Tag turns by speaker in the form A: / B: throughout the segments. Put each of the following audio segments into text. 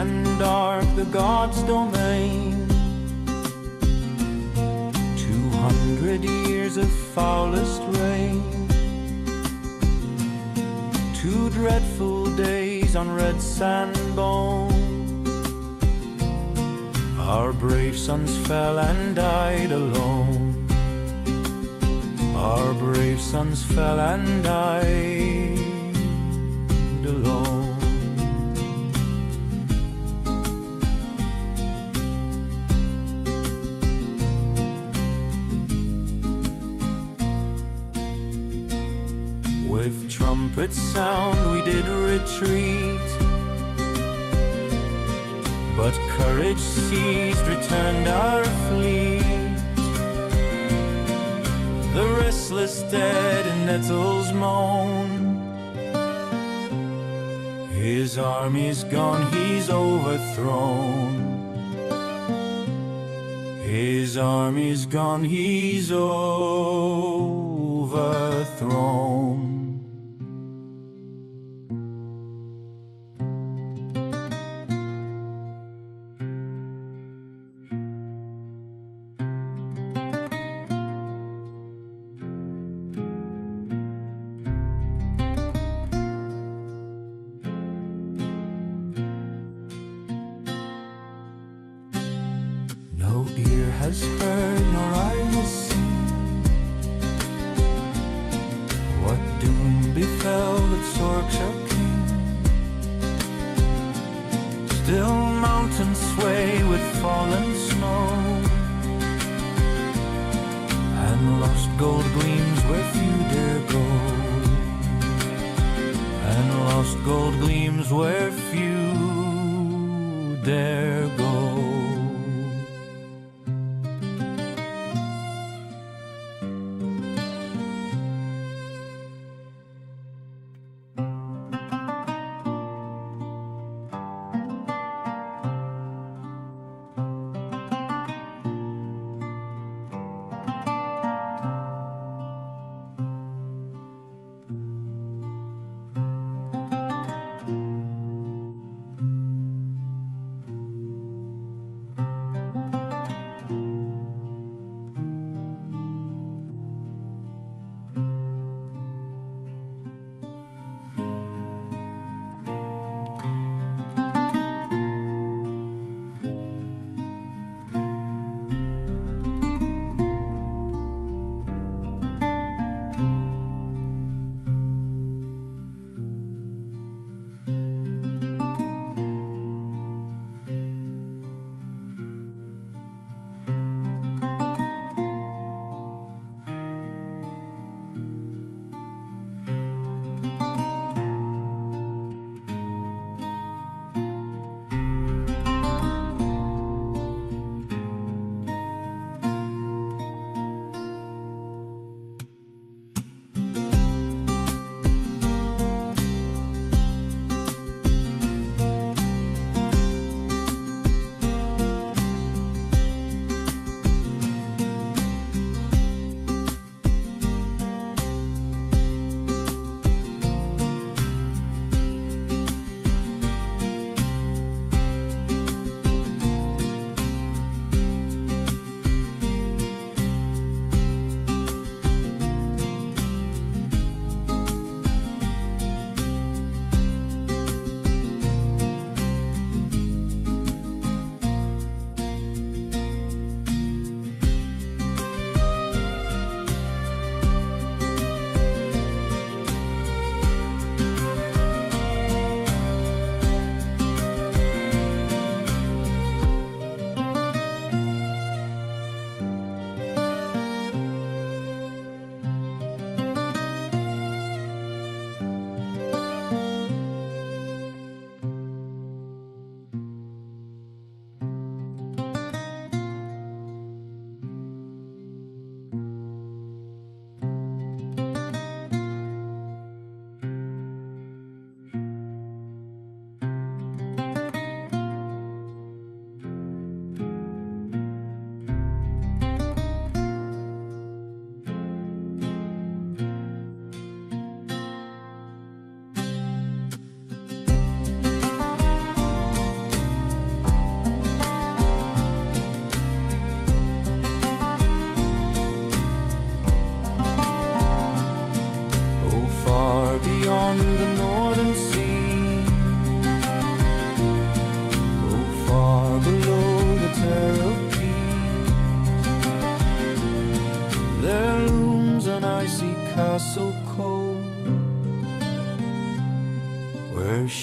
A: and dark, the gods' domain. 200 years of foulest rain, 2 dreadful days on red sand bone. Our brave sons fell and died alone. Our brave sons fell and died alone. With trumpet sound we did retreat, but courage seized, returned our fleet. The restless dead in nettles moan. His army's gone, he's overthrown. His army's gone, he's overthrown. No ear has heard, nor eye has seen what doom befell that Sorkshire king. Still mountains sway with fallen snow, and lost gold gleams where few dare go, and lost gold gleams where few dare go.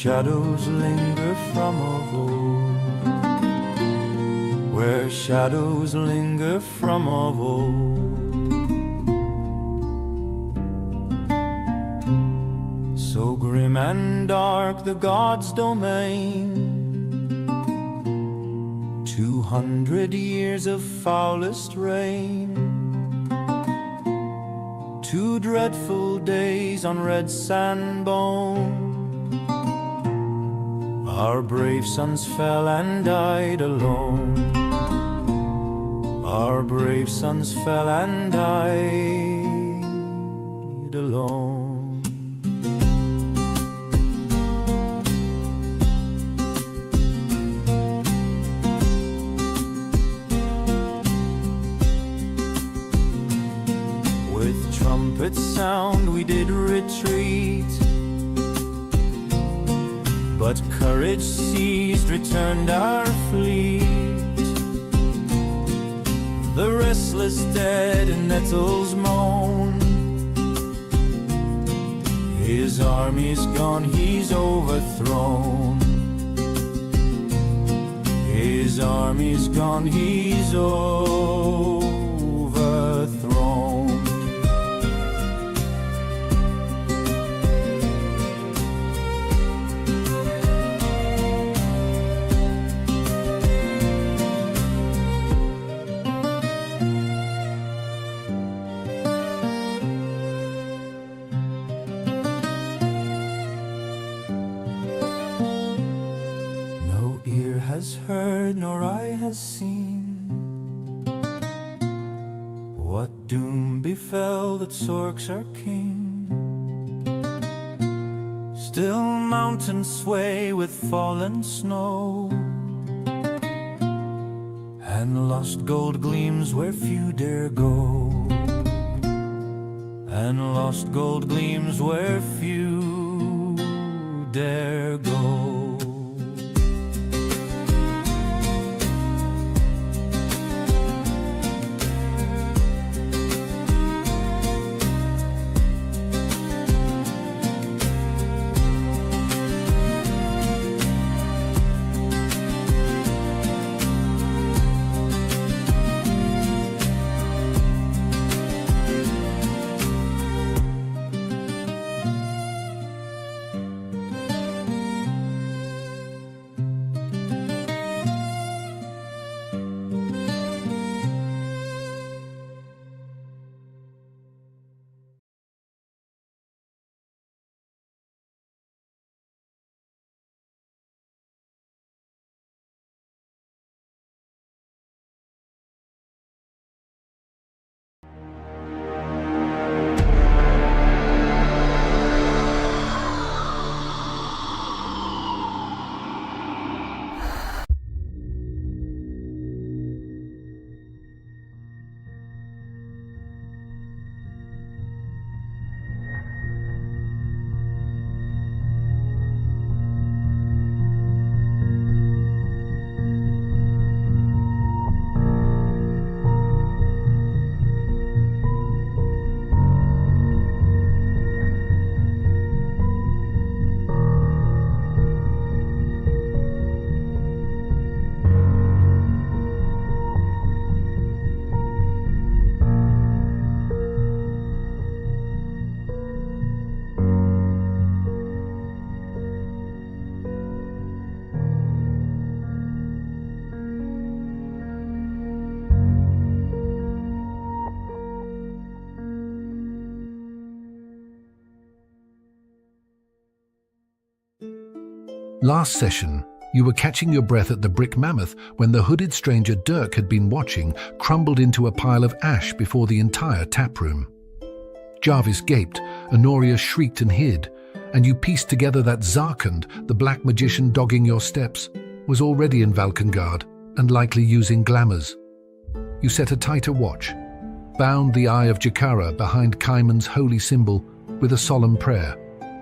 A: shadows linger from of old, where shadows linger from of old. So grim and dark the gods' domain, 200 years of foulest rain, 2 dreadful days on red sand bone. Our brave sons fell and died alone. Our brave sons fell and died alone. Trumpet sound we did retreat, but courage seized, returned our fleet. The restless dead in nettles moan, his army's gone, he's overthrown. His army's gone, he's overthrown. Has heard nor eye has seen what doom befell that Sorks our king. Still mountains sway with fallen snow, and lost gold gleams where few dare go, and lost gold gleams where few dare go.
B: Last session, you were catching your breath at the Brick Mammoth when the hooded stranger Dirk had been watching crumbled into a pile of ash before the entire taproom. Jarvis gaped, Aethoria shrieked and hid, and you pieced together that Zarcand, the black magician dogging your steps, was already in Valkengard and likely using glamours. You set a tighter watch, bound the Eye of Jakara behind Kaiman's holy symbol with a solemn prayer,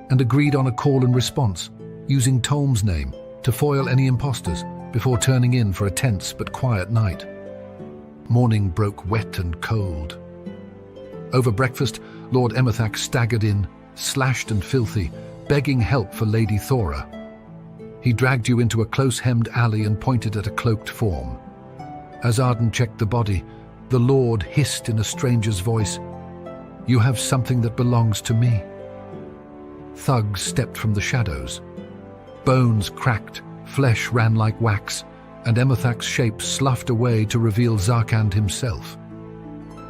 B: and agreed on a call and response, using Tolm's name to foil any imposters before turning in for a tense but quiet night. Morning broke wet and cold. Over breakfast, Lord Emethak staggered in, slashed and filthy, begging help for Lady Thora, He dragged you into a close-hemmed alley and pointed at a cloaked form. As Arden checked the body, the Lord hissed in a stranger's voice, "You have something that belongs to me." Thugs stepped from the shadows. Bones cracked, flesh ran like wax, and Emathak's shape sloughed away to reveal Zarcand himself.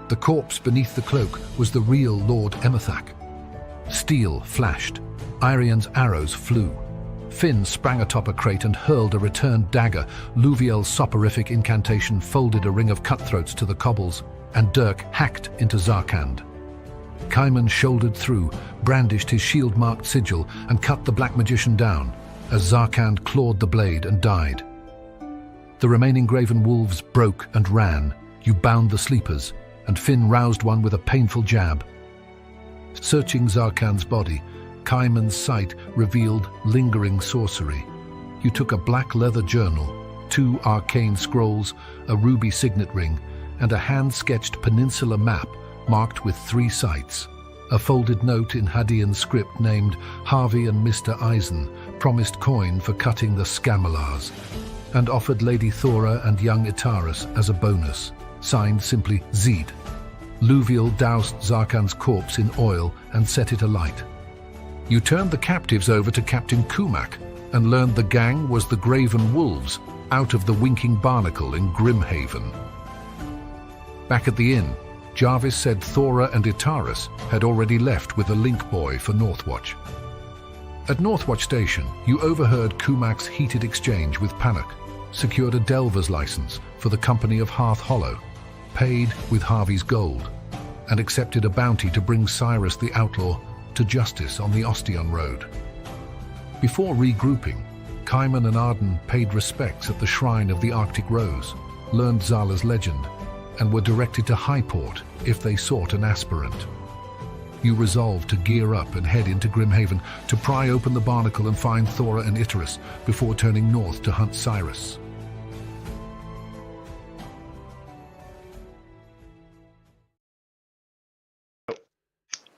B: The corpse beneath the cloak was the real Lord Emathak. Steel flashed. Irian's arrows flew. Finn sprang atop a crate and hurled a returned dagger. Luviel's soporific incantation folded a ring of cutthroats to the cobbles, and Dirk hacked into Zarcand. Kaiman shouldered through, brandished his shield-marked sigil, and cut the Black Magician down, as Zarcand clawed the blade and died. The remaining Graven Wolves broke and ran. You bound the sleepers, and Finn roused one with a painful jab. Searching Zarcand's body, Kaiman's sight revealed lingering sorcery. You took a black leather journal, 2 arcane scrolls, a ruby signet ring, and a hand-sketched peninsula map marked with 3 sites. A folded note in Hadean script named Harvey and Mr. Eisen promised coin for cutting the Scamalars, and offered Lady Thora and young Itarus as a bonus, signed simply Zed. Luviel doused Zarcand's corpse in oil and set it alight. You turned the captives over to Captain Kumak and learned the gang was the Graven Wolves out of the Winking Barnacle in Grimhaven. Back at the inn, Jarvis said Thora and Itarus had already left with a link boy for Northwatch. At Northwatch Station, you overheard Kumak's heated exchange with Panak, secured a Delver's license for the company of Hearth Hollow, paid with Harvey's gold, and accepted a bounty to bring Cyrus the Outlaw to justice on the Ostion Road. Before regrouping, Kaiman and Arden paid respects at the Shrine of the Arctic Rose, learned Zala's legend, and were directed to Highport if they sought an aspirant. You resolved to gear up and head into Grimhaven to pry open the Barnacle and find Thora and Itarus before turning north to hunt Cyrus.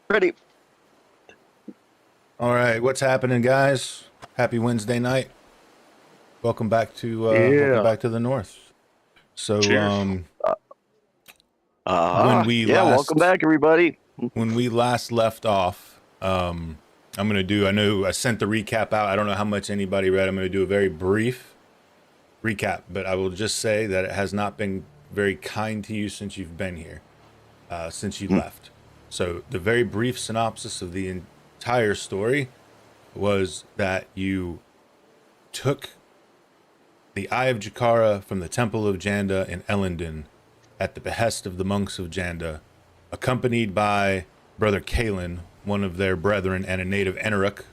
C: Ready.
D: All right, what's happening, guys? Happy Wednesday night. Welcome back to the north. So, when we
C: welcome back, everybody.
D: When we last left off, I'm gonna do. I know I sent the recap out. I don't know how much anybody read. I'm gonna do a very brief recap, but I will just say that it has not been very kind to you since you've been here, since you left. So the very brief synopsis of the entire story was that you took the Eye of Jakara from the Temple of Janda in Ellendon at the behest of the monks of Janda, accompanied by Brother Kalen, one of their brethren, and a native Enaruk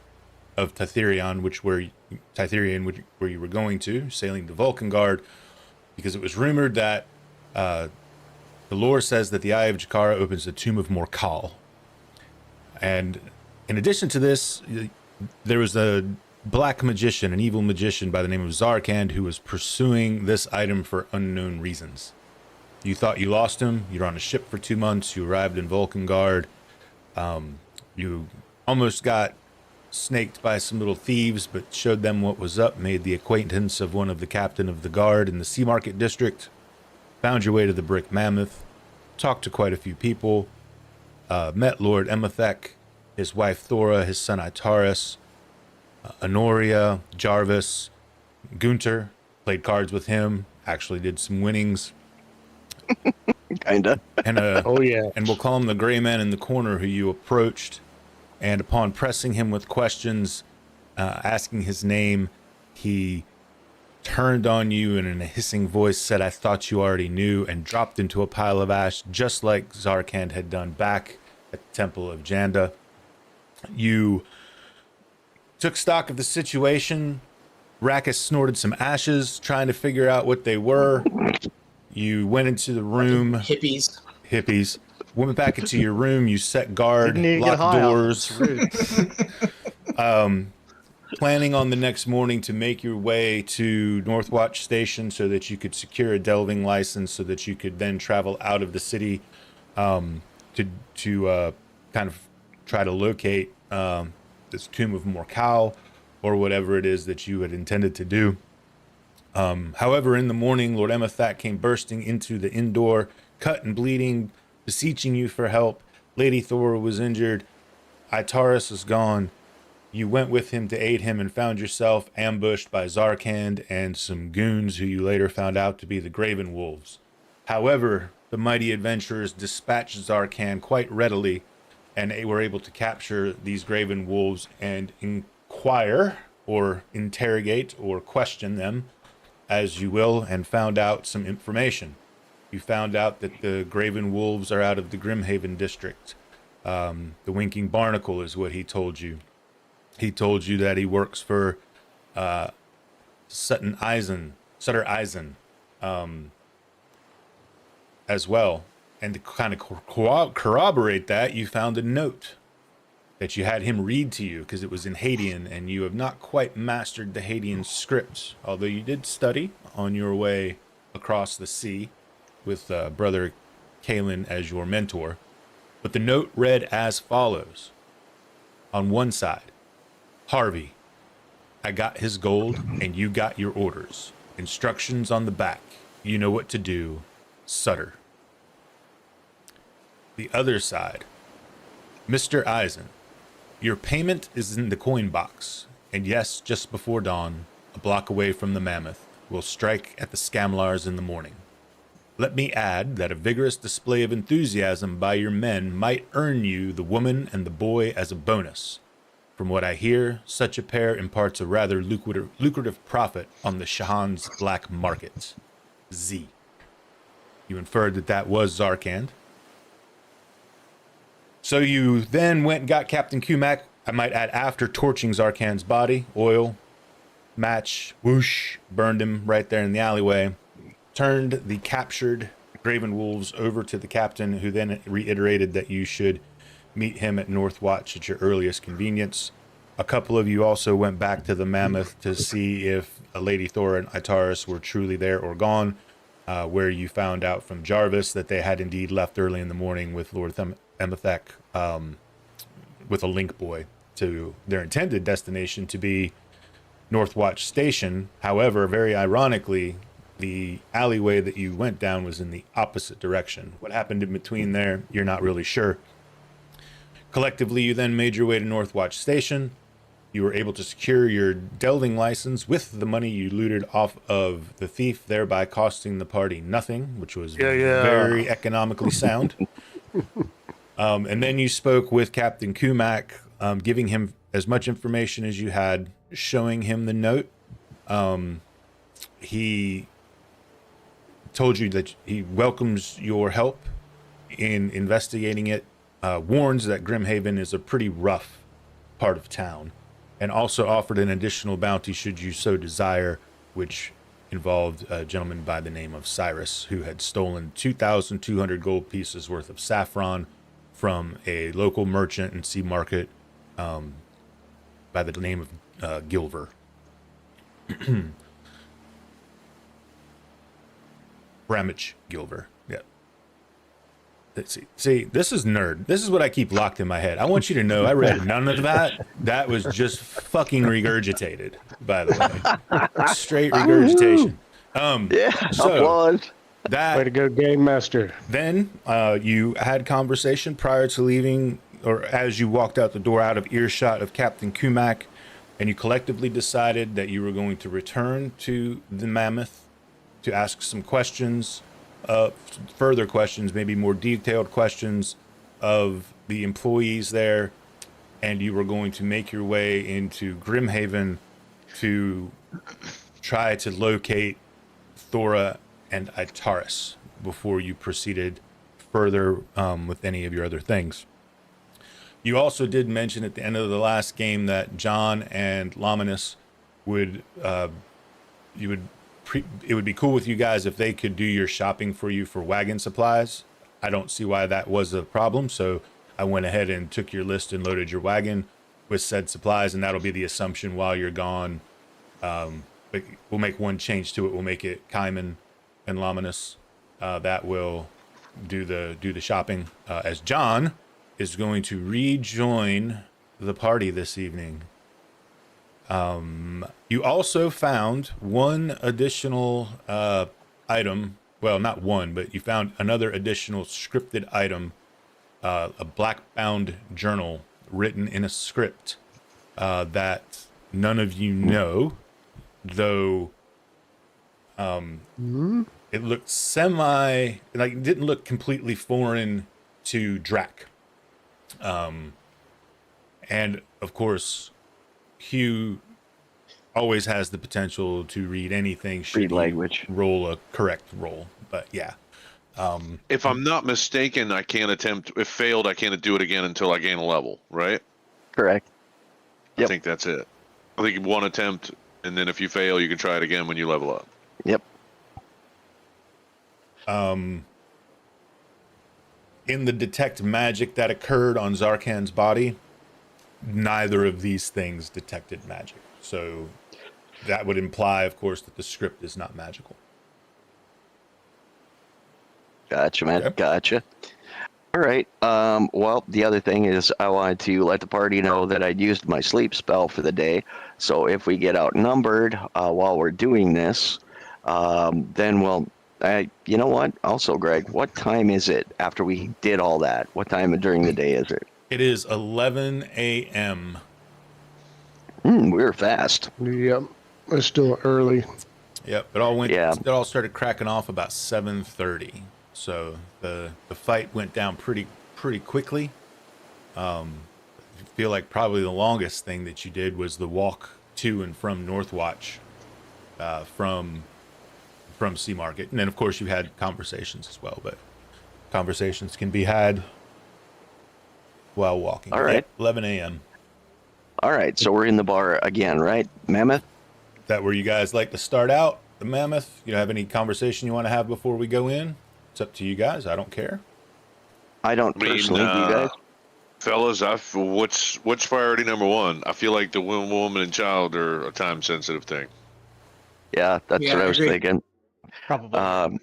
D: of Tytherion, where you were going to, sailing to Valkengard, because it was rumored that the lore says that the Eye of Jakara opens the tomb of Morkal. And in addition to this, there was a black magician, an evil magician by the name of Zarcand, who was pursuing this item for unknown reasons. You thought you lost him. You're on a ship for 2 months. You arrived in Valkengard. You almost got snaked by some little thieves, but showed them what was up, made the acquaintance of one of the captain of the guard in the Sea Market District, found your way to the Brick Mammoth, talked to quite a few people, met Lord Emathak, his wife Thora, his son Itarus, Aethoria, Jarvis, Gunter, played cards with him, actually did some winnings.
C: Kinda.
D: And and we'll call him the gray man in the corner who you approached, and upon pressing him with questions, asking his name, he turned on you and in a hissing voice said, "I thought you already knew," and dropped into a pile of ash, just like Zarcand had done back at the Temple of Janda. You took stock of the situation. Rakkus snorted some ashes, trying to figure out what they were. You went into the room. Hippies. Went back into your room. You set guard, locked doors. Planning on the next morning to make your way to Northwatch Station so that you could secure a delving license, so that you could then travel out of the city to kind of try to locate this tomb of Morkal. or whatever it is that you had intended to do. However, in the morning, Lord Emethak came bursting into the indoor, cut and bleeding, beseeching you for help. Lady Thora was injured. Itarus is gone. You went with him to aid him and found yourself ambushed by Zarcand and some goons who you later found out to be the Graven Wolves. However, the mighty adventurers dispatched Zarcand quite readily, and they were able to capture these Graven Wolves and inquire or interrogate or question them, as you will, and found out some information. You found out that the Graven Wolves are out of the Grimhaven district. The Winking Barnacle is what he told you. He told you that he works for Sutter Eisen, as well. And to kind of corroborate that, you found a note that you had him read to you, because it was in Hadean, and you have not quite mastered the Hadean script, although you did study on your way across the sea with Brother Kalen as your mentor. But the note read as follows. On one side, Harvey, I got his gold and you got your orders. Instructions on the back. You know what to do. Sutter. The other side, Mr. Eisen, your payment is in the coin box. And yes, just before dawn, a block away from the Mammoth, we'll strike at the Scamlars in the morning. Let me add that a vigorous display of enthusiasm by your men might earn you the woman and the boy as a bonus. From what I hear, such a pair imparts a rather lucrative profit on the Shahan's black market. Z. You inferred that that was Zarcand. So you then went and got Captain Kumak, I might add, after torching Zarcand's body, oil, match, whoosh, burned him right there in the alleyway, turned the captured Graven Wolves over to the captain, who then reiterated that you should meet him at Northwatch at your earliest convenience. A couple of you also went back to the Mammoth to see if Lady Thora and Itarus were truly there or gone, where you found out from Jarvis that they had indeed left early in the morning with Lord Emethak, with a link boy to their intended destination to be Northwatch Station. However, very ironically, the alleyway that you went down was in the opposite direction. What happened in between there, you're not really sure. Collectively, you then made your way to Northwatch Station. You were able to secure your delving license with the money you looted off of the thief, thereby costing the party nothing, which was very economically sound. And then you spoke with Captain Kumak, giving him as much information as you had, showing him the note. He told you that he welcomes your help in investigating it, warns that Grimhaven is a pretty rough part of town, and also offered an additional bounty should you so desire, which involved a gentleman by the name of Cyrus, who had stolen 2,200 gold pieces worth of saffron from a local merchant and sea market by the name of Gilver. Ramage Gilver. Yeah. Let's see. See, this is nerd. This is what I keep locked in my head. I want you to know I read none of that. That was just fucking regurgitated, by the way. Straight regurgitation.
C: Applause.
D: That,
E: way to go, Game Master.
D: Then you had conversation prior to leaving, or as you walked out the door out of earshot of Captain Kumak, and you collectively decided that you were going to return to the Mammoth to ask some questions, further questions, maybe more detailed questions of the employees there, and you were going to make your way into Grimhaven to try to locate Thora and Itarus before you proceeded further with any of your other things. You also did mention at the end of the last game that John and Laminus would it would be cool with you guys if they could do your shopping for you for wagon supplies. I don't see why that was a problem, so I went ahead and took your list and loaded your wagon with said supplies, and that'll be the assumption while you're gone. But we'll make one change to it. We'll make it Kaiman and Laminus that will do the shopping, as John is going to rejoin the party this evening. You also found one additional item. Well, not one, but you found another additional scripted item, a black-bound journal written in a script that none of you know, though it looked it didn't look completely foreign to Drac. And of course, Hugh always has the potential to read anything.
C: Read language.
D: Roll a correct roll, but yeah.
E: If I'm not mistaken, I can't attempt. If failed, I can't do it again until I gain a level, right?
C: Correct.
E: I think that's it. I think one attempt, and then if you fail, you can try it again when you level up.
C: Yep.
D: In the detect magic that occurred on Zarcand's body, neither of these things detected magic. So that would imply, of course, that the script is not magical.
C: Gotcha, man.
D: Okay.
C: Gotcha. All right. Well, the other thing is I wanted to let the party know that I'd used my sleep spell for the day. So if we get outnumbered while we're doing this, then we'll... you know what? Also, Greg, what time is it after we did all that? What time during the day is it?
D: It is 11 a.m.
C: We were fast.
F: Yep. It's still early.
D: Yep, it all went.
C: Yeah.
D: It all started cracking off about 7:30. So the fight went down pretty quickly. I feel like probably the longest thing that you did was the walk to and from Northwatch, from Sea Market, and then of course you had conversations as well. But conversations can be had while walking.
C: All right.
D: 11 a.m.
C: All right, so we're in the bar again, right? Mammoth?
D: Is that where you guys like to start out? The Mammoth? You have any conversation you want to have before we go in? It's up to you guys. I don't care.
C: I don't personally. Do you guys?
E: Fellas, what's priority number one? I feel like the woman and child are a time sensitive thing.
C: Yeah, that's what I was thinking.
G: Probably.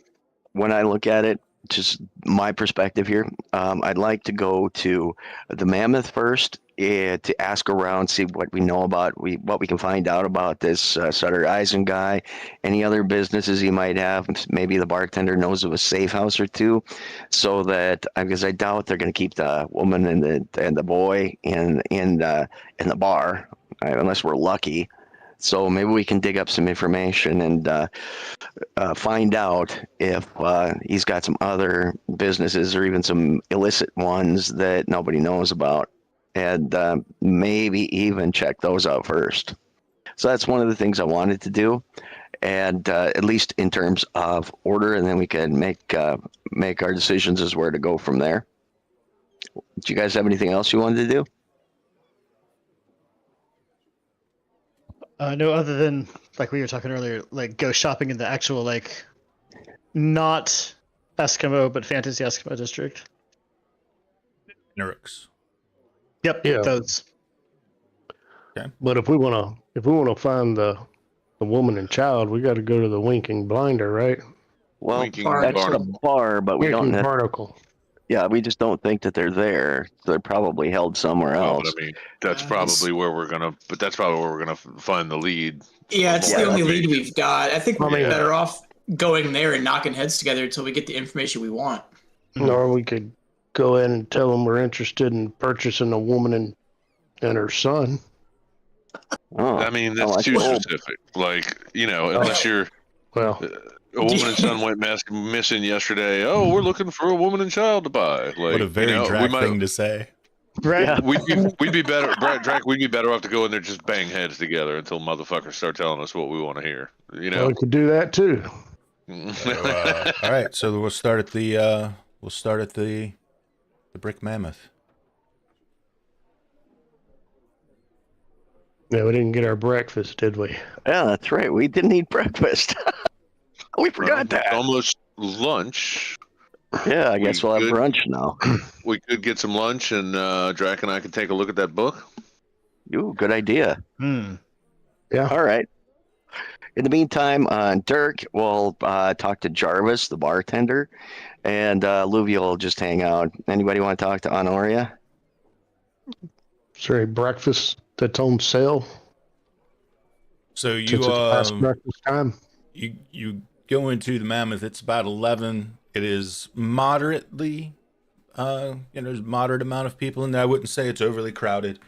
C: When I look at it, just my perspective here, I'd like to go to the Mammoth first to ask around, see what we know about, what we can find out about this Sutter Eisen guy, any other businesses he might have. Maybe the bartender knows of a safe house or two, so that, because I doubt they're going to keep the woman and the boy in the bar, unless we're lucky. So maybe we can dig up some information and find out if he's got some other businesses or even some illicit ones that nobody knows about, and maybe even check those out first. So that's one of the things I wanted to do, and at least in terms of order, and then we can make our decisions as where to go from there. Do you guys have anything else you wanted to do?
G: No, other than, like we were talking earlier, like go shopping in the actual, like, not Eskimo, but Fantasy Eskimo district.
D: Nurux.
G: Yep,
F: Yeah.
G: those.
F: But if we wanna find the woman and child, we got to go to the Winking Blinder, right?
C: Well,
E: Winking
C: that's
E: Barnacle.
C: the bar, but we
F: Winking
C: don't.
F: Barnacle.
C: Yeah, we just don't think that they're there. They're probably held somewhere
E: Oh,
C: else.
E: but I mean, that's probably where we're gonna. But that's probably where we're gonna find the lead.
H: Yeah, it's the only lead we've got. I think we're
F: mean,
H: better off going there and knocking heads together until we get the information we want.
F: Or we could go in and tell them we're interested in purchasing a woman and her son.
C: Oh,
E: I mean,
C: I
E: that's
C: like
E: too
C: that.
E: specific. Like, unless you're
F: Well,
E: a woman and son went missing yesterday. Oh, we're looking for a woman and child to buy. Like,
D: What a very Drac thing to say.
G: Right.
C: Yeah.
E: We'd be better, Drac. We'd be better off to go in there just bang heads together until motherfuckers start telling us what we want to hear.
F: we could do that too.
D: So, all right, so we'll start at the Brick Mammoth.
F: Yeah, we didn't get our breakfast, did we?
C: Yeah, that's right. We didn't eat breakfast. We forgot that.
E: Almost lunch.
C: Yeah, I guess we'll have
E: good.
C: brunch now.
E: We could get some lunch, and Drac and I could take a look at that book.
C: Ooh, good idea.
G: Hmm.
F: Yeah.
C: All right. In the meantime, Dirk will talk to Jarvis, the bartender, and Luvia will just hang out. Anybody want to talk to Aethoria?
F: Is there a breakfast that's on sale?
D: So you
F: Since it's past breakfast time.
D: you go into the Mammoth. It's about 11. It is moderately, there's a moderate amount of people in there. I wouldn't say it's overly crowded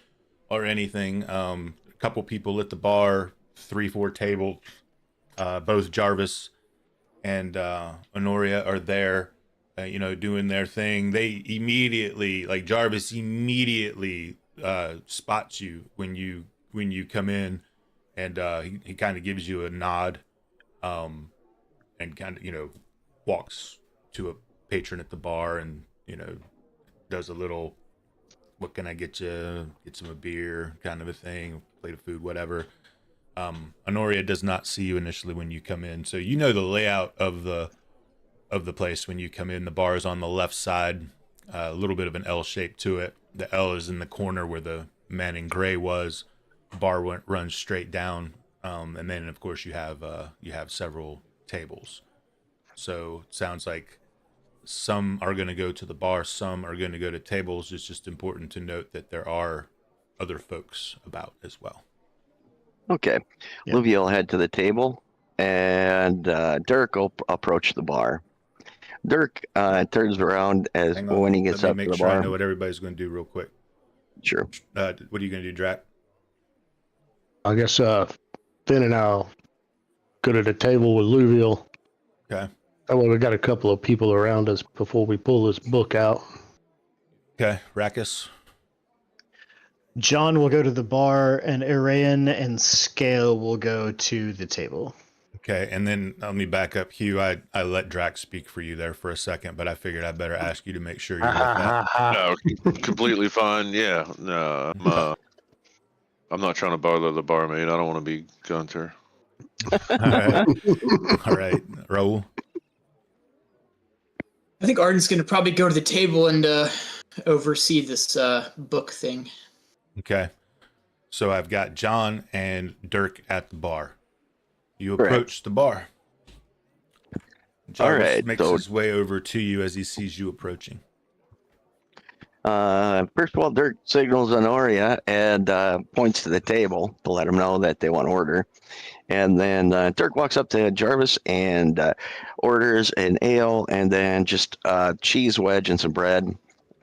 D: or anything. A couple people at the bar, 3-4 tables. Both Jarvis and Aethoria are there, doing their thing. They immediately, like Jarvis, immediately spots you when you come in, and he kind of gives you a nod, and kind of walks to a patron at the bar, and does a little, what can I get you? Get some a beer, kind of a thing, plate of food, whatever. Aethoria does not see you initially when you come in, so you know the layout of the place when you come in. The bar is on the left side, a little bit of an L shape to it. The L is in the corner where the man in gray was. The bar runs straight down, and then of course you have several tables. So it sounds like some are going to go to the bar, some are going to go to tables. It's just important to note that there are other folks about as well.
C: Okay.
G: Yeah.
C: Livia will head to the table, and Dirk will approach the bar. Dirk turns around as
D: Hang on,
C: when he gets
D: let
C: up
D: me
C: to
D: make
C: the
D: sure I
C: bar.
D: know what everybody's going to do real quick.
C: Sure.
D: What are you going to do, Drac?
F: I guess Finn and I'll go to the table with Louisville.
D: Okay.
F: That way we got a couple of people around us before we pull this book out.
D: Okay, Rackus.
G: John will go to the bar, and Iraean and Scale will go to the table.
D: Okay, and then let me back up, Hugh. I let Drac speak for you there for a second, but I figured I better ask you to make sure you're with that.
E: No, completely fine. Yeah, no, I'm not trying to bother the barmaid. I don't want to be Gunter.
D: All right. All right, roll.
H: I think Arden's going to probably go to the table and oversee this book thing.
D: Okay. So I've got John and Dirk at the bar. You
C: Correct.
D: approach the bar. Jarvis
C: right,
D: makes
C: so-
D: his way over to you as he sees you approaching.
C: First of all, Dirk signals Aethoria and points to the table to let him know that they want order. And then Dirk walks up to Jarvis and orders an ale and then just cheese wedge and some bread,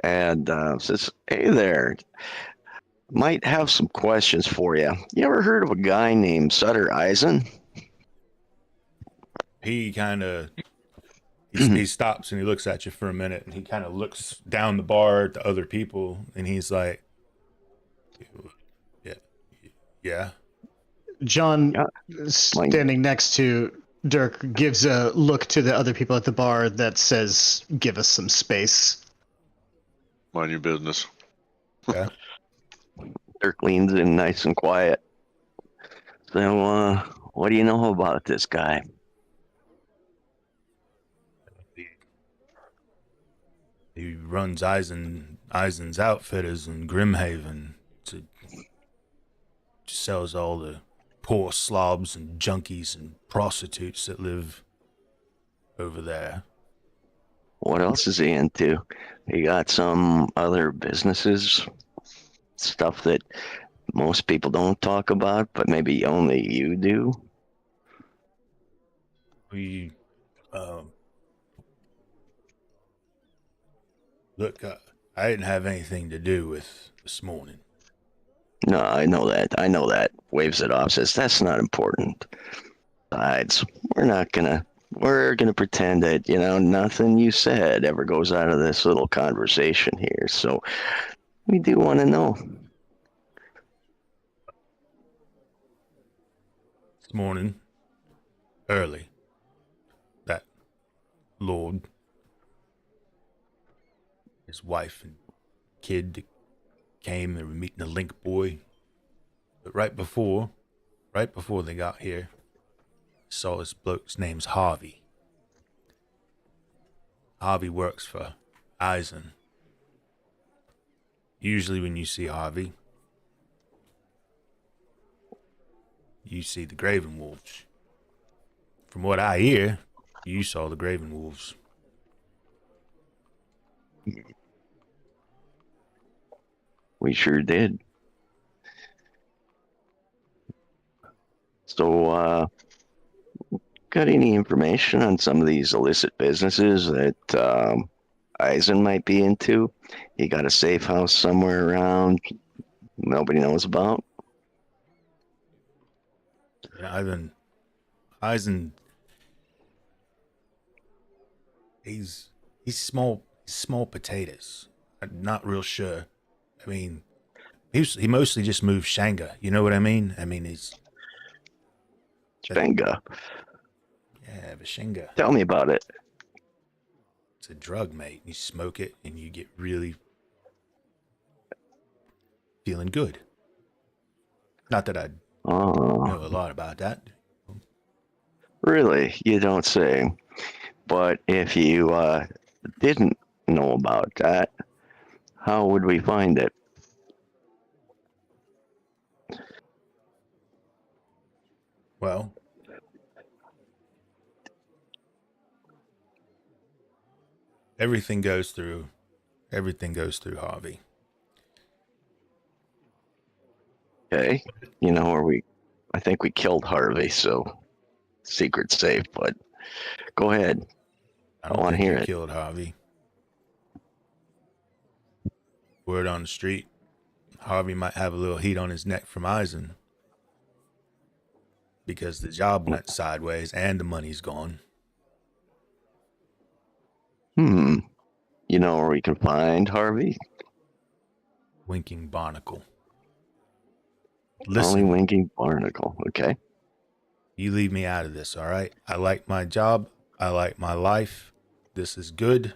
C: and says, "Hey there, might have some questions for you. You ever heard of a guy named Sutter Eisen?"
D: He kind of he stops and he looks at you for a minute, and he kind of looks down the bar at the other people, and he's like, yeah.
G: John,
C: Yeah.
G: standing next to Dirk, gives a look to the other people at the bar that says, "Give us some space."
E: Mind your business.
D: Yeah.
C: Dirk leans in nice and quiet. So, what do you know about this guy?
D: He runs Eisen's Outfitters in Grimhaven. Sells all the poor slobs and junkies and prostitutes that live over there.
C: What else is he into? He got some other businesses, stuff that most people don't talk about, but maybe only you do.
D: We, look, I didn't have anything to do with this morning.
C: No, I know that. Waves it off, says that's not important. Besides, we're gonna pretend that, nothing you said ever goes out of this little conversation here. So we do want to know.
D: This morning, early, that lord, his wife and kid came. They were meeting a link boy, but right before they got here, saw this bloke's name's Harvey. Harvey works for Eisen. Usually when you see Harvey, you see the Graven Wolves. From what I hear, you saw the Graven Wolves.
C: We sure did. So, got any information on some of these illicit businesses that Eisen might be into? He got a safe house somewhere around nobody knows about?
D: Yeah, Eisen, he's small potatoes. I'm not real sure. I mean, he mostly just moved Shanga. You know what I mean? I mean, he's
C: Shanga.
D: Yeah, Vishinga.
C: Tell me about it.
D: It's a drug, mate. You smoke it and you get really feeling good. Not that I know a lot about that.
C: Really? You don't say. But if you didn't know about that, how would we find it?
D: Well, everything goes through Harvey.
C: Okay. You know, I think we killed Harvey, so secret's safe, but go ahead.
D: I don't
C: want to
D: think
C: hear
D: you
C: it.
D: killed Harvey. Word on the street, Harvey might have a little heat on his neck from Eisen because the job went sideways and the money's gone.
C: You know where we can find Harvey?
D: Winking Barnacle.
C: Only
D: Listen,
C: Winking Barnacle. Okay.
D: you leave me out of this, all right? I like my job. I like my life. This is good.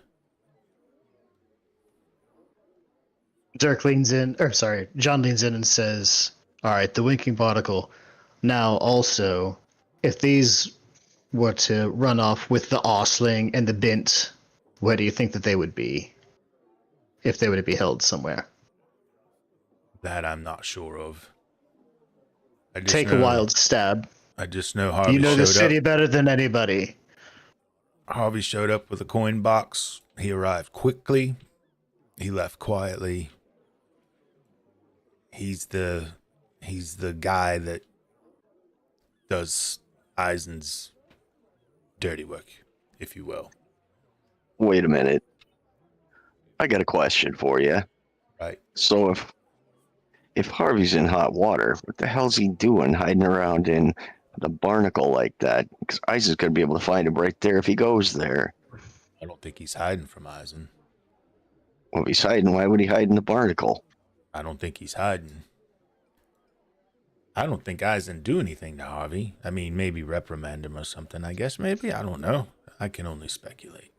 G: John leans in and says, all right, the Winking Barnacle. Now, also, if these were to run off with the Arsling and the Bint, where do you think that they would be? If they were to be held somewhere?
D: That I'm not sure of.
G: Take a wild stab.
D: I just know Harvey
G: You know the
D: showed
G: city
D: up.
G: better than anybody.
D: Harvey showed up with a coin box. He arrived quickly. He left quietly. He's the guy that does Eisen's dirty work, if you will.
C: Wait a minute. I got a question for you.
D: Right.
C: So if Harvey's in hot water, what the hell's he doing hiding around in the barnacle like that? Because Eisen's going to be able to find him right there if he goes there.
D: I don't think he's hiding from Eisen.
C: Well, if he's hiding, why would he hide in the barnacle?
D: I don't think he's hiding. I don't think Eisen do anything to Harvey. I mean, maybe reprimand him or something, I guess. Maybe. I don't know. I can only speculate.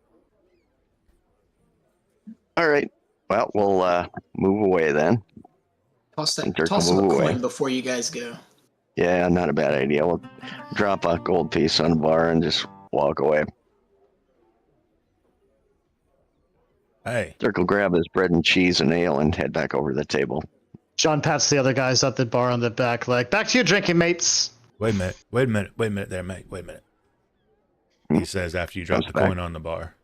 C: All right. Well, we'll move away then.
H: Toss
C: Dirk will
H: him a
C: move away.
H: coin before you guys go.
C: Yeah, not a bad idea. We'll drop a gold piece on the bar and just walk away.
D: Hey.
C: Dirk will grab his bread and cheese and ale and head back over to the table.
G: John pats the other guys at the bar on the back, like, back to your drinking, mates.
D: Wait a minute there, mate. Wait a minute. He says after you drop
C: Comes
D: the
C: back.
D: coin on the bar.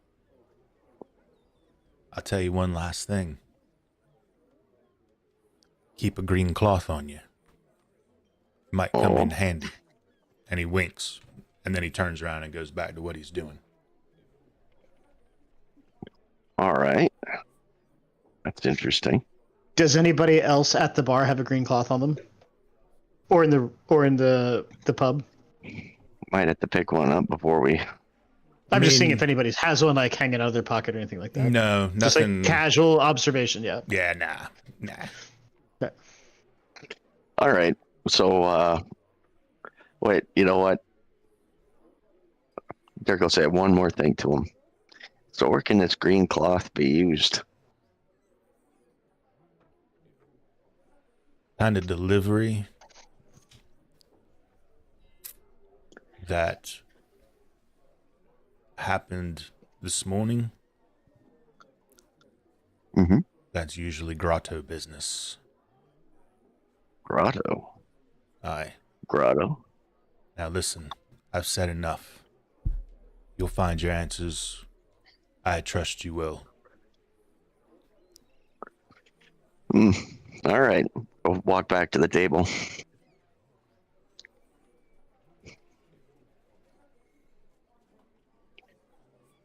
D: I'll tell you one last thing. Keep a green cloth on you. Might come in handy. And he winks. And then he turns around and goes back to what he's doing.
C: All right. That's interesting.
G: Does anybody else at the bar have a green cloth on them? Or in the pub?
C: Might have to pick one up before we...
G: I'm just seeing if anybody has one like hanging out of their pocket or anything like that.
D: No,
G: Just
D: nothing.
G: like casual observation, yeah.
D: Yeah, nah.
G: Okay.
C: All right. So, wait, you know what? Dirk will say one more thing to him. So where can this green cloth be used?
D: Kind of delivery that happened this morning.
C: Mm-hmm.
D: That's usually grotto business.
C: Grotto.
D: Aye.
C: Grotto.
D: Now listen, I've said enough. You'll find your answers. I trust you will.
C: All right. We'll walk back to the table.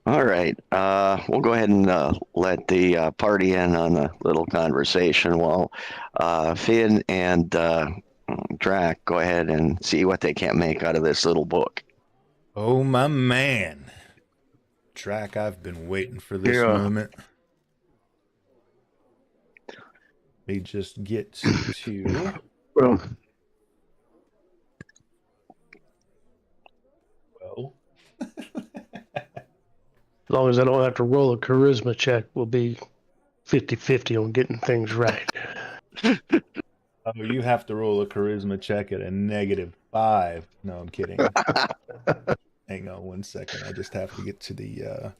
C: All right. We'll go ahead and let the party in on a little conversation while Finn and Drac go ahead and see what they can't make out of this little book.
D: Oh, my man. Drac, I've been waiting for this moment. Let me just get to...
F: Well, as long as I don't have to roll a charisma check, we'll be 50-50 on getting things right.
D: Oh, you have to roll a charisma check at a -5. No, I'm kidding. Hang on one second. I just have to get to the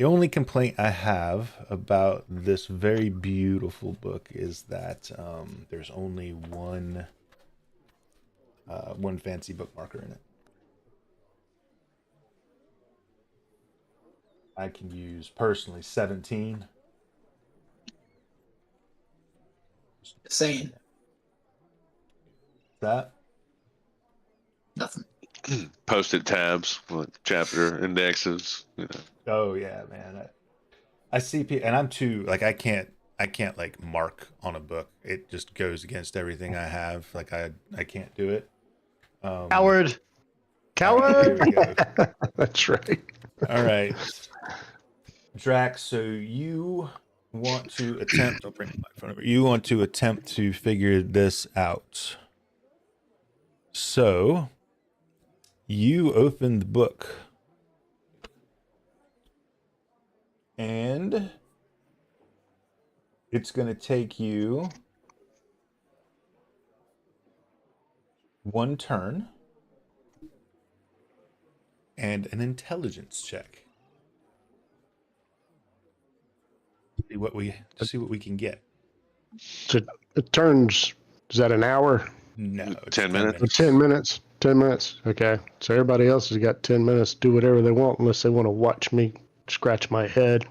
D: only complaint I have about this very beautiful book is that there's only one fancy bookmarker in it. I can use personally 17.
H: Saying
D: That?
H: nothing.
E: Post-it tabs, chapter indexes.
D: Oh yeah, man. I see people, and I'm too like I can't like mark on a book. It just goes against everything I have. Like I can't do it.
G: Coward.
D: Here we go.
F: That's right.
D: All right, Drax. So you want to attempt? I'll bring the microphone over. You want to attempt to figure this out. So you open the book, and it's going to take you one turn and an intelligence check. See what we can get.
F: So it turns, is that an hour?
D: No, it's
E: 10 minutes.
F: 10 minutes. 10 minutes. Okay. So everybody else has got 10 minutes to do whatever they want unless they want to watch me scratch my head.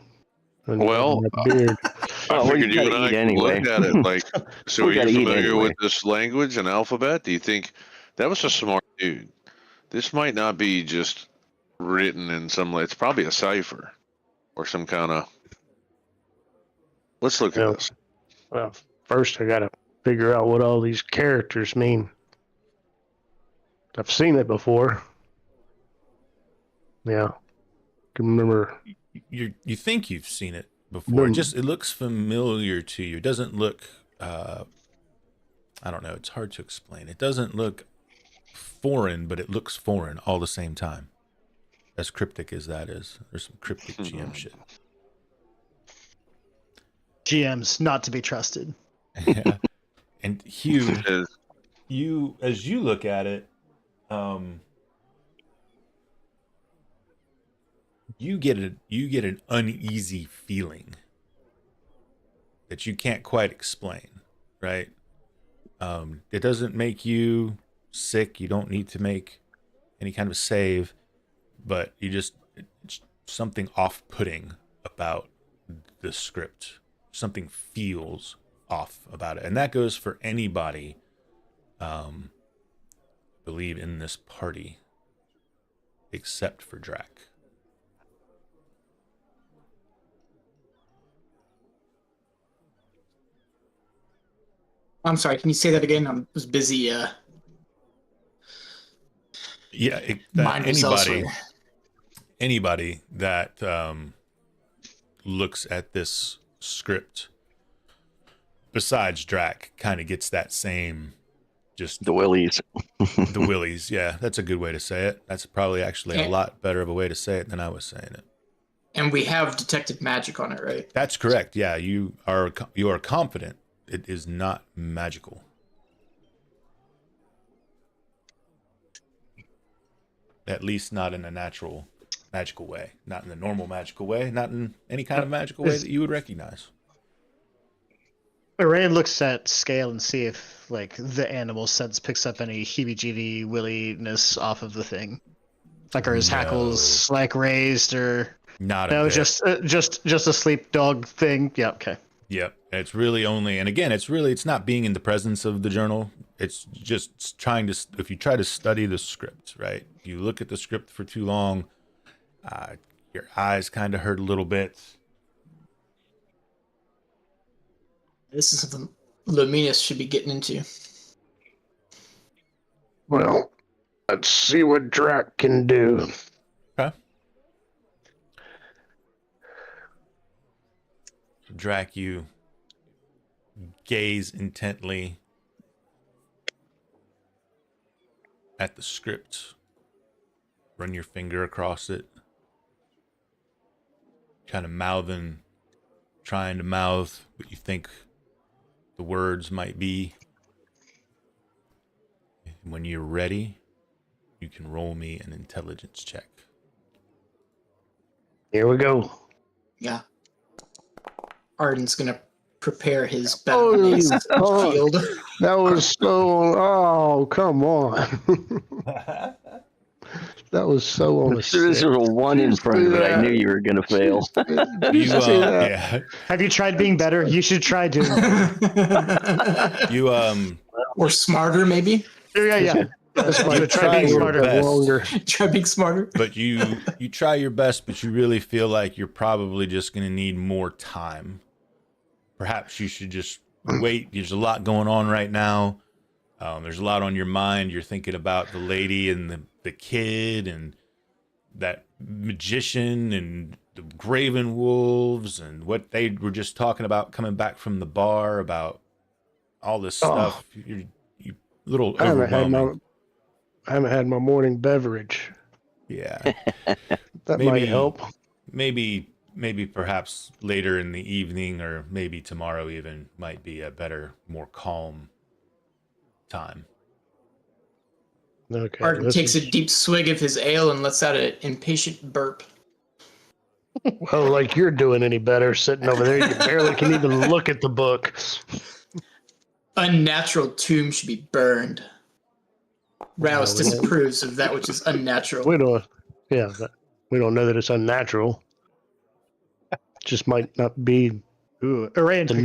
F: And
E: Well,
F: my beard.
E: I
C: we
E: figured you and
C: gotta
E: I
C: eat
E: could
C: anyway.
E: look at it. Like, so
C: We
E: are you
C: gotta eat
E: familiar
C: anyway.
E: with this language and alphabet? Do you think that was a smart dude? This might not be just written in some. It's probably a cipher or some kind of. Let's look at
F: Yeah.
E: this.
F: Well, first I got to figure out what all these characters mean. I've seen it before. Yeah. Can remember.
D: You think you've seen it before.
F: Mm.
D: It looks familiar to you. It doesn't look I don't know, it's hard to explain. It doesn't look foreign, but it looks foreign all the same time. As cryptic as that is. There's some cryptic GM shit.
G: GMs not to be trusted.
D: Yeah. And Hugh,
E: Is-
D: as you look at it, you get an uneasy feeling that you can't quite explain, right? It doesn't make you sick. You don't need to make any kind of save, but it's something off-putting about the script. Something feels off about it, and that goes for anybody I believe in this party except for Drac.
H: I'm sorry. Can you say that again? I was busy.
D: Yeah,
H: Mind was elsewhere.
D: anybody that looks at this script besides Drac kind of gets that same just
C: The willies.
D: the willies. Yeah, that's a good way to say it. That's probably actually a
H: Yeah.
D: lot better of a way to say it than I was saying it.
H: And we have detected magic on it, right?
D: That's correct. Yeah, you are confident it is not magical. At least not in a natural magical way, not in the normal magical way, not in any kind of magical way that you would recognize.
G: Ray looks at scale and see if like the animal sense picks up any heebie-jeebie williness off of the thing. Like are his hackles like raised or
D: Not
G: no?
D: a bit.
G: Just a sleep dog thing. Yeah. Okay.
D: Yep. It's really only, and again, it's not being in the presence of the journal. It's just trying to, if you try to study the script, right? If you look at the script for too long, Your eyes kind of hurt a little bit.
H: This is something Luminous should be getting into.
F: Well, let's see what Drac can do.
D: Okay. Drac, you gaze intently at the script. Run your finger across it. Kind of trying to mouth what you think the words might be. When you're ready, you can roll me an intelligence check.
F: Here we go.
H: Yeah. Arden's gonna prepare his battle mace shield.
F: That was so. Oh, come on. That was so on the
C: This was a 1 in front of it. I knew you were going to fail.
D: Yeah.
G: Have you tried being better? You should try doing
D: You
H: or smarter, maybe.
G: Yeah. That's why try being smarter.
F: Longer.
H: Try being smarter.
D: But you try your best, but you really feel like you're probably just going to need more time. Perhaps you should just wait. There's a lot going on right now. There's a lot on your mind. You're thinking about the lady and the kid and that magician and the Graven Wolves and what they were just talking about coming back from the bar about all this stuff. You little overwhelming.
F: I haven't had my morning beverage.
D: Yeah.
F: That might help.
D: Maybe perhaps later in the evening or maybe tomorrow even might be a better, more calm time.
F: Okay.
H: Arden takes a deep swig of his ale and lets out an impatient burp.
F: Well, like you're doing any better sitting over there. You barely can even look at the book.
H: Unnatural tomb should be burned. Rouse disapproves of that which is unnatural.
F: We don't know that it's unnatural. Just might not be
G: the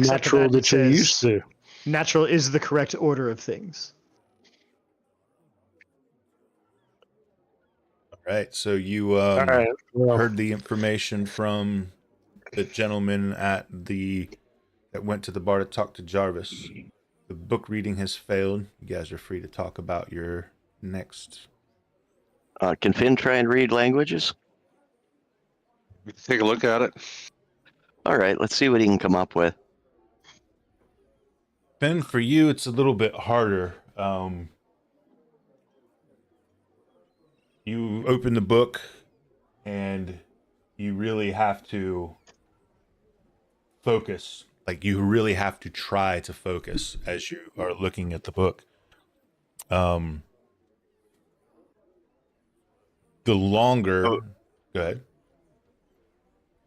F: natural that you're used to.
G: Natural is the correct order of things.
D: All right, so you heard the information from the gentleman that went to the bar to talk to Jarvis. The book reading has failed. You guys are free to talk about your next.
C: Can Finn try and read languages?
E: We can take a look at it.
C: All right, let's see what he can come up with.
D: Finn, for you, it's a little bit harder. You open the book, and you really have to focus. Like, you really have to try to focus as you are looking at the book. The longer... Go ahead.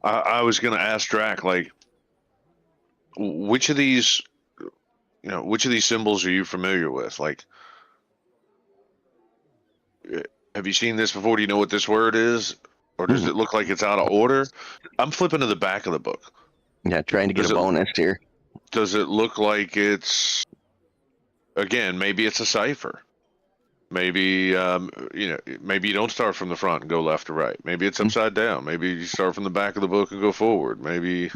E: I was going to ask Drac, like, which of these symbols are you familiar with? Like, have you seen this before? Do you know what this word is? Or does it look like it's out of order? I'm flipping to the back of the book.
C: Yeah, trying to get a bonus here.
E: Does it look like it's, again, maybe it's a cipher? Maybe, maybe you don't start from the front and go left to right. Maybe it's upside down. Maybe you start from the back of the book and go forward. Maybe.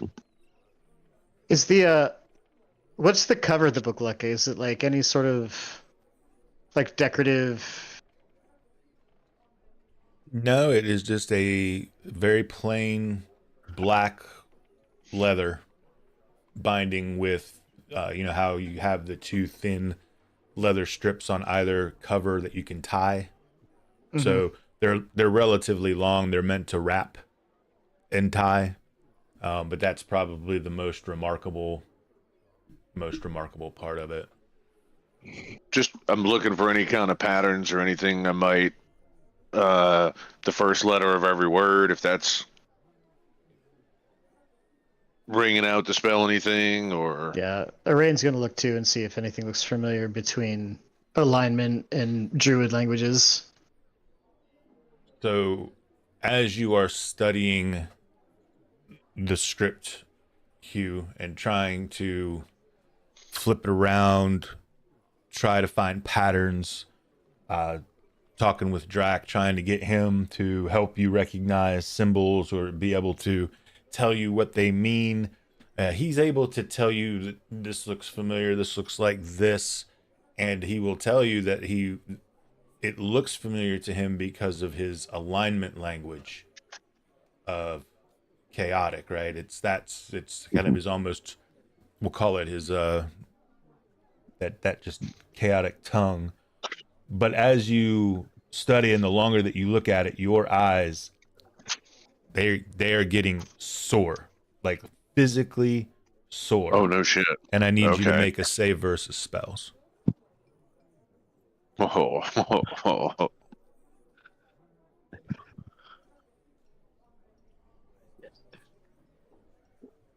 G: What's the cover of the book like? Is it like any sort of, like, decorative?
D: No, it is just a very plain black leather binding with, how you have the two thin leather strips on either cover that you can tie. Mm-hmm. So they're relatively long. They're meant to wrap and tie, but that's probably the most remarkable part of it.
E: Just, I'm looking for any kind of patterns or anything I might. The first letter of every word, if that's ringing out to spell anything, or
G: Arain's gonna look too and see if anything looks familiar between alignment and Druid languages.
D: So as you are studying the script, Hugh, and trying to flip it around, try to find patterns, talking with Drac, trying to get him to help you recognize symbols or be able to tell you what they mean. He's able to tell you that this looks familiar, this looks like this, and he will tell you that it looks familiar to him because of his alignment language of chaotic, right? It's kind of his almost, we'll call it his that just chaotic tongue. But as you study and the longer that you look at it, your eyes, they are getting sore, like physically sore.
E: Oh, no shit.
D: And I need you to make a save versus spells.
E: Oh.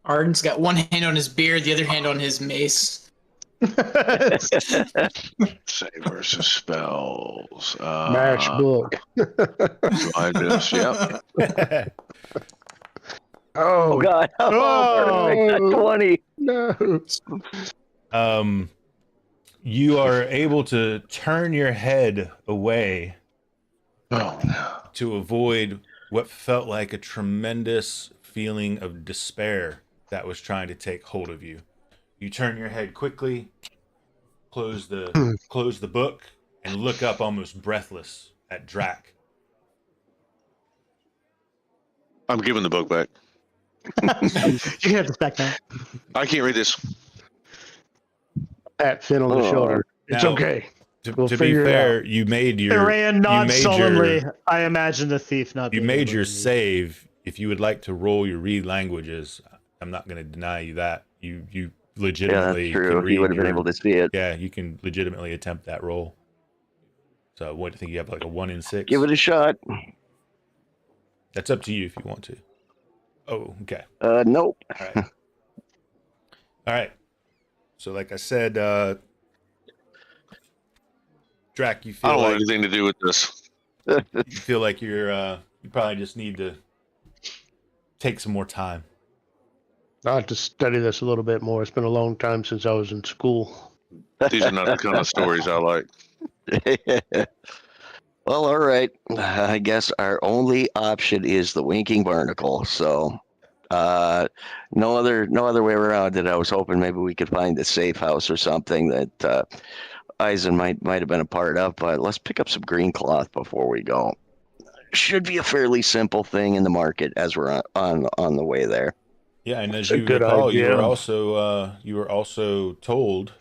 H: Arden's got one hand on his beard, the other hand on his mace.
E: Save versus spells.
F: Match book.
E: I just, yep.
F: Oh,
C: God! Oh, 20.
F: No.
D: You are able to turn your head away to avoid what felt like a tremendous feeling of despair that was trying to take hold of you. You turn your head quickly, close the book, and look up almost breathless at Drac.
E: I'm giving the book back.
G: You can have this back now.
E: I can't read this.
F: Pat Finn on the shoulder. It's
D: Now,
F: okay.
D: To
F: We'll
D: be
F: figure it
D: fair, you made your
G: Iran nods
D: made
G: solemnly.
D: your-
G: I imagine the thief not.
D: you
G: being
D: made
G: able
D: your
G: to read.
D: save. If you would like to roll your read languages, I'm not going to deny you that. You
C: Yeah,
D: legitimately
C: that's
D: can
C: true.
D: read
C: He would have been
D: your-
C: able to see it.
D: Yeah, you can legitimately attempt that roll. So what do you think? You have like a 1 in 6?
C: Give it a shot.
D: That's up to you if you want to. Oh, okay.
C: Nope.
D: All right. All right. So like I said, Drac, you
E: I
D: feel
E: don't want
D: like
E: anything to do with this.
D: you feel like you probably just need to take some more time.
F: I have to study this a little bit more. It's been a long time since I was in school.
E: These are not the kind of stories I like.
C: Well, all right. I guess our only option is the Winking Barnacle. So, no other way around it. I was hoping maybe we could find a safe house or something that Eisen might have been a part of. But let's pick up some green cloth before we go. Should be a fairly simple thing in the market as we're on the way there.
D: Yeah, and as
F: a
D: you
F: good
D: recall, you
F: idea.
D: were also told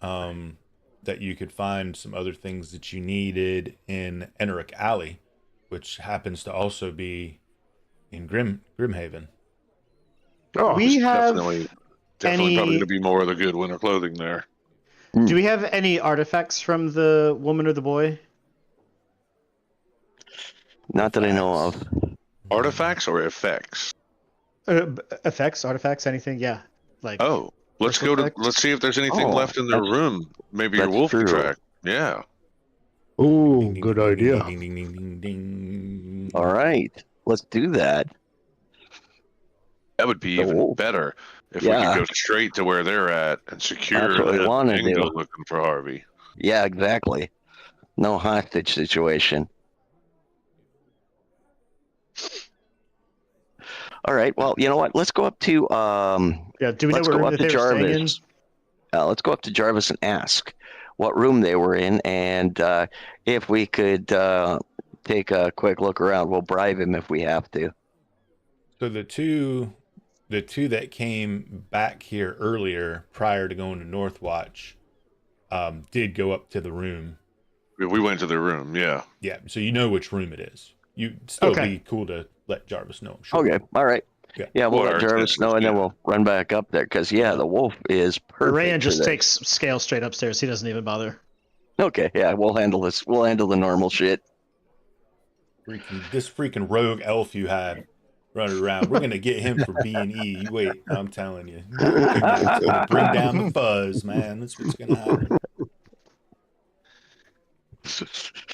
D: that you could find some other things that you needed in Eneric Alley, which happens to also be in Grimhaven.
F: Oh,
G: We have
E: Definitely
G: any-
E: probably going to be more of the good winter clothing there.
G: Do we have any artifacts from the woman or the boy?
C: Not that I know of.
E: Artifacts or effects?
G: Effects, artifacts, anything? Yeah. Like
E: Oh, let's
G: Personal
E: go to.
G: effects?
E: Let's see if there's anything
C: Oh,
E: left in their
C: that's-
E: room. Maybe your
C: that's
E: wolf can
C: true.
E: track. Yeah.
F: ooh,
D: Ding, ding,
F: good
D: ding,
F: idea.
D: Ding, ding, ding, ding, ding.
C: All right, let's do that.
E: That would be
C: The
E: even
C: wolf.
E: better if we
C: Yeah.
E: could go straight to where they're at and secure
C: That's what we
E: that
C: wanna
E: and go
C: do.
E: looking for Harvey.
C: Yeah, exactly. No hostage situation. All right. Well, you know what? Let's go up to
G: yeah. Do we know
C: let's
G: what
C: go
G: room
C: up
G: that
C: to
G: they were staying in?
C: Jarvis. Let's go up to Jarvis and ask what room they were in, and if we could take a quick look around. We'll bribe him if we have to.
D: So the two that came back here earlier prior to going to Northwatch did go up to the room.
E: We went to their room. Yeah.
D: Yeah, so you know which room it is. You'd still
G: Okay.
D: be cool to let Jarvis know. Sure.
C: Okay. All right.
D: Yeah.
C: Yeah, we'll
E: Well,
C: let
E: our
C: Jarvis
E: intentions,
C: know, and then
E: yeah.
C: we'll run back up there because the wolf is perfect.
G: Rand
C: for
G: just
C: this.
G: takes scale straight upstairs. He doesn't even bother.
C: Okay. Yeah, we'll handle this. We'll handle the normal shit.
D: This freaking rogue elf you have running around. We're gonna get him for B&E. You wait, I'm telling you. It's gonna bring down the fuzz, man. That's what's gonna happen.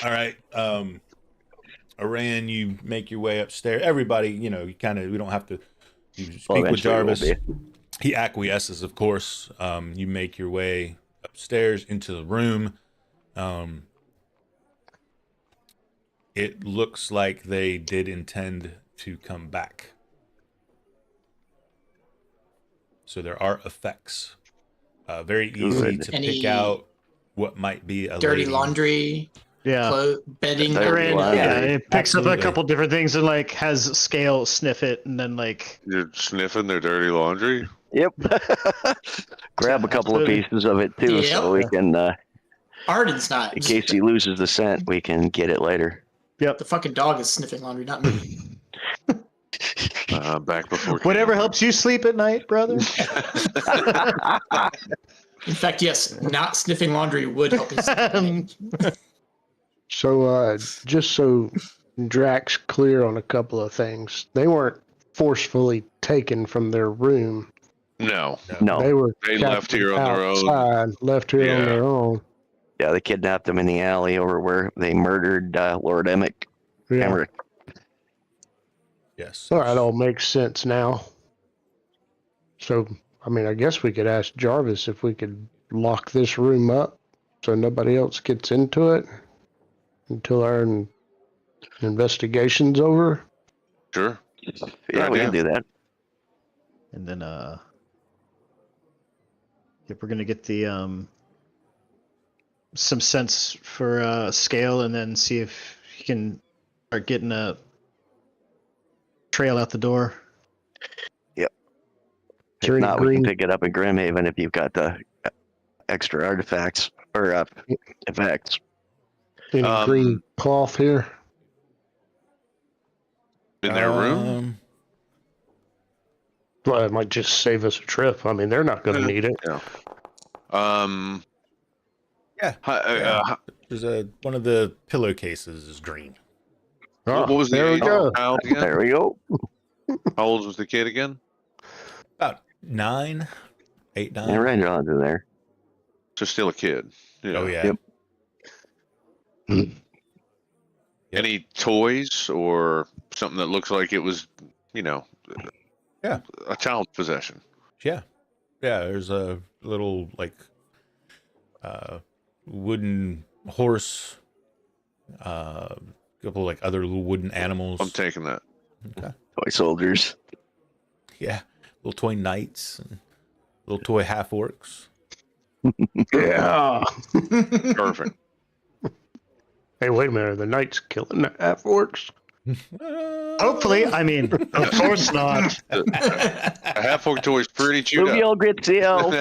D: All right. Aran, you make your way upstairs. Everybody, you don't have to you speak with
C: eventually we'll
D: Jarvis.
C: be.
D: He acquiesces, of course. You make your way upstairs into the room. it looks like they did intend to come back. So there are effects. Very easy to pick out what might be a
H: dirty
D: lady.
H: laundry,
G: Yeah.
H: bedding.
C: Dirty laundry.
G: Yeah, it picks up
D: Absolutely.
G: a couple different things and like has Scale sniff it and then like
E: You're sniffing their dirty laundry.
C: Yep. Grab a couple of
G: Absolutely.
C: pieces of it too, so we can,
H: Arden's not.
C: in case he loses the scent, we can get it later.
G: yep.
H: The fucking dog is sniffing laundry, not me.
E: Back before.
G: Whatever helps you sleep at night, brother.
H: In fact, yes, not sniffing laundry would help me sleep.
F: So, just so Drax clear on a couple of things, they weren't forcefully taken from their room.
E: No.
C: No.
E: They left
F: captured
E: here on their own.
F: outside, left here on
E: Yeah.
F: their own.
C: Yeah, they kidnapped him in the alley over where they murdered Lord Emmett.
F: Yeah.
C: Emmerich.
D: Yes.
F: All right, all makes sense now. So, I mean, I guess we could ask Jarvis if we could lock this room up so nobody else gets into it until our investigation's over.
E: Sure.
C: Yeah, we can do that.
G: And then if we're gonna get the some sense for Scale and then see if he can start getting a trail out the door.
F: Is
C: If
F: there any
C: not, we
F: green,
C: can pick it up in Grimhaven if you've got the extra artifacts or effects.
F: any green cloth here?
E: In their room.
F: Well, it might just save us a trip. I mean, they're not going to need it.
D: Yeah. There's one of the pillow-cases is green.
F: Oh,
E: What was the
F: there we
E: age
F: go.
E: of the child again?
C: There we go.
E: How old was the kid again?
D: About 9, 8, 9.
C: And right on to there.
E: So still a kid. Yeah.
D: Oh yeah.
C: Yep.
E: Any toys or something that looks like it was,
D: Yeah.
E: a child's possession?
D: Yeah. There's a little like wooden horse, couple like other little wooden animals.
E: I'm taking that.
D: Okay.
C: Toy soldiers.
D: Yeah, little toy knights, and little toy half orcs.
F: Yeah.
E: Perfect.
F: Hey, wait a minute. The knight's killing the half orcs.
G: Hopefully, I mean, of course not.
E: A half orc toy is pretty chewed
C: Movie
E: up.
C: old grit seal.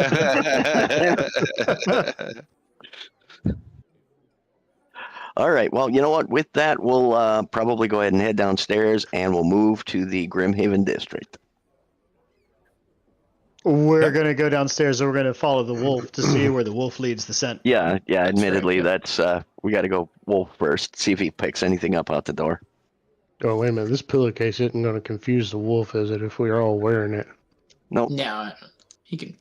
C: All right. Well, you know what? With that, we'll probably go ahead and head downstairs, and we'll move to the Grimhaven district.
G: We're gonna go downstairs and we're gonna follow the wolf to see where the wolf leads the scent.
C: Yeah. Admittedly,
H: right, yeah.
C: that's we got to go wolf first. See if he picks anything up out the door.
F: Oh, wait a minute. This pillowcase isn't going to confuse the wolf, is it, if we are all wearing it?
C: Nope.
H: No, he can.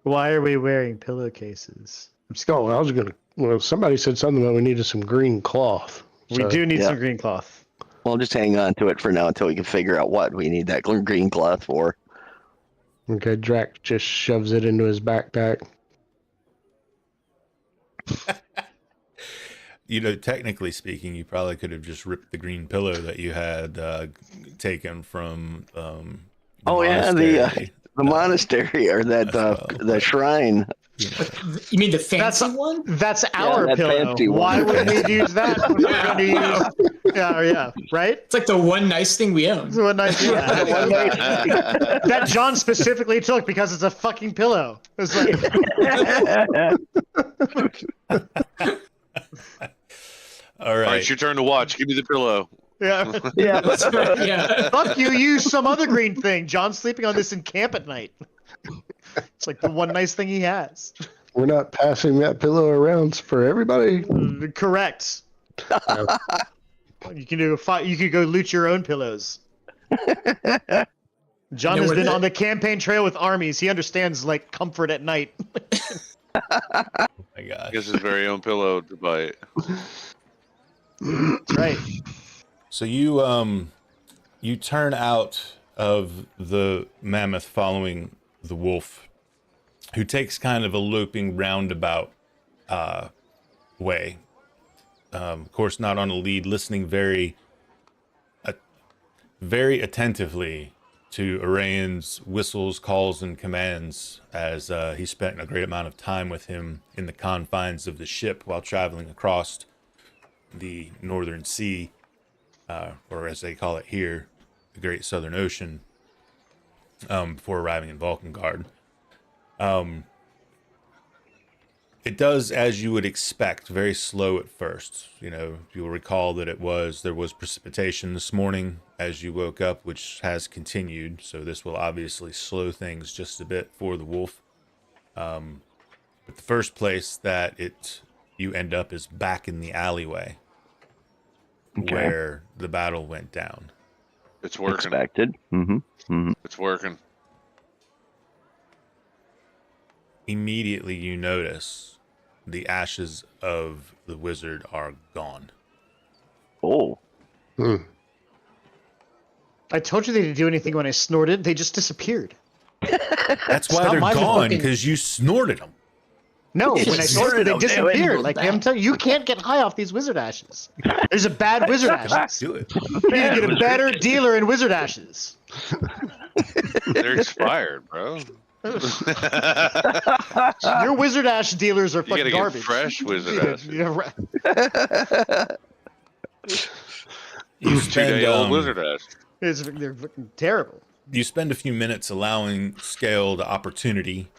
G: Why are we wearing pillowcases?
F: Oh, I was going to. Well, somebody said something about we needed some green cloth.
G: We
F: So-
G: do need
C: yeah.
G: some green cloth.
C: We'll just hang on to it for now until we can figure out what we need that green cloth for.
F: Okay, Drax just shoves it into his backpack.
D: Technically speaking, you probably could have just ripped the green pillow that you had taken from. The monastery.
C: The monastery or that the shrine.
H: You mean the fancy one?
G: That's our
C: that
G: pillow.
C: fancy one.
G: Why would we use that? When we're going to use... Yeah, right?
H: It's like the one nice thing we own.
G: What nice that John specifically took because it's a fucking pillow. It's like,
D: All
E: All right,
D: right.
E: it's your turn to watch. Give me the pillow.
G: yeah.
H: Yeah, that's right. Yeah.
G: Fuck you, use some other green thing. John's sleeping on this in camp at night. It's like the one nice thing he has.
F: We're not passing that pillow around for everybody.
G: Correct. You can do you could go loot your own pillows. John has been on the campaign trail with armies. He understands like comfort at night.
D: Oh my
E: I
D: gosh.
E: guess his very own pillow to bite.
G: That's right.
D: So you turn out of the mammoth following the wolf, who takes kind of a looping roundabout way. of course, not on a lead, listening very attentively to Arayan's whistles, calls, and commands, as he spent a great amount of time with him in the confines of the ship while traveling across the Northern Sea, or as they call it here, the Great Southern Ocean, before arriving in Valkengard. It does, as you would expect, very slow at first. You know, you'll recall that there was precipitation this morning as you woke up, which has continued. So this will obviously slow things just a bit for the wolf. But the first place that you end up is back in the alleyway, where the battle went down.
E: It's working.
C: Expected.
E: It's working.
D: Immediately you notice the ashes of the wizard are gone.
C: Oh.
G: I told you they didn't do anything when I snorted. They just disappeared.
D: That's why they're gone, because you snorted them.
G: No, when I snorted, they disappeared. Like,
H: back.
G: I'm telling you, you can't get high off these wizard ashes. There's a bad wizard ashes.
D: Do it.
G: You need to get a better dealer in wizard ashes.
E: They're expired, bro.
G: Your wizard ash dealers are
E: You
G: fucking
E: gotta
G: garbage.
E: get fresh wizard ash.
D: You
E: 2-day-old wizard ash.
G: They're fucking terrible.
D: You spend a few minutes allowing Scale the opportunity.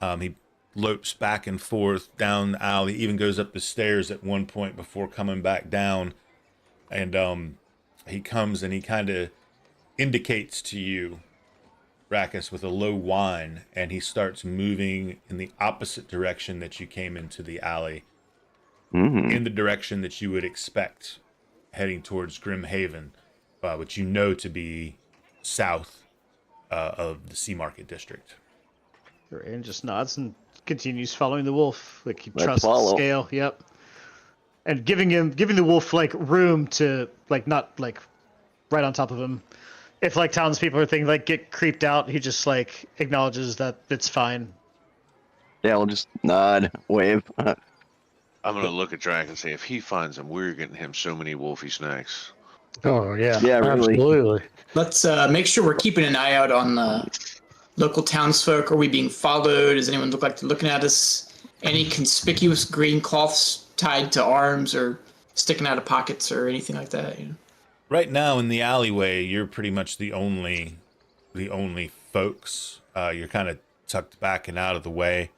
D: He lopes back and forth down the alley, even goes up the stairs at one point before coming back down. And he comes and he kind of indicates to you, Rackus, with a low whine, and he starts moving in the opposite direction that you came into the alley, in the direction that you would expect, heading towards Grimhaven, which you know to be south of the Sea Market District.
G: And just nods and continues following the wolf. Like, he
C: Let's
G: trusts
C: follow.
G: Scale. Yep. And giving the wolf like room to like not like right on top of him. If like townspeople are thinking like get creeped out, he just like acknowledges that it's fine.
C: Yeah, we'll just nod, wave.
E: I'm gonna look at Drac and say, if he finds him, we're getting him so many wolfy snacks.
F: Oh yeah,
C: Yeah, really.
F: absolutely.
H: Let's make sure we're keeping an eye out on the local townsfolk. Are we being followed? Does anyone look like they're looking at us? Any conspicuous green cloths tied to arms or sticking out of pockets or anything like that? You know?
D: Right now in the alleyway, you're pretty much the only folks. You're kind of tucked back and out of the way.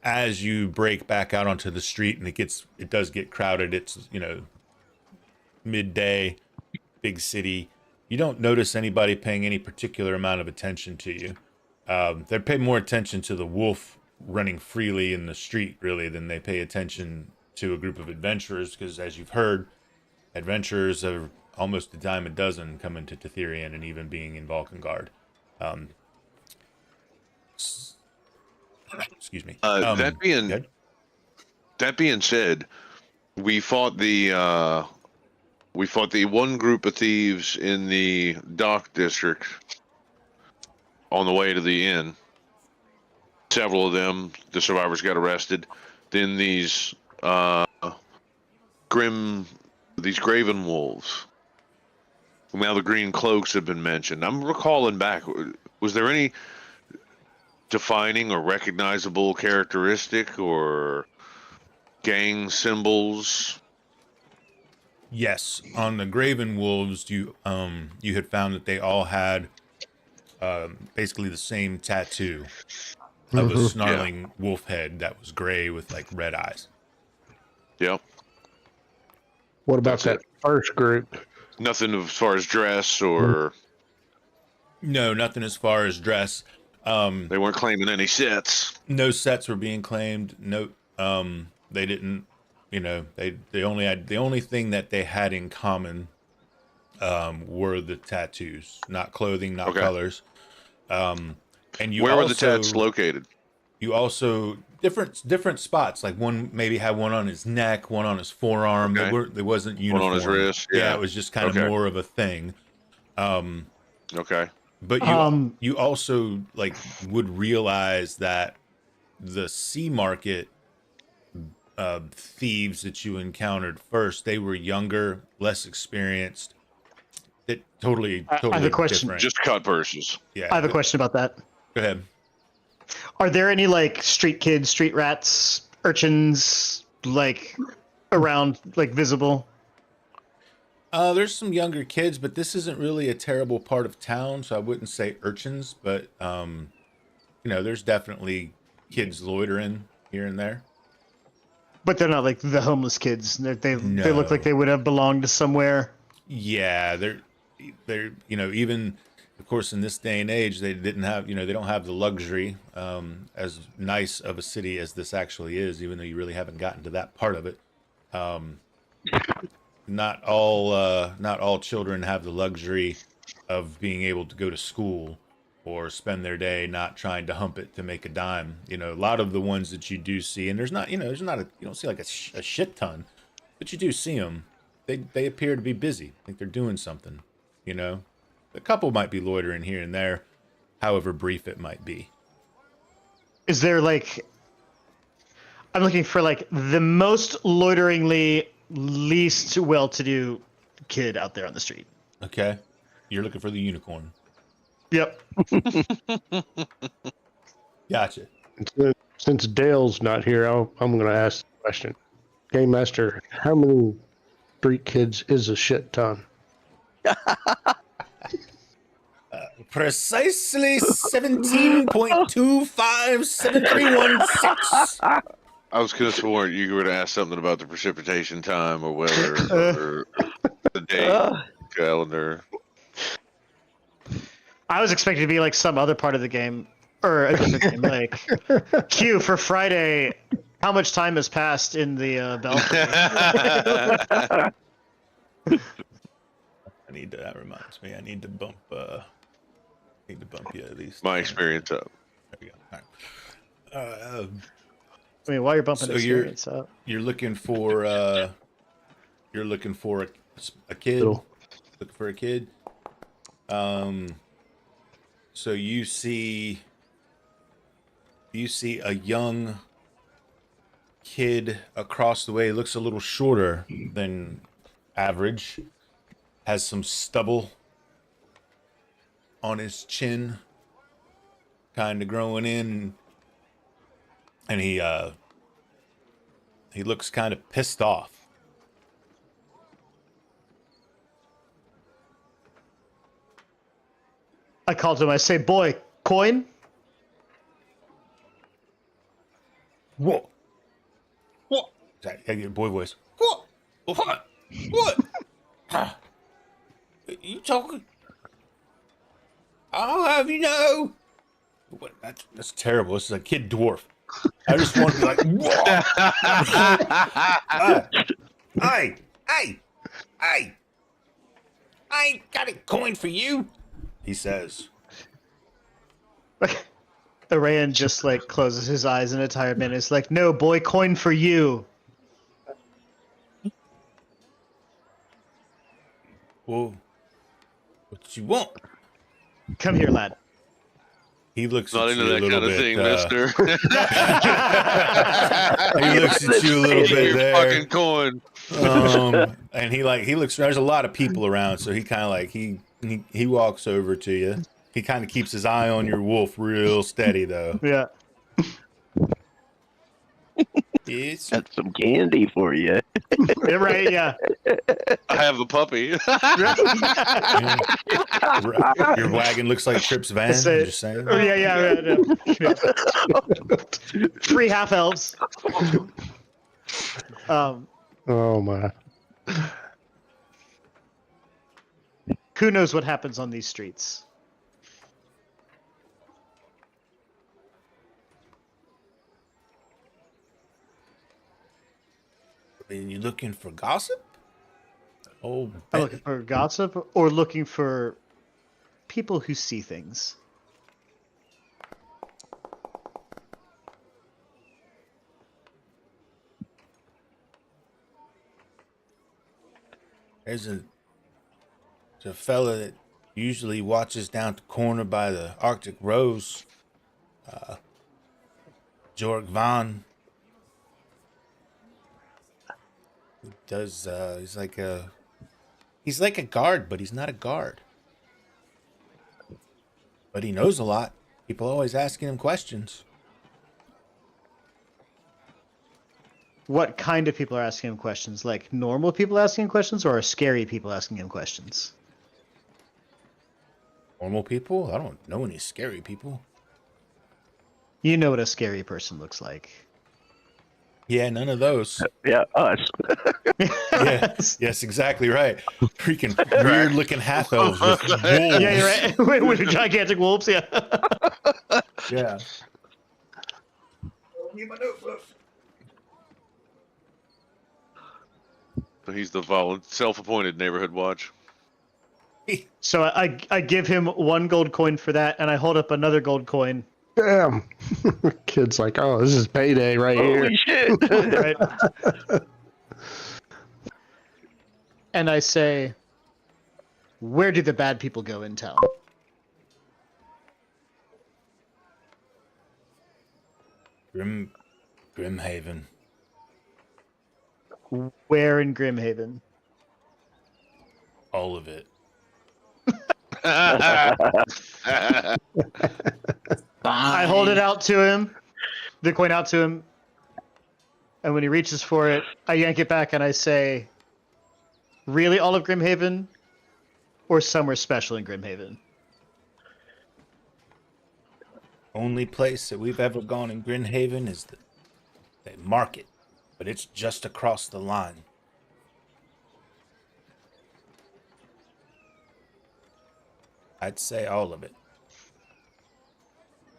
D: As you break back out onto the street, and it does get crowded. It's, you know, midday, big city. You don't notice anybody paying any particular amount of attention to you. They pay more attention to the wolf running freely in the street, really, than they pay attention to a group of adventurers, because as you've heard, adventurers are almost a dime a dozen coming to Tetherian and even being in Valkengard. Excuse me.
E: That being said, we fought the one group of thieves in the dock district on the way to the inn. Several of them, the survivors, got arrested. Then these Graven Wolves. Now the green cloaks have been mentioned. I'm recalling back. Was there any defining or recognizable characteristic or gang symbols?
D: Yes, on the Graven Wolves, you had found that they all had basically the same tattoo of a snarling wolf head that was gray with like red eyes.
E: Yep.
F: What about that first group?
E: Nothing as far as dress or...
D: No, nothing as far as dress.
E: They weren't claiming any sets.
D: No sets were being claimed. No, they didn't. You know, they only had, the only thing that they had in common were the tattoos, not clothing, not colors. And you
E: where
D: also,
E: were the tats located?
D: You also different spots. Like one maybe had one on his neck, one on his forearm.
E: Okay.
D: They wasn't uniform.
E: One on his wrist.
D: Yeah, it was just kind of more of a thing.
E: Okay.
D: But you also like would realize that the Sea Market thieves that you encountered first, they were younger, less experienced. It totally
G: I have a question.
D: different.
E: Just cut purses.
D: Yeah.
G: I have a question about that.
D: Go ahead.
G: Are there any like street kids, street rats, urchins, like around, like visible?
D: There's some younger kids, but this isn't really a terrible part of town, so I wouldn't say urchins, but there's definitely kids loitering here and there.
G: But they're not like the homeless kids. They look like
D: No.
G: they would have belonged to somewhere.
D: Yeah, they're even of course in this day and age they didn't have they don't have the luxury as nice of a city as this actually is, even though you really haven't gotten to that part of it. Not all children have the luxury of being able to go to school or spend their day not trying to hump it to make a dime. A lot of the ones that you do see, and there's not you don't see like a shit ton, but you do see them. They appear to be busy. I think they're doing something. A couple might be loitering here and there, however brief it might be.
G: Is there like, I'm looking for like the most loiteringly least well-to-do kid out there on the street.
D: Okay, you're looking for the unicorn.
G: Yep.
D: Gotcha.
F: Since Dale's not here, I'm going to ask the question. Game Master, how many street kids is a shit ton?
D: Precisely 17.257316.
E: I was could have sworn you were going to ask something about the precipitation time or weather or the day calendar.
G: I was expecting to be like some other part of the game, or a different game, like Q for Friday. How much time has passed in the balcony?
D: That reminds me, I need to bump you at least.
E: My experience up.
D: There we go. All right.
G: I mean, while you're bumping
D: So
G: experience up,
D: You're looking for a kid.
F: Cool.
D: Looking for a kid. So you see a young kid across the way. Looks a little shorter than average. Has some stubble on his chin, kind of growing in, and he looks kind of pissed off.
G: I called him. I say, "Boy, coin."
D: What? Sorry, I get boy voice. What? Huh? You talking? I'll have you know. What? That's terrible. This is a kid dwarf. I just want to be like, whoa. Hey, I ain't got a coin for you, he says.
G: Arayan just like closes his eyes in a tired manner. It's like, "No, boy, coin for you."
D: Well, what you want?
G: Come here, lad.
D: He looks
E: Not
D: at
E: into
D: you a
E: that
D: little
E: kind of
D: bit.
E: thing, mister.
D: He looks at you a little bit
E: Your
D: there.
E: fucking coin.
D: And he looks. There's a lot of people around, so he kind of like he walks over to you. He kind of keeps his eye on your wolf real steady, though.
G: Yeah.
D: It's
C: Got some candy for you.
G: Yeah, right. Yeah.
E: I have a puppy.
D: your wagon looks like Trip's van. I'm
G: Say-
D: just saying.
G: Oh, yeah. 3 half elves.
F: Oh my.
G: Who knows what happens on these streets?
D: I mean, you looking for gossip? Oh,
G: I'm looking for gossip or looking for people who see things.
D: there's a fella that usually watches down at the corner by the Arctic Rose. Jorg Van. He does. He's like a guard, but he's not a guard. But he knows a lot. People always asking him questions.
G: What kind of people are asking him questions? Like normal people asking him questions, or are scary people asking him questions?
D: Normal people? I don't know any scary people.
G: You know what a scary person looks like.
D: Yeah, none of those.
C: Yeah, us.
D: Yeah, yes, exactly right. Freaking weird-looking half elves with wolves.
G: Yeah, you're right. With the gigantic wolves, yeah.
D: Yeah.
E: He's the self-appointed neighborhood watch.
G: So I give him 1 gold coin for that, and I hold up another gold coin.
F: Damn. Kid's like, oh, this is payday right here.
C: Holy shit!
G: Right? And I say, where do the bad people go in town?
D: Grimhaven.
G: Where in Grimhaven?
D: All of it.
G: I hold it out to him, the coin out to him, and when he reaches for it, I yank it back and I say, really all of Grimhaven, or somewhere special in Grimhaven?
D: Only place that we've ever gone in Grimhaven is the market, but it's just across the line. I'd say all of it.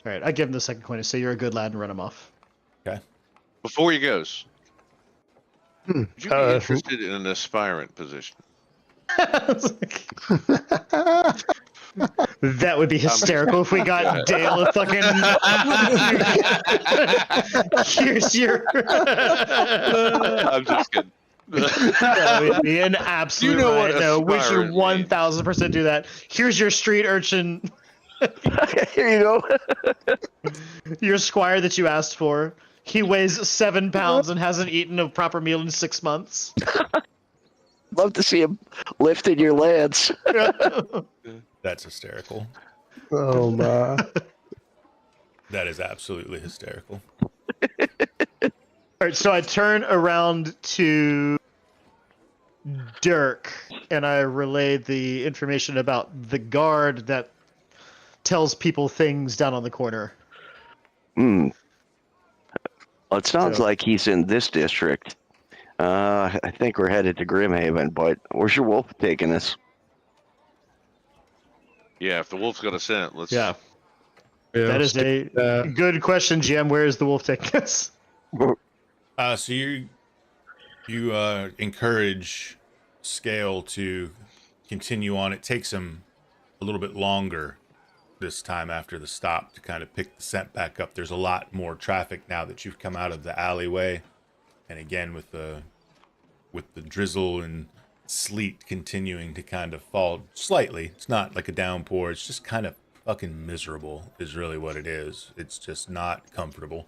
G: All right, I give him the second coin and say, you're a good lad, and run him off.
D: Okay.
E: Before he goes, would you be interested in an aspirant position?
G: That would be hysterical if we got Dale a fucking. Here's your.
E: I'm just kidding.
G: That would be an absolute.
E: You know what
G: riot. No, we should
E: aspirant
G: 1000% do that. Here's your street urchin,
C: Here you go.
G: your squire that you asked for. He weighs 7 pounds and hasn't eaten a proper meal in 6 months.
C: Love to see him lifting your lance.
D: That's hysterical.
F: Oh, my.
D: That is absolutely hysterical.
G: All right, so I turn around to Dirk and I relay the information about the guard that tells people things down on the corner.
C: Well, it sounds
G: So-
C: like he's in this district. I think we're headed to Grimhaven, but where's your wolf taking us?
E: Yeah, if the wolf's got a scent, let's.
G: Yeah, that is a good question, GM. Where is the wolf taking us?
D: So you encourage Scale to continue on. It takes him a little bit longer this time after the stop to kind of pick the scent back up. There's a lot more traffic now that you've come out of the alleyway, and again with the drizzle and sleet continuing to kind of fall slightly. It's not like a downpour. It's just kind of fucking miserable is really what it is. It's just not comfortable.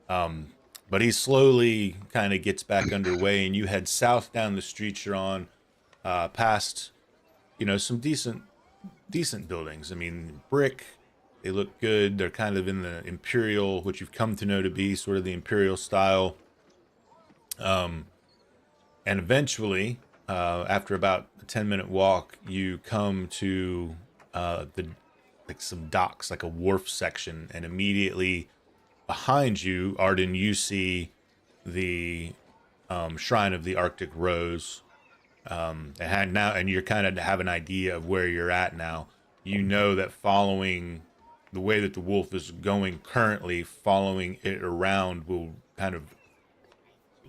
D: But he slowly kind of gets back underway, and you head south down the street you're on, past, some decent buildings. I mean, brick, they look good. They're kind of in the imperial, what you've come to know to be sort of the imperial style. And eventually, after about a 10-minute walk, you come to some docks, like a wharf section, and immediately behind you, Arden, you see the Shrine of the Arctic Rose. And you're kind of have an idea of where you're at now. You know that following the way that the wolf is going currently, following it around will kind of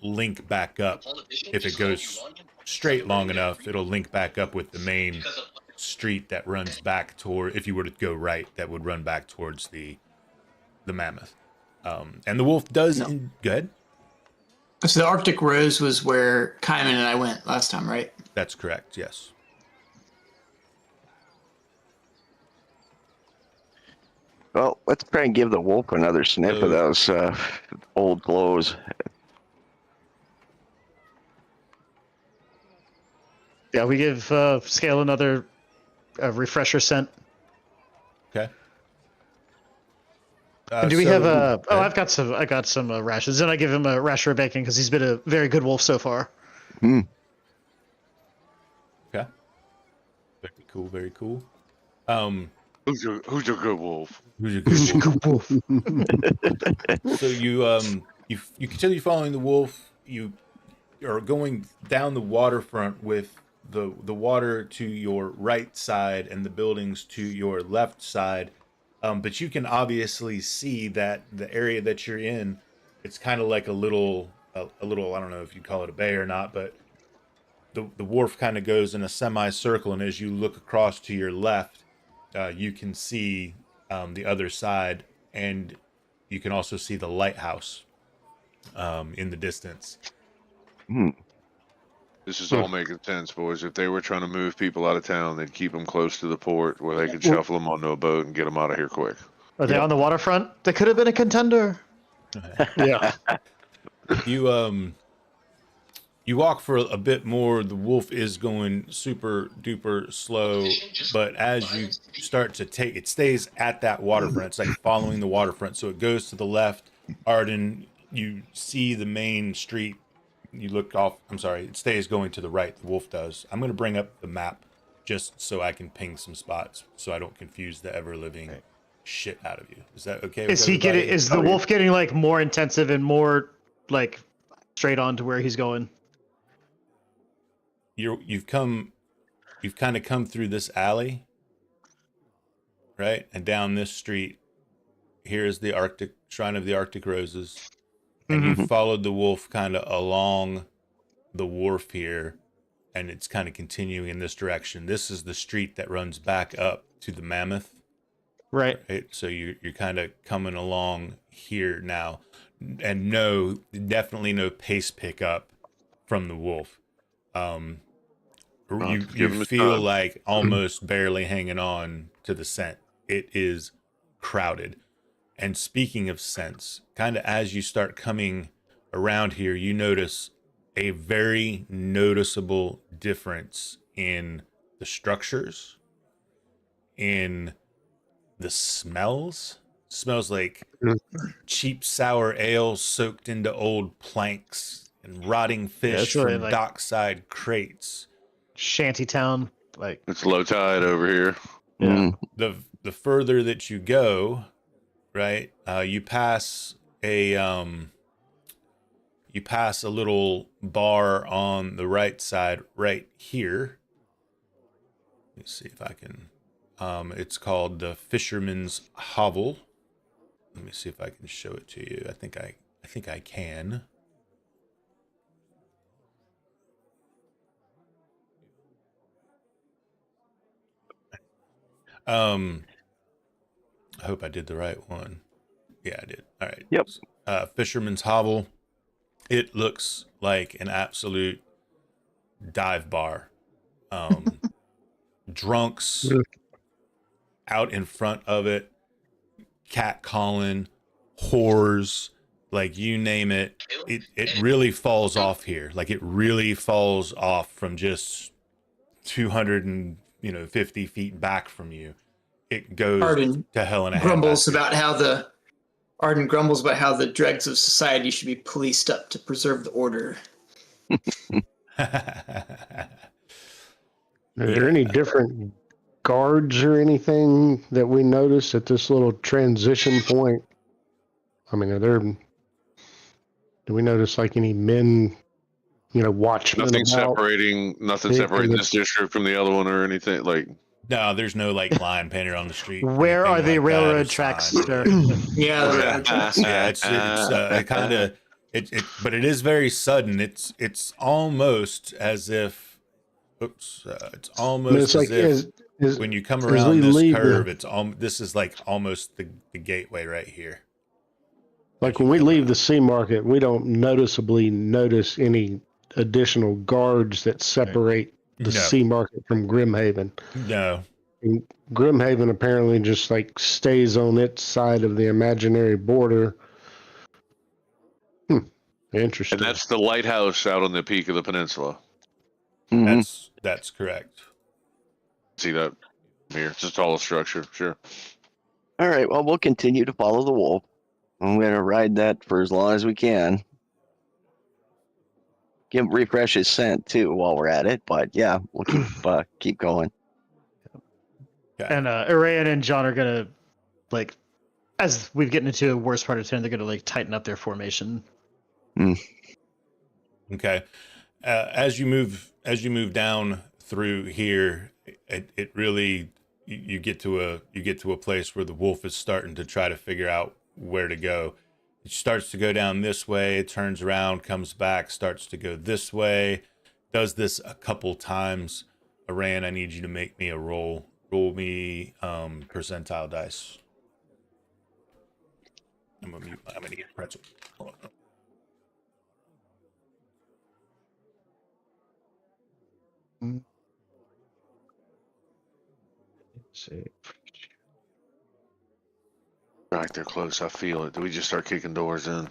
D: link back up. If it goes straight long enough, it'll link back up with the main street that runs back toward, if you were to go right, that would run back towards the mammoth. And the wolf does go ahead.
H: So the Arctic Rose was where Kaiman and I went last time, right?
D: That's correct, yes.
C: Well, let's try and give the wolf another sniff of those old clothes.
G: Yeah, we give Scale another refresher scent.
D: Okay.
G: And do we have a? Oh,
D: okay.
G: I got some rations, and I give him a rasher of bacon because he's been a very good wolf so far.
C: Hmm.
D: Okay. Very cool. Very cool.
E: Who's your good wolf?
D: Who's your good wolf? So you continue following the wolf. You are going down the waterfront with the water to your right side and the buildings to your left side. But you can obviously see that the area that you're in, it's kind of like a little I don't know if you call it a bay or not, but the wharf kind of goes in a semicircle, and as you look across to your left, you can see the other side, and you can also see the lighthouse in the distance.
C: Hmm.
E: This is all making sense, boys. If they were trying to move people out of town, they'd keep them close to the port where they could shuffle them onto a boat and get them out of here quick.
G: Are they on the waterfront? They could have been a contender.
F: Yeah.
D: You walk for a bit more. The wolf is going super duper slow, but as you start to take, it stays at that waterfront. It's like following the waterfront, so it goes to the left. Arden, you see the main street. You look off. I'm sorry, it stays going to the right. The wolf does. I'm going to bring up the map just so I can ping some spots, so I don't confuse the ever living shit out of you. Is that okay?
G: Is he getting? Is the wolf getting like more intensive and more like straight on to where he's going?
D: You've kind of come through this alley, right, and down this street. Here is the Arctic Shrine of the Arctic Roses, and you followed the wolf kind of along the wharf here, and it's kind of continuing in this direction. This is the street that runs back up to the Mammoth,
G: right?
D: So you're kind of coming along here now, and definitely no pace pickup from the wolf. You feel like almost barely hanging on to the scent. It is crowded. And speaking of scents, kind of as you start coming around here, you notice a very noticeable difference in the structures, in the smells. Smells like cheap sour ale soaked into old planks and rotting fish from dockside crates.
G: Shantytown, like
E: It's low tide over here.
C: Yeah.
D: The further that you go, right, you pass a little bar on the right side right here. Let me see if I can. It's called the Fisherman's Hovel. Let me see if I can show it to you. I think I can. I hope I did the right one. Yeah, I did. All right.
C: Yep.
D: Fisherman's Hovel. It looks like an absolute dive bar. Drunks out in front of it, cat calling, whores, like you name it. It really falls off here. Like it really falls off from just 250 feet back from you. It goes to hell in a handbasket.
H: Arden grumbles about how the dregs of society should be policed up to preserve the order.
F: Are there any different guards or anything that we notice at this little transition point? I mean, do we notice like any men, watchmen?
E: Nothing separating this district from the other one or anything like.
D: No, there's no like line painted on the street.
G: Where are the railroad tracks, sir?
H: Yeah, the railroad tracks.
D: Yeah, it's kind of but it is very sudden. It's almost as if, it's almost as if when you come around this curve, this is like almost the gateway right here.
F: Like when we leave the sea market, we don't noticeably notice any additional guards that separate the sea market from Grimhaven.
D: No.
F: And Grimhaven apparently just like stays on its side of the imaginary border. Interesting.
E: And that's the lighthouse out on the peak of the peninsula.
D: That's correct.
E: See that here? It's a tall structure. Sure.
C: All right. Well, we'll continue to follow the wolf. I'm going to ride that for as long as we can. Refresh his scent too while we're at it. But yeah, we'll keep going.
D: Okay.
G: And Arayan and John are gonna, like, as we get into a worse part of turn, they're gonna like tighten up their formation.
D: Okay. As you move down through here, it really you get to a place where the wolf is starting to try to figure out where to go. It starts to go down this way, turns around, comes back, starts to go this way. Does this a couple times. Aran, I need you to make me a roll. Roll me percentile dice. I'm gonna get pretzel. Hold on.
G: Let's see.
E: Right, they're close. I feel it. Do we just start kicking doors in?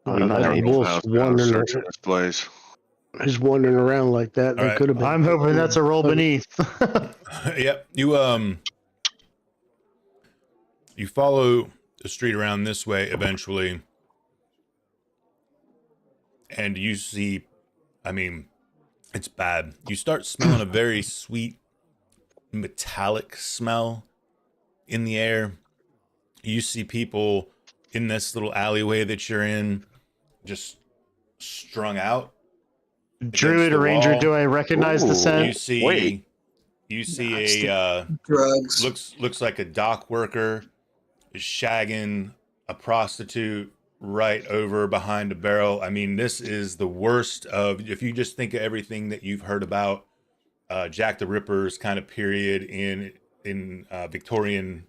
C: We might
F: that
C: be-
F: wolf's
E: House,
F: wandering,
E: searching this place.
F: he's wandering around like that.
D: All
F: They
D: right.
F: could have been.
G: I'm hoping that's a roll beneath.
D: Yep. You follow the street around this way eventually, and you see, I mean, it's bad. You start smelling a very sweet metallic smell in the air. You see people in this little alleyway that you're in, just strung out.
G: Druid or
D: the
G: Ranger,
D: wall.
G: do I recognize the
C: Ooh.
G: scent?
D: You see
H: Nah, it's
D: a
H: drugs.
D: looks like a dock worker is shagging a prostitute right over behind a barrel. I mean, this is the worst of, if you just think of everything that you've heard about Jack the Ripper's kind of period in Victorian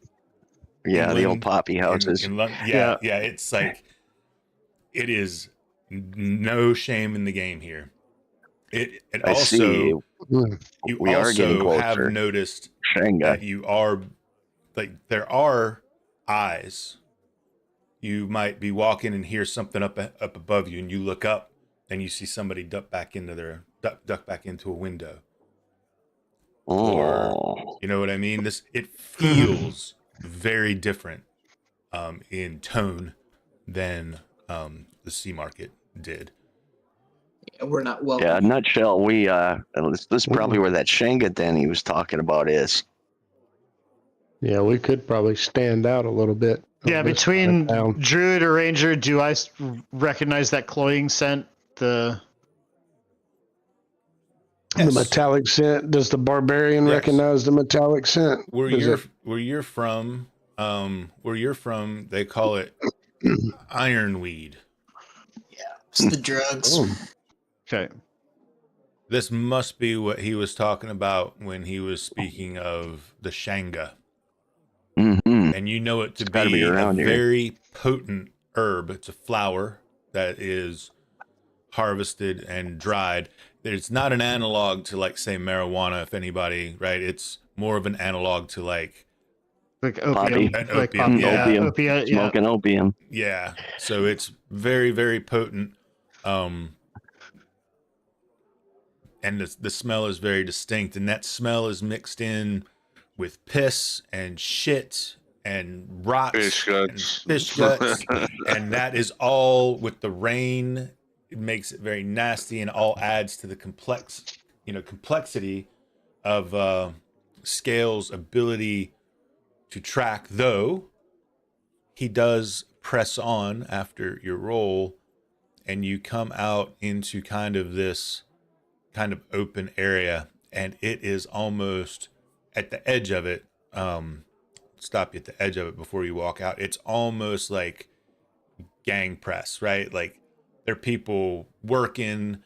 C: Yeah, the old
D: England,
C: poppy houses.
D: in London. Yeah, it's like, it is no shame in the game here. It
C: I
D: also,
C: see.
D: you
C: We are getting
D: also have
C: closer.
D: noticed
C: Shanga.
D: that you are, like, there are eyes. You might be walking and hear something up above you, and you look up and you see somebody duck back into a window. Or, you know what I mean? It feels very different in tone than the Sea Market did.
H: Yeah, we're not welcome.
C: Yeah, nutshell, this is probably where that Shanga den he was talking about is.
F: Yeah, we could probably stand out a little bit.
G: Yeah,
F: of this
G: between
F: town.
G: Druid or Ranger, do I recognize that cloying scent?
F: The metallic scent. Does the barbarian
D: Yes.
F: recognize the metallic scent?
D: Where
F: Does
D: you're from, they call it ironweed.
H: Yeah, it's the drugs.
G: Okay.
D: This must be what he was talking about when he was speaking of the Shanga.
C: Mm-hmm.
D: And you know it to
C: gotta
D: be
C: be
D: a
C: around here.
D: very potent herb. It's a flower that is harvested and dried. It's not an analog to, like, say, marijuana, if anybody, right? It's more of an analog to, like
G: Like
C: Poppy.
G: opium.
D: An
G: Like
D: opium,
G: poppy.
D: yeah.
G: Yeah, opiate, yeah.
C: Smoking opium.
D: yeah. So it's very, very potent. And the smell is very distinct, and that smell is mixed in with piss and shit and rot
E: Fish guts.
D: and fish guts, and that is all with the rain. It makes it very nasty, and all adds to the complexity of Scale's ability to track. Though he does press on after your roll, and you come out into kind of this kind of open area, and it is almost at the edge of it. Stop you at the edge of it before you walk out. It's almost like gang press, right? Like, there are people working,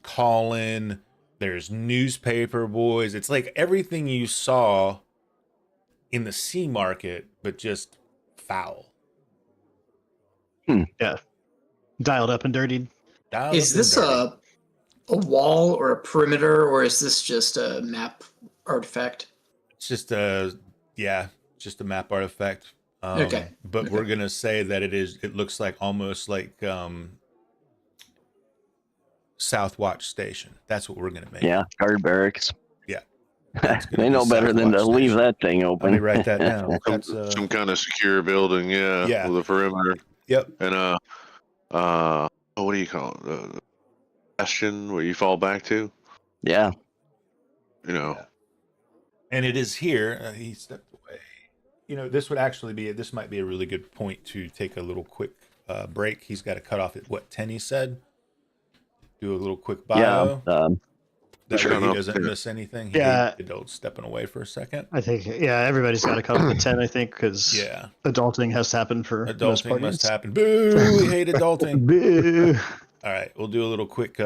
D: calling, there's newspaper boys. It's like everything you saw in the Sea Market, but just foul.
G: Yeah. Dialed up and dirtied.
D: Dialed
H: Is
D: up and
H: this
D: dirty.
H: a wall or a perimeter, or is this just a map artifact?
D: It's just a map artifact.
H: Okay.
D: But we're gonna say that it looks like almost like South Watch Station. That's what we're gonna make.
C: Yeah, guard barracks.
D: Yeah. That's gonna
C: They
D: be
C: know better
D: South
C: than
D: Watch
C: to leave
D: Station.
C: that thing
D: Let me
C: open.
D: write that down. That's
E: Some kind of secure building,
D: Yeah.
E: with a perimeter.
D: Yep.
E: And what do you call it? The bastion where you fall back to.
C: Yeah.
D: Yeah. And it is here. He stepped away. This would actually be. This might be a really good point to take a little quick break. He's got to cut off at what 10 he said. Do a little quick bio.
C: Yeah.
D: That
E: Sure
D: way he
E: enough,
D: doesn't
E: yeah.
D: miss anything.
G: Yeah.
D: Adults stepping away for a second.
G: I think, everybody's got to cut off at 10, I think, because
D: Yeah.
G: adulting has to happen for most
D: Adulting
G: parties.
D: must happen. Boo! We hate adulting.
G: Boo.
D: All right, we'll do a little quick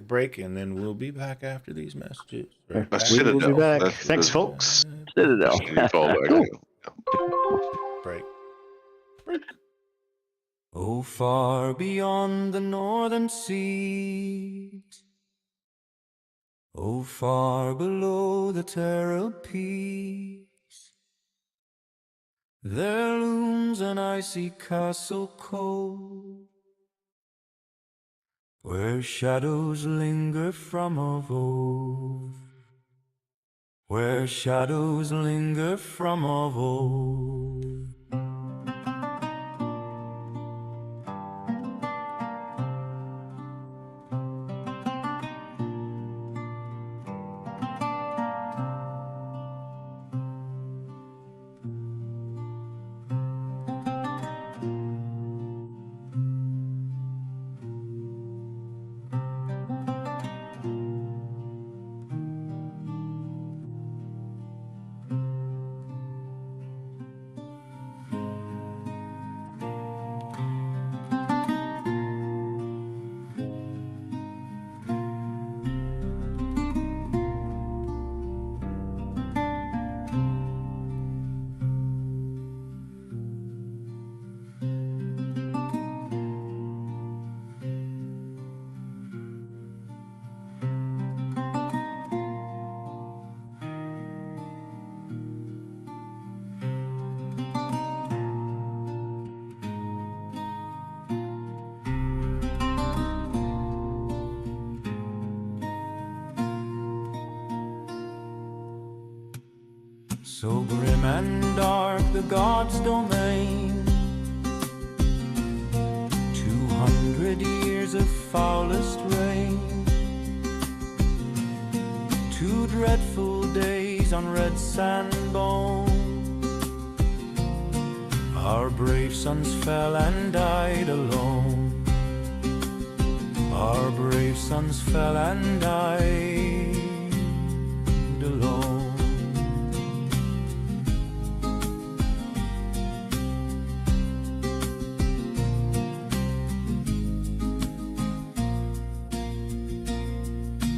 D: break, and then we'll be back after these messages. Right back.
G: We will be back.
E: That's
G: Thanks,
E: the-
G: folks.
C: Citadel.
E: You fall back to.
D: Break.
A: Oh, far beyond the northern seas, oh, far below the terror peaks, there looms an icy castle cold, where shadows linger from of old, where shadows linger from of old. So grim and dark the gods' domain, 200 years of foulest rain, 2 dreadful days on red sand bone. Our brave sons fell and died alone. Our brave sons fell and died alone.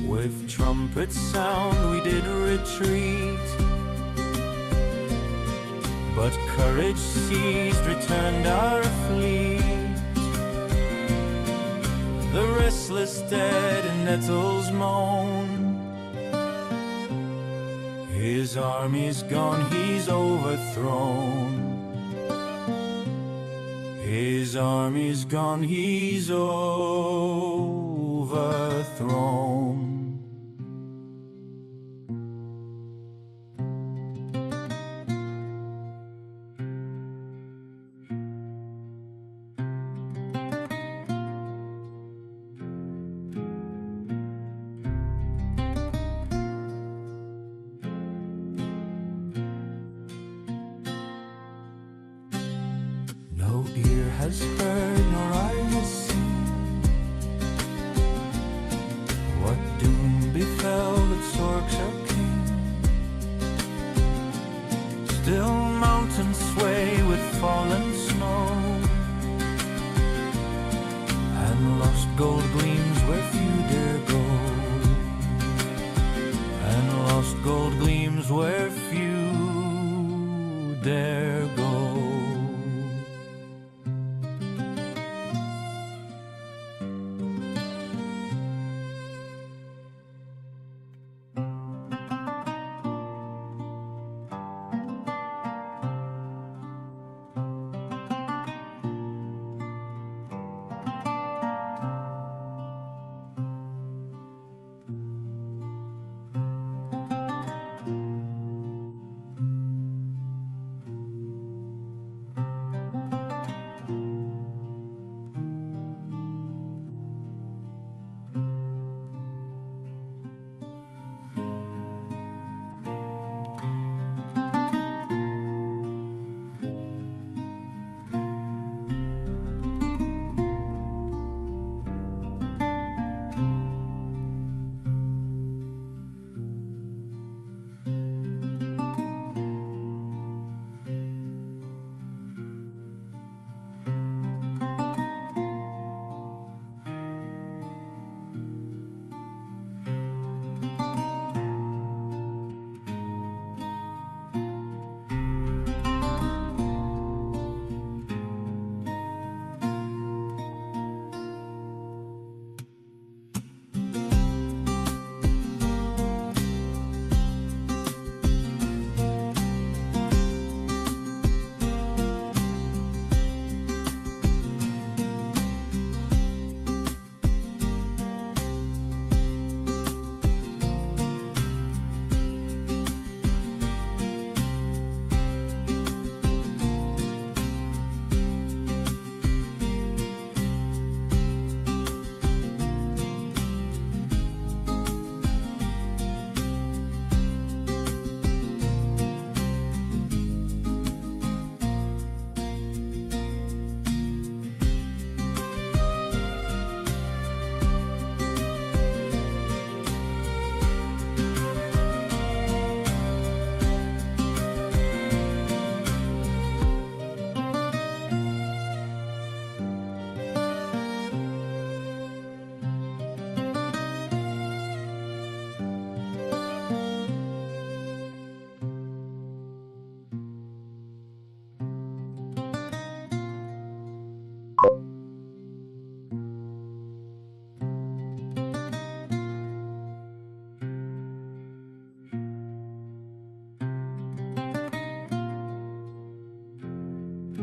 A: With trumpet sound we did retreat, but courage seized, returned our fleet. The restless dead in nettles moan. His army's gone, he's overthrown. His army's gone, he's overthrown. No ear has heard, nor eye has seen what doom befell that Sork's king. Still mountains sway with fallen snow, and lost gold gleams where few dare go, and lost gold gleams where few dare go.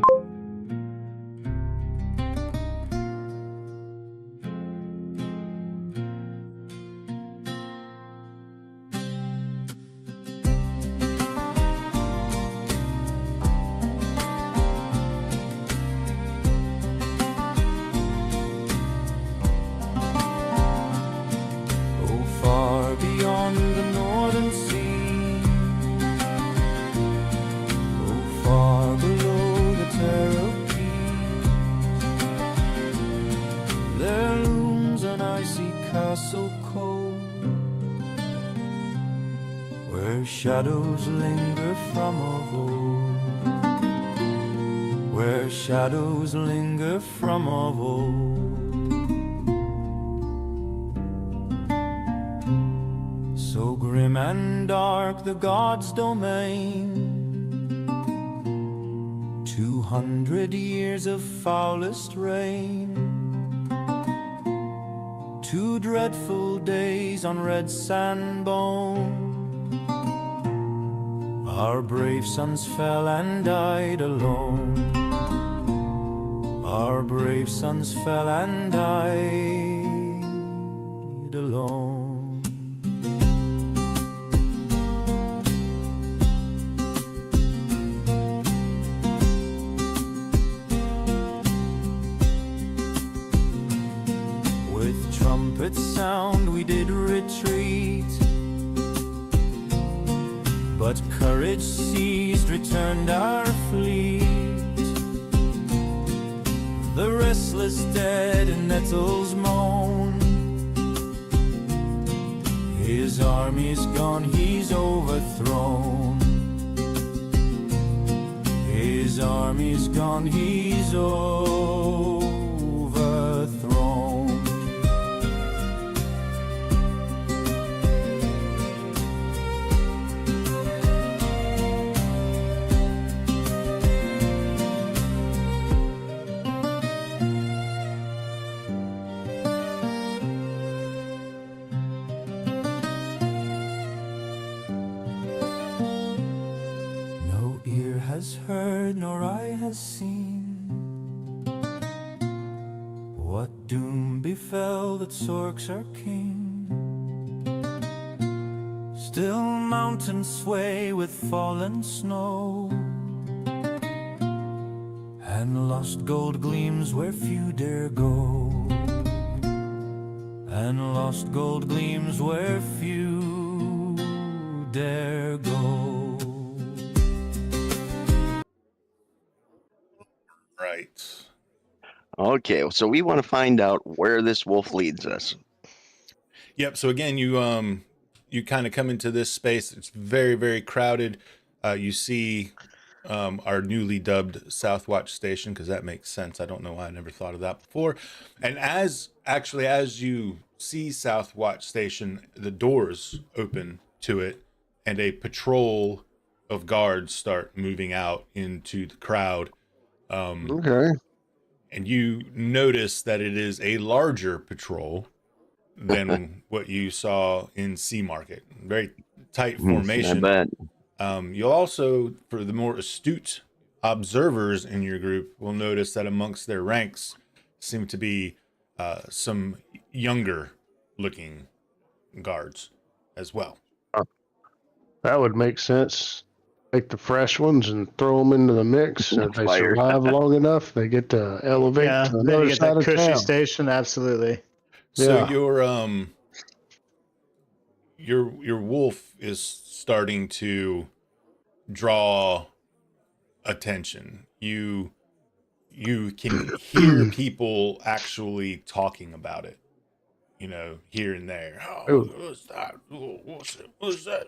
A: Oh, far beyond the northern sea, oh, far below the terror peaks, there looms an icy castle cold, where shadows linger from of old, where shadows linger from of old. So grim and dark the gods' domain, 200 years of foulest rain, 2 dreadful days on red sand bone. Our brave sons fell and died alone. Our brave sons fell and died alone. With trumpet sound we did retreat, but courage seized, returned our fleet. The restless dead in nettles moan. His army's gone, he's overthrown. His army's gone, he's overthrown. No ear has heard, nor eye has seen what doom befell that Sorks our king. Still mountains sway with fallen snow, and lost gold gleams where few dare go, and lost gold gleams where few dare go.
D: Right.
C: Okay, so we want to find out where this wolf leads us.
D: Yep. So again, you kind of come into this space. It's very, very crowded. You see our newly dubbed Southwatch station, because that makes sense. I don't know why I never thought of that before. And as you see Southwatch station, the doors open to it, and a patrol of guards start moving out into the crowd.
F: Okay.
D: And you notice that it is a larger patrol than what you saw in Sea Market. Very tight formation.
C: I bet.
D: You'll also, for the more astute observers in your group, will notice that amongst their ranks seem to be some younger looking guards as well.
F: That would make sense. Take the fresh ones and throw them into the mix. And if they
C: Fire.
F: survive long enough, they get to elevate
G: Yeah,
F: to
G: then
F: another
G: you get
F: side
G: that
F: of
G: cushy
F: town.
G: station. Absolutely.
D: So
F: Yeah.
D: your wolf is starting to draw attention. You can hear people actually talking about it, here and there. Oh, what's that? What's that?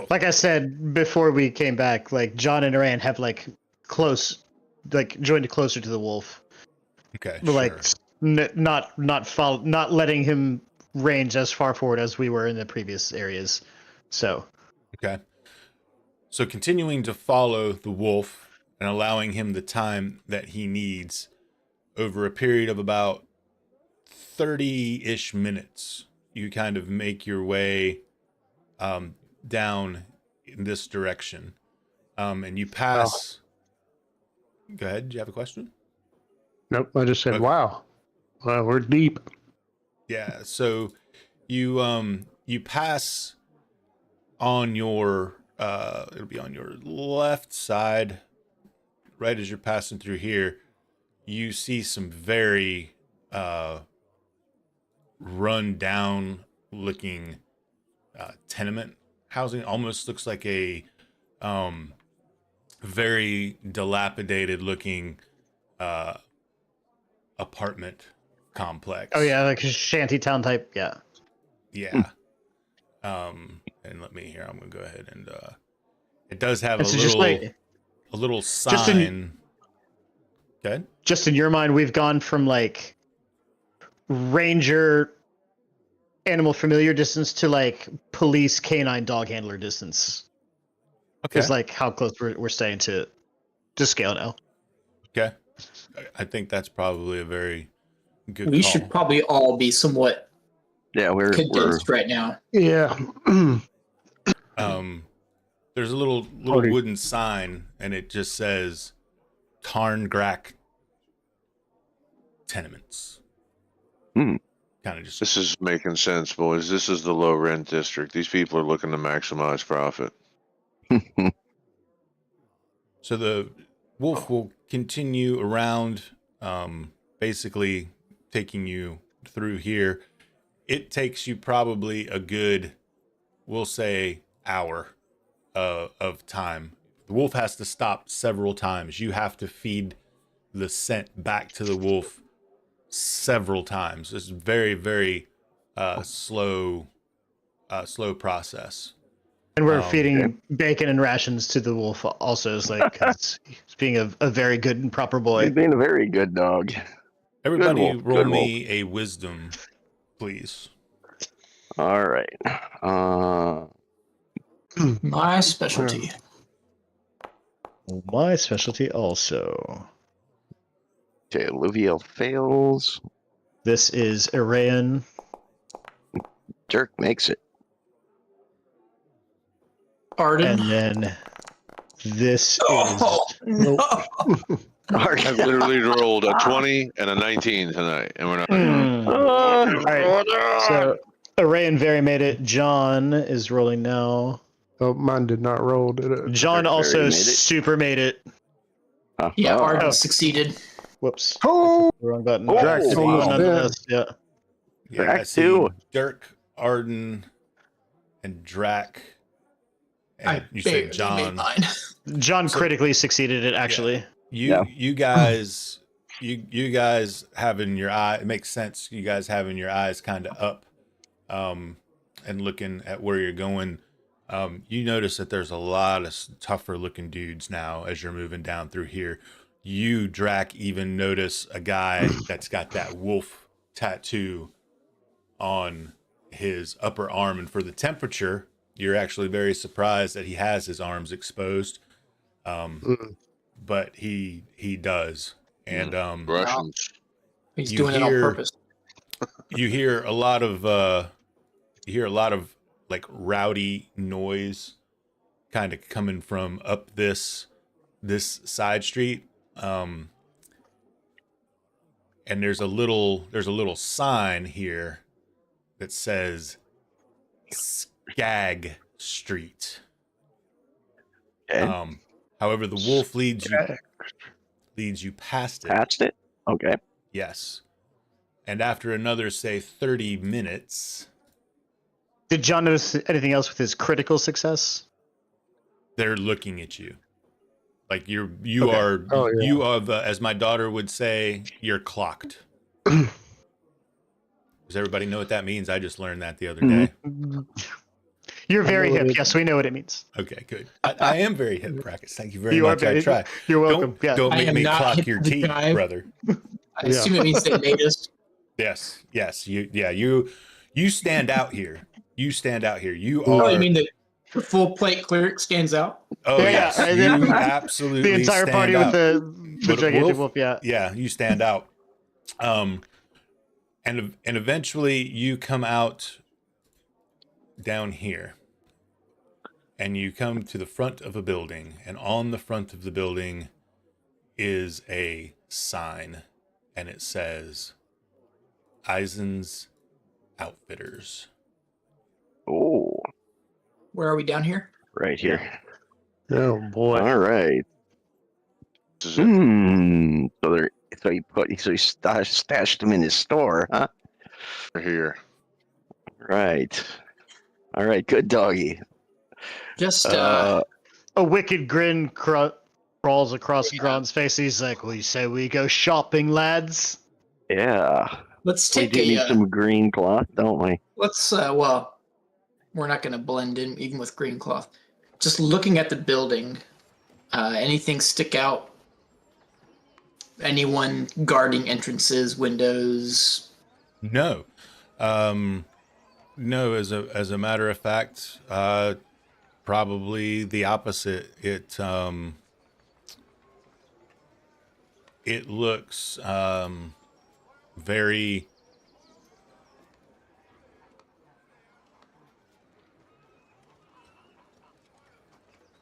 G: Like I said before we came back, like John and Iran have joined closer to the wolf,
D: Okay,
G: but
D: sure.
G: not letting him range as far forward as we were in the previous areas. So
D: Okay. So continuing to follow the wolf and allowing him the time that he needs over a period of about 30-ish minutes, you kind of make your way down in this direction. And you pass Go ahead. Do you have a question?
F: Nope. I just said,
D: Okay.
F: wow. Well, we're deep.
D: Yeah. So you pass on your it'll be on your left side, right as you're passing through here. You see some very run down looking tenement housing. Almost looks like a very dilapidated looking apartment complex.
G: Oh yeah, like a shanty town type. Yeah.
D: Yeah. And let me here. I'm gonna go ahead and it does have
G: And so just like
D: a little
G: just in-
D: sign. Okay.
G: just in your mind, we've gone from like ranger animal familiar distance to like police canine dog handler distance.
D: Okay.
G: Is like how close we're staying to scale now.
D: Okay. I think that's probably a very good
H: We
D: call.
H: should probably all be somewhat
C: Yeah, we're
H: condensed right now.
F: Yeah.
D: There's a little
F: Party.
D: wooden sign, and it just says Tarngrak Tenements.
C: Hmm.
D: Kind of just
E: This is making sense, boys. This is the low rent district. These people are looking to maximize profit.
D: so the wolf will continue around, basically taking you through here. It takes you probably a good, we'll say, hour of time. The wolf has to stop several times. You have to feed the scent back to the wolf several times. It's very, very slow process.
G: And we're feeding bacon and rations to the wolf also, is like 'cause he's being a very good and proper boy.
C: He's being a very good dog.
D: Everybody
C: wolf,
D: roll
C: good
D: me a wisdom, please.
C: All right.
H: My specialty.
G: My specialty also.
C: Okay, Olivia fails.
G: This is Iraean.
C: Dirk makes it.
H: Arden.
G: And then this
H: Oh,
G: is
H: no.
E: I literally rolled a 20 and a 19 tonight, and we're not.
G: All right. So Iraean very made it. John is rolling now.
F: Oh, mine did not roll, did it?
G: John
C: Very
G: also
C: made it.
G: super made it.
H: Yeah, Arden
G: Oh.
H: succeeded.
G: Whoops.
F: Oh,
G: Wrong button.
C: Oh,
F: Drax
C: wow.
F: almost
G: Nonetheless,
F: dead.
G: yeah.
D: Yeah, I
C: Drac
D: see
C: too.
D: Dirk, Arden, and Drac. And
H: I
D: you
H: barely
D: said John.
H: made mine.
G: John critically succeeded it, actually.
D: You guys having your eye, it makes sense. You guys having your eyes kind of up, and looking at where you're going. You notice that there's a lot of tougher looking dudes now as you're moving down through here. You, Drac, even notice a guy that's got that wolf tattoo on his upper arm, and for the temperature, you're actually very surprised that he has his arms exposed. But he does. And
E: Russians.
H: He's
D: You
H: doing it on
D: hear-
H: purpose.
D: you hear a lot of like rowdy noise kind of coming from up this side street. And there's a little sign here that says Skag Street.
C: Okay.
D: However, the wolf leads you past it.
C: Patched it. Okay.
D: Yes. And after another, say, 30 minutes,
G: Did John notice anything else with his critical success?
D: they're looking at you. Like you
G: Okay.
D: are,
F: Oh, yeah.
D: you are, as my daughter would say, you're clocked. Does everybody know what that means? I just learned that the other day.
G: You're very
F: know what
G: hip.
F: it-
G: Yes, we know what it means.
D: Okay, good. I am very hip, Brackets. Thank you very
G: You are
D: much. I
G: very-
D: try.
G: You're welcome.
D: Don't,
G: Yeah.
D: don't
H: I
D: make
H: am
D: me
H: not
D: clock
H: hip
D: your
H: to the
D: teeth,
H: jive.
D: brother.
H: I assume it means they made us.
D: Yes. You stand out here. You stand out here. You
H: Oh,
D: are.
H: you mean the full plate cleric stands out?
D: Oh
G: Yeah,
D: yes,
G: and
D: you
G: then
D: absolutely
G: The entire
D: stand
G: party
D: out.
G: with the
D: But a
G: gigantic
D: wolf?
G: wolf, yeah.
D: Yeah, you stand out. And eventually you come out down here, and you come to the front of a building, and on the front of the building is a sign, and it says Eisen's Outfitters.
C: Oh,
H: Where are we down here?
C: right here.
F: Oh boy.
C: All right.
E: This is it.
C: So he stashed them in his store, huh?
E: Right here.
C: Right. All right. Good doggy.
H: Just
C: Uh,
G: A wicked grin crawls across Gron's face. He's like, "Will you say we go shopping, lads?"
C: yeah.
H: let's
C: We
H: take
C: do need
H: a
C: some green cloth, don't we?
H: let's well, we're not going to blend in even with green cloth. Just looking at the building, anything stick out? Anyone guarding entrances, windows?
D: No. No, as a matter of fact, probably the opposite. It looks very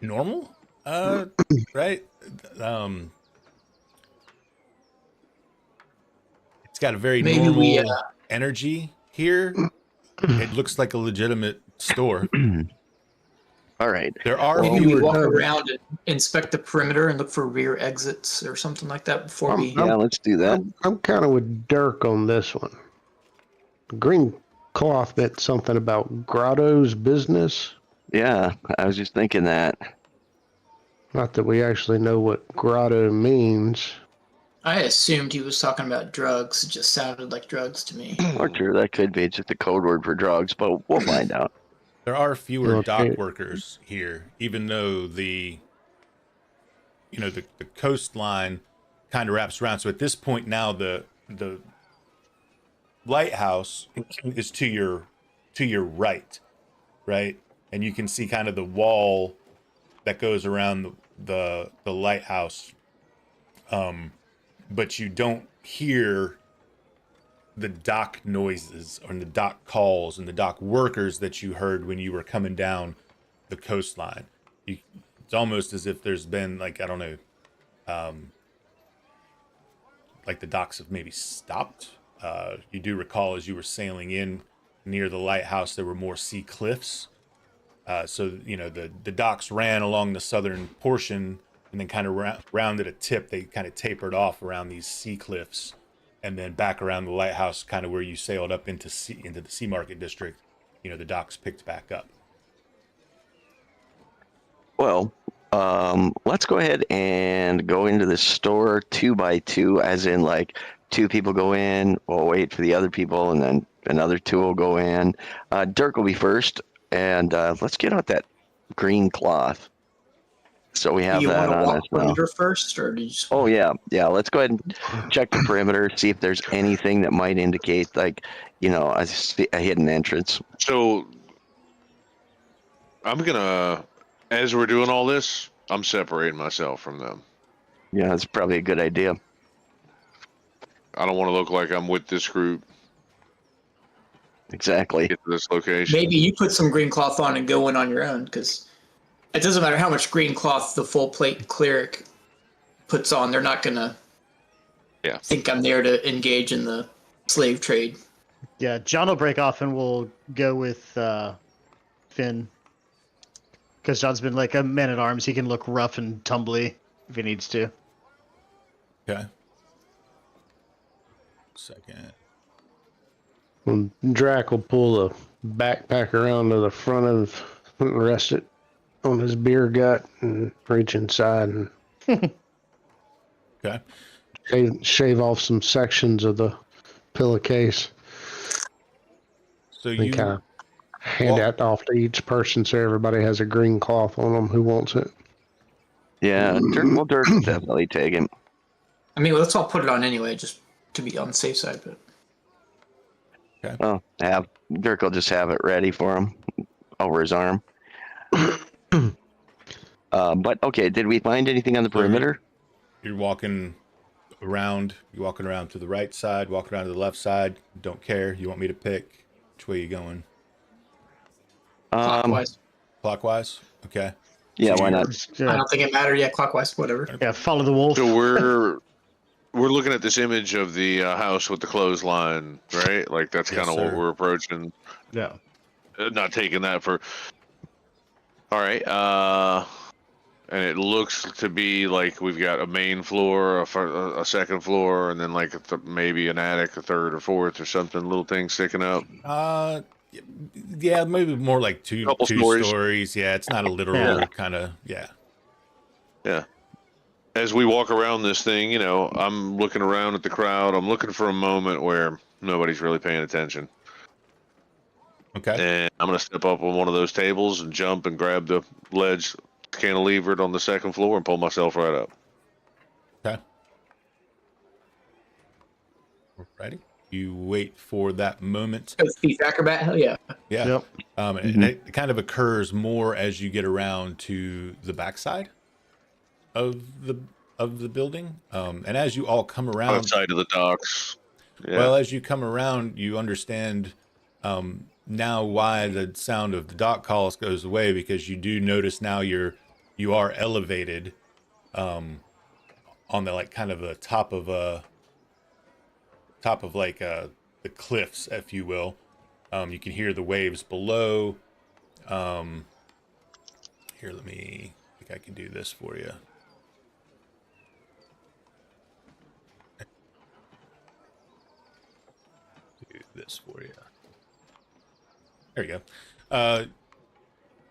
D: normal, right? It's got a very
H: Maybe
D: normal
H: we,
D: energy here. It looks like a legitimate store.
C: All right.
D: There are
H: Maybe
D: fewer
H: we walk around and inspect the perimeter and look for rear exits or something like that before we.
C: Yeah, let's do that.
F: I'm kind of with Dirk on this one. Green cloth meant something about Grotto's business.
C: Yeah, I was just thinking that.
F: Not that we actually know what Grotto means.
H: I assumed he was talking about drugs. It just sounded like drugs to me.
C: Or true, that could be just a code word for drugs, but we'll find out.
D: There are fewer
F: Okay.
D: dock workers here, even though the coastline kind of wraps around. So at this point now, the lighthouse is to your right, and you can see kind of the wall that goes around the lighthouse, but you don't hear the dock noises or the dock calls and the dock workers that you heard when you were coming down the coastline. It's almost as if there's been, like, I don't know, like the docks have maybe stopped. You do recall as you were sailing in near the lighthouse, there were more sea cliffs. So, the docks ran along the southern portion and then kind of rounded a tip. They kind of tapered off around these sea cliffs and then back around the lighthouse, kind of where you sailed up into the Sea Market district. The docks picked back up.
C: Well, let's go ahead and go into the store 2 by 2, as in like 2 people go in, we'll wait for the other people, and then another 2 will go in. Dirk will be first, and let's get out that green cloth. So we have
H: Do you
C: that
H: want to
C: on
H: walk
C: us now.
H: perimeter first, or do you just?
C: Oh yeah. Let's go ahead and check the perimeter, see if there's anything that might indicate, like, a hidden entrance.
E: So I'm gonna, as we're doing all this, I'm separating myself from them.
C: Yeah, that's probably a good idea.
E: I don't want to look like I'm with this group.
C: Exactly.
E: Get to this location.
H: Maybe you put some green cloth on and go in on your own, because it doesn't matter how much green cloth the full plate cleric puts on. They're not gonna think I'm there to engage in the slave trade.
G: Yeah, John will break off and we'll go with Finn. Because John's been like a man at arms. He can look rough and tumbly if he needs to.
D: Okay. Second.
F: When Drac will pull the backpack around to the front of, rest it on his beer gut, and reach inside and
D: Okay.
F: shave off some sections of the pillowcase.
D: So
F: And
D: you
F: kind of hand that off to each person so everybody has a green cloth on them who wants it.
C: Yeah, Dirk will definitely take him.
H: I mean, let's all put it on anyway, just to be on the safe side. But
C: Well, Dirk will just have it ready for him over his arm. But okay, did we find anything on the perimeter?
D: You're walking around. You're walking around to the right side, walking around to the left side. Don't care. You want me to pick which way you going?
H: clockwise.
D: Clockwise. Okay.
C: Yeah, why not?
H: I
G: Yeah,
H: don't think it mattered. Yeah, clockwise, whatever.
G: yeah, follow the wolf.
E: So we're looking at this image of the house with the clothesline, right? Like that's
D: Yes,
E: kind of what
D: sir.
E: we're approaching.
G: Yeah.
E: Not taking that for. All right. And it looks to be like we've got a main floor, a second floor, and then like maybe an attic, a third or fourth or something. Little thing sticking up.
D: Yeah, maybe more like two
E: Couple
D: stories. Yeah, it's not a literal
G: Yeah.
D: kind of. Yeah.
E: Yeah. As we walk around this thing, you know, I'm looking around at the crowd. I'm looking for a moment where nobody's really paying attention.
D: Okay.
E: And I'm going to step up on one of those tables and jump and grab the ledge cantilevered on the second floor and pull myself right up.
D: Okay. Ready? You wait for that moment.
H: Oh, thief acrobat, hell yeah.
D: Yeah.
G: Yep.
D: And it kind of occurs more as you get around to the backside of the building. And as you all come around,
E: Outside of the docks. Yeah.
D: well, as you come around, you understand now why the sound of the dock calls goes away, because you do notice now you are elevated on the like kind of the top of like the cliffs, if you will. You can hear the waves below. Here, let me. I think I can do this for you. Do this for you. There you go.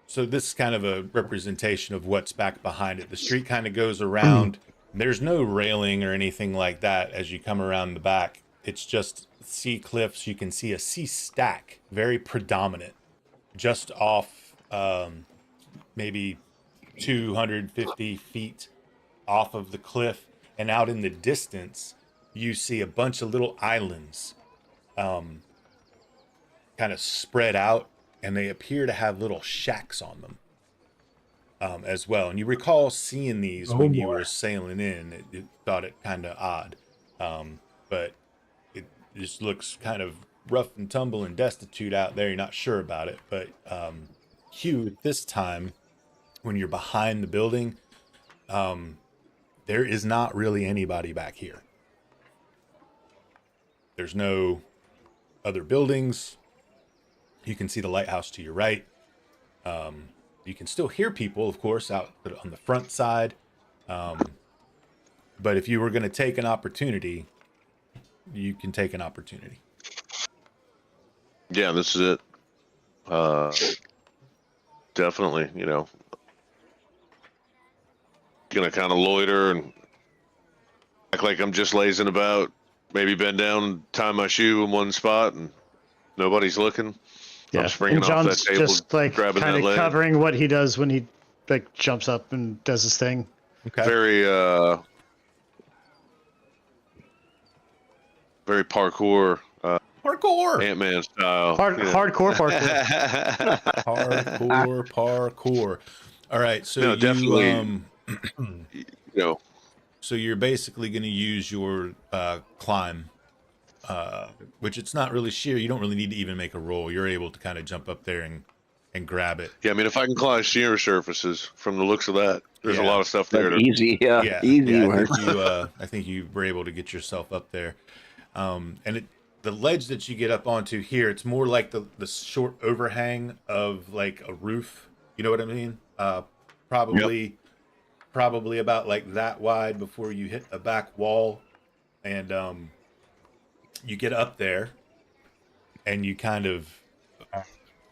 D: So this is kind of a representation of what's back behind it. The street kind of goes around. There's no railing or anything like that as you come around the back. It's just sea cliffs. You can see a sea stack, very predominant, just off maybe 250 feet off of the cliff. And out in the distance, you see a bunch of little islands kind of spread out, and they appear to have little shacks on them as well. And you recall seeing these when you were sailing in. You thought it kind of odd, but it just looks kind of rough and tumble and destitute out there. You're not sure about it, but Hugh, this time when you're behind the building, there is not really anybody back here. There's no other buildings. You can see the lighthouse to your right. You can still hear people, of course, out on the front side. But if you were going to take an opportunity, you can take an opportunity.
E: Yeah, this is it. Definitely, you know, gonna kind of loiter and act like I'm just lazing about. Maybe bend down and tie my shoe in one spot and nobody's looking.
G: Yeah.
E: I'm springing
G: And
E: off that
G: John's
E: table,
G: just like
E: grabbing
G: kind
E: that
G: of
E: leg.
G: covering what he does when he like jumps up and does his thing.
D: Okay.
E: Very parkour,
D: Parkour.
E: Ant-Man style.
G: Hardcore parkour.
D: Parkour. All right. So
E: No,
D: you,
E: definitely. You know,
D: so you're basically going to use your climb, which it's not really sheer. You don't really need to even make a roll. You're able to kind of jump up there and grab it.
E: yeah. I mean, if I can climb sheer surfaces, from the looks of that, there's a
D: Yeah.
E: lot of stuff there.
C: That's easy, easy work.
D: I think you were able to get yourself up there. And the ledge that you get up onto here, it's more like the short overhang of like a roof. You know what I mean? Probably about like that wide before you hit a back wall. And you get up there and you kind of,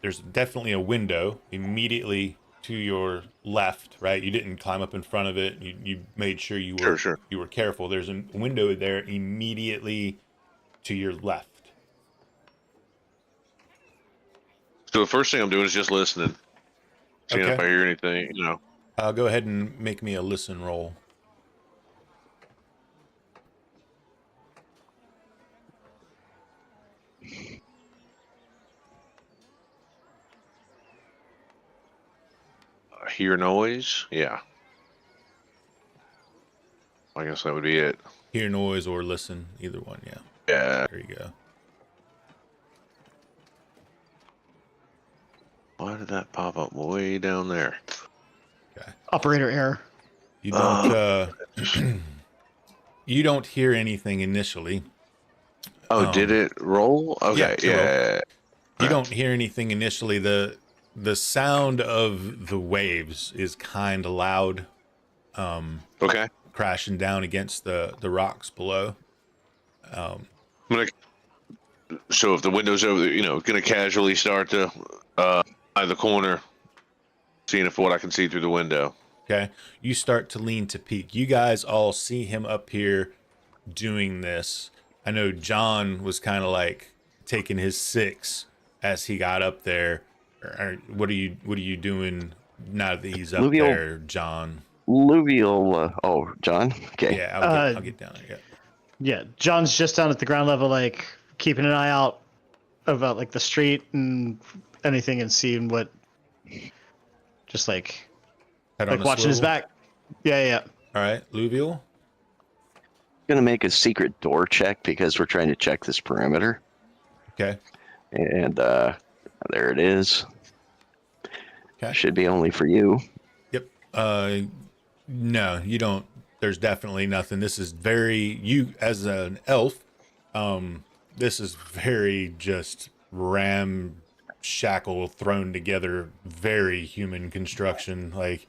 D: there's definitely a window immediately to your left, right? You didn't climb up in front of it. You made sure you were
E: Sure.
D: you were careful. There's a window there immediately to your left.
E: So the first thing I'm doing is just listening, seeing
D: Okay.
E: if I hear anything. You know,
D: Go ahead and make me a listen roll.
E: I hear noise. Yeah. I guess that would be it.
D: Hear noise or listen, either one. Yeah.
E: Yeah.
D: There you go.
E: Why did that pop up way down there?
D: Okay.
G: Operator error.
D: You don't you don't hear anything initially.
E: Oh, did it roll? Okay,
D: yeah, it
E: yeah.
D: You don't hear anything initially. The sound of the waves is kind of loud,
E: Okay.
D: crashing down against the rocks below.
E: I'm gonna, so if the window's over, gonna casually start to eye the corner, seeing if what I can see through the window.
D: Okay, you start to lean to peek. You guys all see him up here doing this. I know John was kind of like taking his 6 as he got up there. What are you doing now that he's up there, John?
C: Luvial. John. Okay.
D: Yeah, I'll get down there.
G: Yeah, John's just down at the ground level, like keeping an eye out about like the street and anything, and seeing what, just like watching his back. Yeah.
D: All right, Luvial.
C: Gonna make a secret door check because we're trying to check this perimeter.
D: Okay.
C: And there it is.
D: Okay.
C: Should be only for you.
D: Yep. No, you don't. There's definitely nothing. This is you as an elf. This is very just ramshackle, thrown together, very human construction. Like,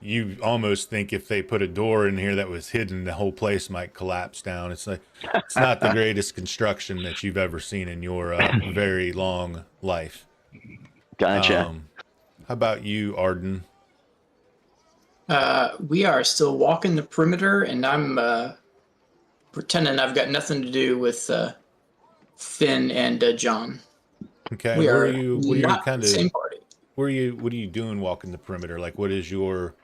D: you almost think if they put a door in here that was hidden, the whole place might collapse down. It's like, it's not the greatest construction that you've ever seen in your very long life.
C: Gotcha.
D: How about you, Arden?
H: We are still walking the perimeter, and I'm pretending I've got nothing to do with Finn and John.
D: Okay.
H: We
D: what
H: are
D: are you
H: not
D: kind
H: the
D: of?
H: same party.
D: What are you doing walking the perimeter? Like, what is your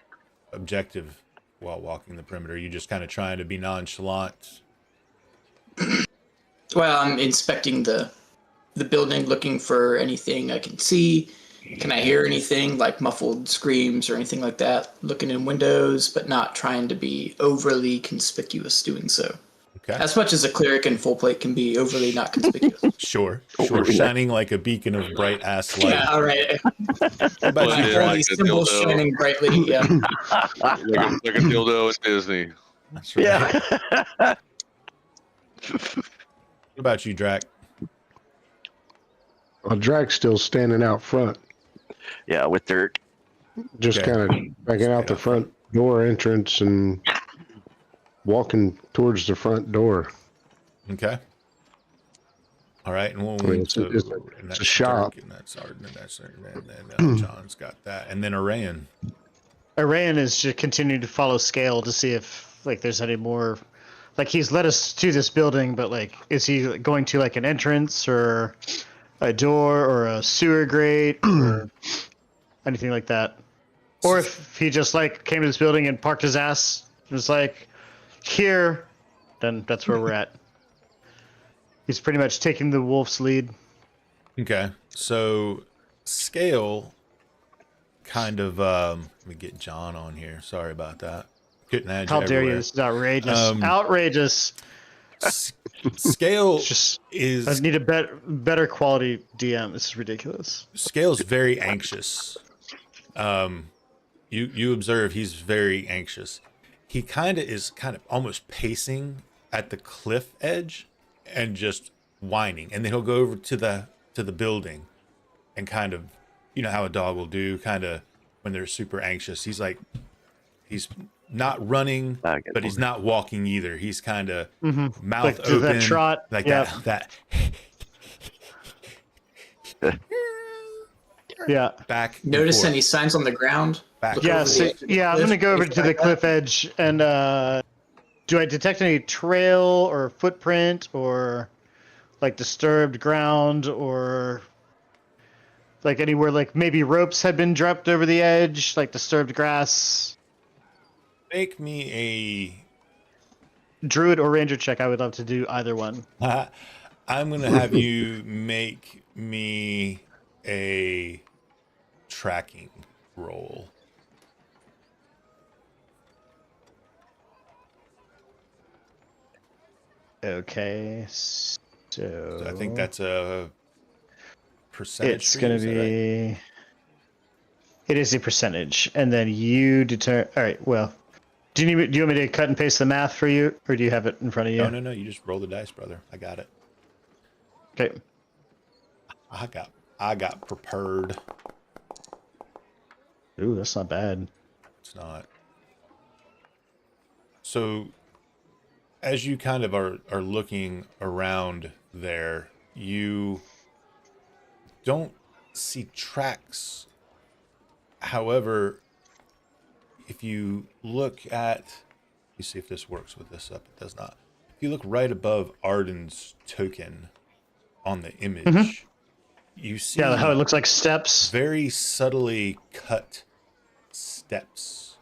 D: objective while walking the perimeter? Are you just kind of trying to be nonchalant?
H: Well, I'm inspecting the building, looking for anything I can see. Can I hear anything like muffled screams or anything like that? Looking in windows, but not trying to be overly conspicuous doing so.
D: Okay.
H: As much as a cleric in full plate can be overly not conspicuous.
D: Sure. Shining like a beacon of bright ass light.
H: Yeah, all right.
D: How about
E: Well,
D: you,
E: yeah,
H: All
D: Drac?
H: these symbols shining brightly. Yeah.
E: like a dildo at Disney.
D: That's right.
C: Yeah.
D: What about you, Drac?
F: Well, Drag's still standing out front,
C: Yeah, with Dirk.
F: just
D: Okay.
F: kind of backing out the front door entrance and walking towards the front door.
D: Okay. All right, and
F: I mean, it's a shop.
D: Dirk, and that's Arden, and that's and John's got that, and then Arayan.
G: Arayan is just continuing to follow Scale to see if like there's any more. Like, he's led us to this building, but like, is he going to like an entrance or a door or a sewer grate or anything like that? Or if he just like came to this building and parked his ass and was like, here, then that's where we're at. He's pretty much taking the wolf's lead.
D: Okay, so Scale kind of let me get John on here. Sorry about that. Couldn't add
G: How
D: you
G: dare you?
D: everywhere.
G: This is outrageous.
D: Um,
G: Outrageous.
D: Scale
G: Just I
D: is
G: need a better quality DM. This is ridiculous.
D: Scale's very anxious. You observe he's very anxious. He is kind of almost pacing at the cliff edge and just whining, and then he'll go over to the building and kind of, you know how a dog will do, kind of when they're super anxious. He's not running, but he's not walking either. He's kind of mouth
G: Like,
D: open,
G: that trot.
D: like
G: Yep.
D: that.
G: Yeah.
D: Back. and
H: Notice
D: forth.
H: any signs on the ground?
D: Back.
H: Look
D: and
G: Yeah,
H: over
G: so,
H: the edge of the
G: yeah, I'm
H: cliff,
G: gonna go over
H: anything
G: to the
H: like
G: cliff
H: that?
G: edge and do I detect any trail or footprint or like disturbed ground or like anywhere like maybe ropes had been dropped over the edge, like disturbed grass?
D: Make me
G: Druid or ranger check. I would love to do either one.
D: I'm gonna have you make me a tracking roll.
G: Okay,
D: So
G: so
D: I think that's a percentage.
G: it's
D: for you,
G: gonna
D: is that right?
G: be It is a percentage, and then you determine. All right. Well, do you want me to cut and paste the math for you, or do you have it in front of you?
D: No. You just roll the dice, brother. I got it.
G: Okay.
D: I got prepared.
G: Ooh, that's not bad.
D: It's not. So, as you kind of are looking around there, you don't see tracks. However, if you look at, you see if this works with this up, it does not. If you look right above Arden's token on the image, you see
G: how it looks like steps.
D: very subtly cut steps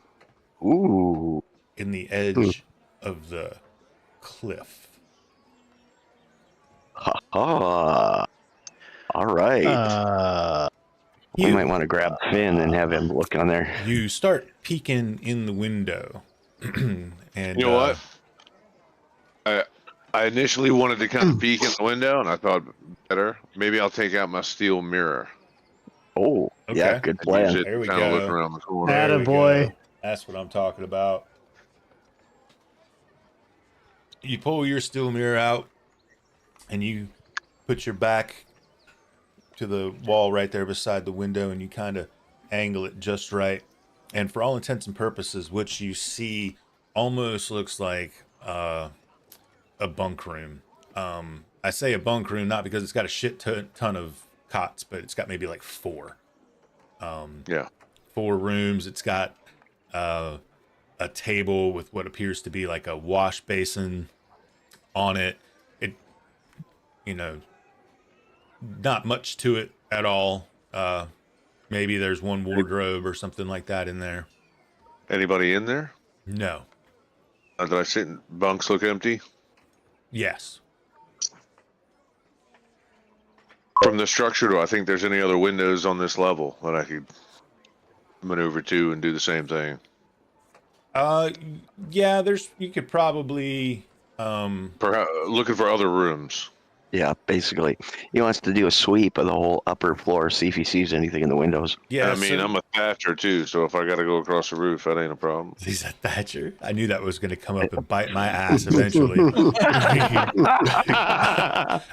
C: Ooh.
D: in the edge of the cliff.
C: Ha ha. All right. We might want to grab Finn and have him look on there.
D: You start peeking in the window. And
E: You know what? I initially wanted to kind of peek in the window, and I thought better. Maybe I'll take out my steel mirror.
C: Oh, yeah,
D: Okay.
C: good
E: Use
C: plan.
E: it
D: There we
E: kind of
D: go.
E: look around the corner.
D: There we
G: Attaboy.
D: go. That's what I'm talking about. You pull your steel mirror out and you put your back to the wall right there beside the window, and you kind of angle it just right. And for all intents and purposes, what you see almost looks like a bunk room. I say a bunk room not because it's got a shit ton of cots, but it's got maybe like 4.
E: Yeah.
D: 4 rooms. It's got a table with what appears to be like a wash basin on it. Not much to it at all. Maybe there's one wardrobe or something like that in there.
E: Anybody in there?
D: No.
E: Did I sit in bunks look empty?
D: Yes.
E: From the structure, do I think there's any other windows on this level that I could maneuver to and do the same thing?
D: Yeah, you could probably,
E: Perhaps looking for other rooms.
C: Yeah, basically. He wants to do a sweep of the whole upper floor, see if he sees anything in the windows.
D: yeah.
E: I mean, I'm a thatcher too, so if I got to go across the roof, that ain't a problem.
D: He's a Thatcher. I knew that was going to come up and bite my ass eventually.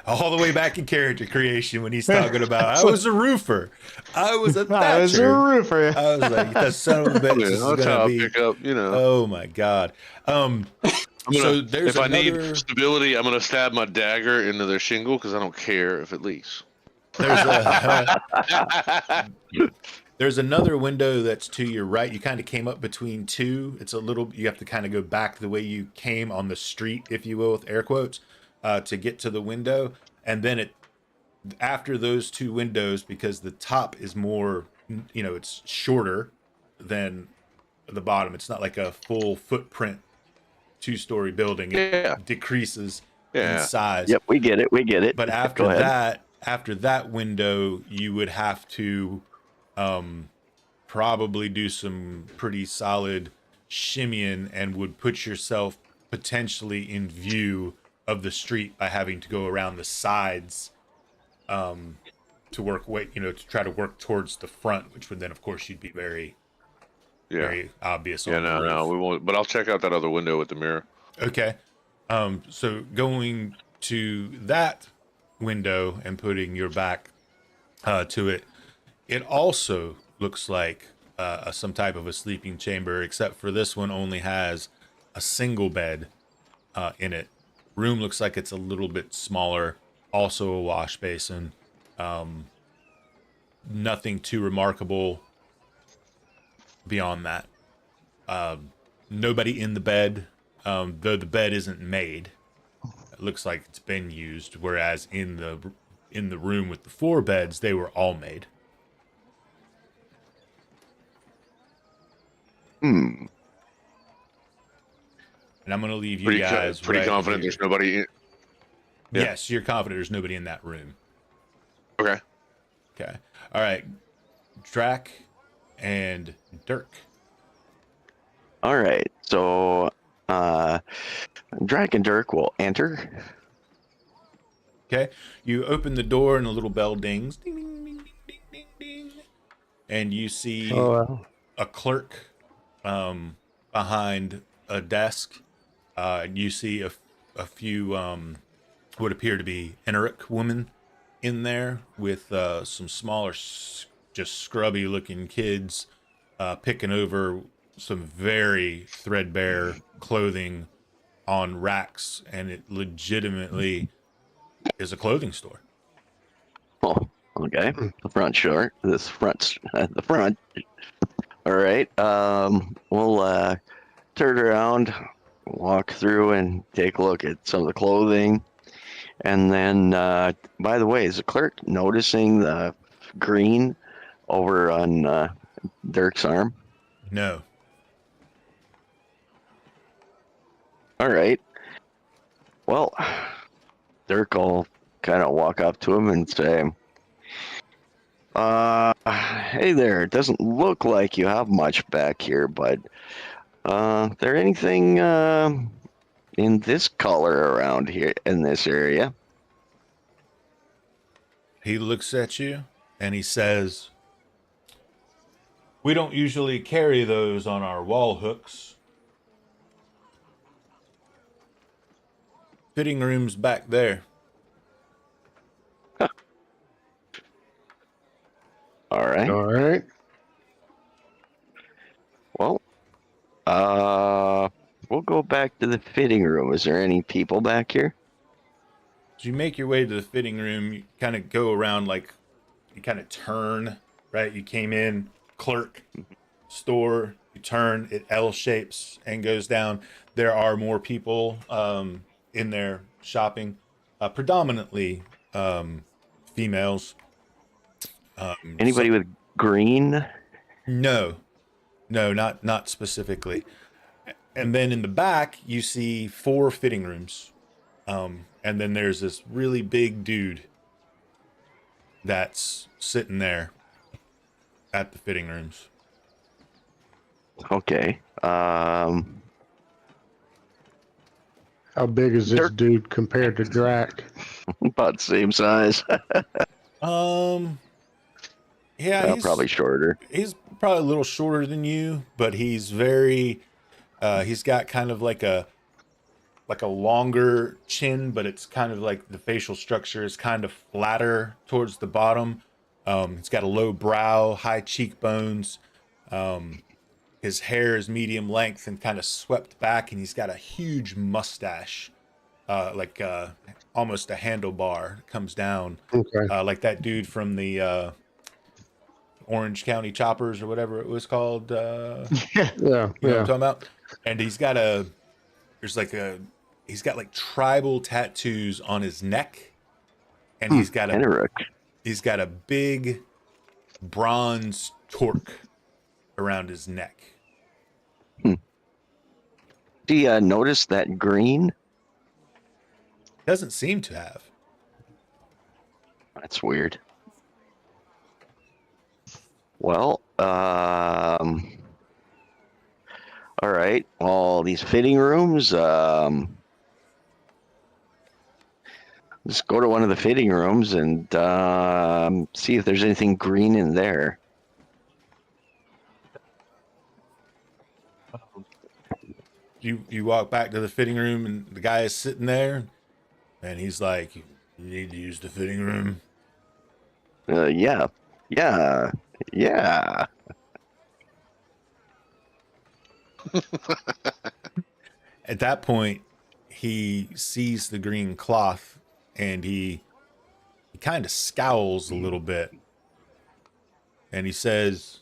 D: All the way back in character creation when he's talking about, I was a roofer. I was a Thatcher.
G: I was a roofer.
D: I was like, that son of a bitch
E: Yeah,
D: is
E: that's how
D: going
E: I
D: to be.
E: pick up,
D: Oh my God. So there's
E: if I
D: another,
E: need stability, I'm gonna stab my dagger into their shingle because I don't care if it leaks.
D: there's another window that's to your right. You kind of came up between 2. It's a little, you have to kind of go back the way you came on the street, if you will, with air quotes, to get to the window. And then after those 2 windows, because the top is more, it's shorter than the bottom. It's not like a full footprint 2-story building. It decreases in size.
C: Yep, we get it.
D: But after that window, you would have to probably do some pretty solid shimmying and would put yourself potentially in view of the street by having to go around the sides to try to work towards the front, which would then, of course, you'd be very obvious.
E: Yeah, no, we won't. But I'll check out that other window with the mirror.
D: Okay. So going to that window and putting your back to it, it also looks like some type of a sleeping chamber, except for this one only has a single bed in it. Room looks like it's a little bit smaller, also a wash basin. Nothing too remarkable beyond that. Nobody in the bed, though the bed isn't made. It looks like it's been used, whereas in the room with the 4 beds, they were all made.
C: Hmm.
D: And I'm going to leave you guys
E: pretty
D: right
E: confident
D: here.
E: there's nobody in. Yeah.
D: Yes, you're confident there's nobody in that room.
E: Okay.
D: Okay. All right. Drac and Dirk.
C: All right. So, Drac and Dirk will enter.
D: Okay. You open the door and a little bell dings. Ding, ding, ding, ding, ding, ding, ding. and you see a clerk behind a desk. You see a few what appear to be Eneric women in there with some smaller, just scrubby looking kids picking over some very threadbare clothing on racks, and it legitimately is a clothing store.
C: Oh, okay. The front short. The front. All right. We'll turn around, walk through, and take a look at some of the clothing. And then, by the way, is the clerk noticing the green over on Dirk's arm?
D: No.
C: All right. Well, Dirk will kind of walk up to him and say, hey there, it doesn't look like you have much back here, but there anything in this color around here in this area?
D: He looks at you and he says, we don't usually carry those on our wall hooks. Fitting room's back there.
C: Huh. All right.
F: All right.
C: Well, we'll go back to the fitting room. Is there any people back here?
D: As you make your way to the fitting room, you kind of go around, like, you kind of turn, right? You came in, clerk, store, you turn, it L shapes and goes down. There are more people in there shopping, predominantly females.
C: Anybody with green?
D: No, not specifically. And then in the back, you see 4 fitting rooms. And then there's this really big dude that's sitting there at the fitting rooms.
C: Okay.
F: How big is this dude compared to Drac?
C: About the same size.
D: Yeah, he's
C: probably shorter.
D: He's probably a little shorter than you, but he's very he's got kind of like a longer chin, but it's kind of like the facial structure is kind of flatter towards the bottom. He's got a low brow, high cheekbones. His hair is medium length and kind of swept back, and he's got a huge mustache, like almost a handlebar that comes down, like that dude from the Orange County Choppers or whatever it was called. You know what I'm talking about? And he's got like tribal tattoos on his neck, and he's got a big bronze torque around his neck.
C: Do you notice that green?
D: Doesn't seem to have.
C: That's weird. Well, all right. All these fitting rooms. Let's go to one of the fitting rooms and see if there's anything green in there.
D: You walk back to the fitting room, and the guy is sitting there, and he's like, "You need to use the fitting room."
C: Yeah.
D: At that point, he sees the green cloth, and he kind of scowls a little bit, and he says,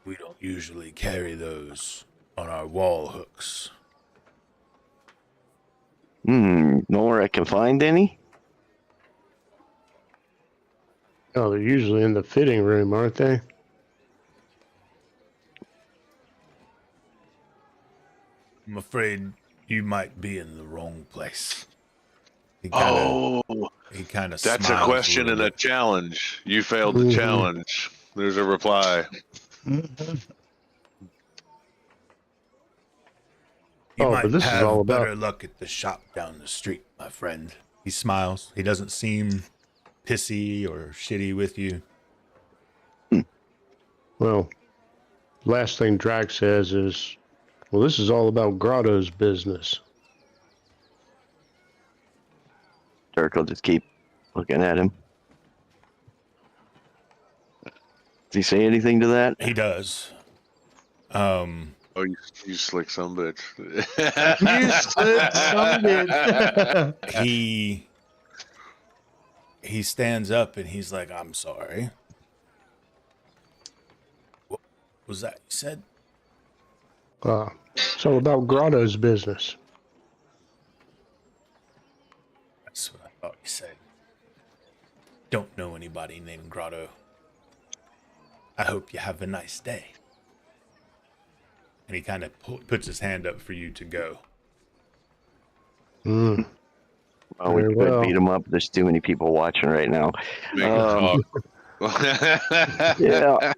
D: "We don't usually carry those on our wall hooks."
C: Nowhere I can find any?
F: Oh, they're usually in the fitting room, aren't they?
D: I'm afraid you might be in the wrong place. He kind of
E: that's a question and a challenge. You failed the challenge. There's a reply.
D: You might
F: but this
D: have
F: is all
D: better
F: about...
D: luck at the shop down the street, my friend. He smiles. He doesn't seem pissy or shitty with you.
F: Well, last thing Drac says is, well, this is all about Grotto's business.
C: Dirk will just keep looking at him. Does he say anything to that?
D: He does.
E: Oh, you slick son bitch.
G: You slick son bitch.
D: He stands up and he's like, I'm sorry. What was that you said?
F: It's all about Grotto's business.
D: That's what I thought you said. Don't know anybody named Grotto. I hope you have a nice day. And he kind of puts his hand up for you to go.
C: Oh, we
F: Very
C: could
F: well.
C: beat him up. There's too many people watching right now.
E: Make him
C: Yeah.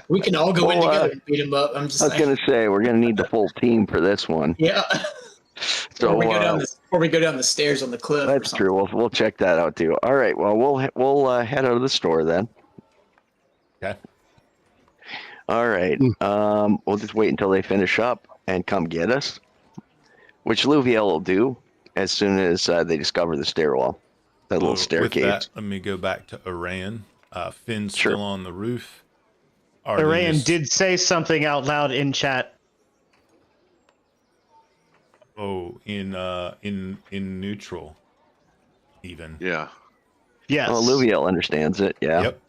H: We can all go in
C: Well,
H: together and beat him up. I'm just
C: I was
H: saying.
C: going to say, we're going to need the full team for this one.
H: Yeah.
C: So,
H: Before we go down the stairs on the cliff.
C: that's true. We'll check that out too. All right. Well, we'll head out of the store then.
D: Okay.
C: All right. We'll just wait until they finish up and come get us, which Louviel will do as soon as they discover the stairwell, that little
D: With
C: staircase.
D: that, let me go back to Iran. Finn's still on the roof.
G: Iran did say something out loud in chat.
D: Oh, in neutral, even.
E: Yeah.
G: Yes.
C: Oh, Louviel understands it. Yeah.
D: Yep.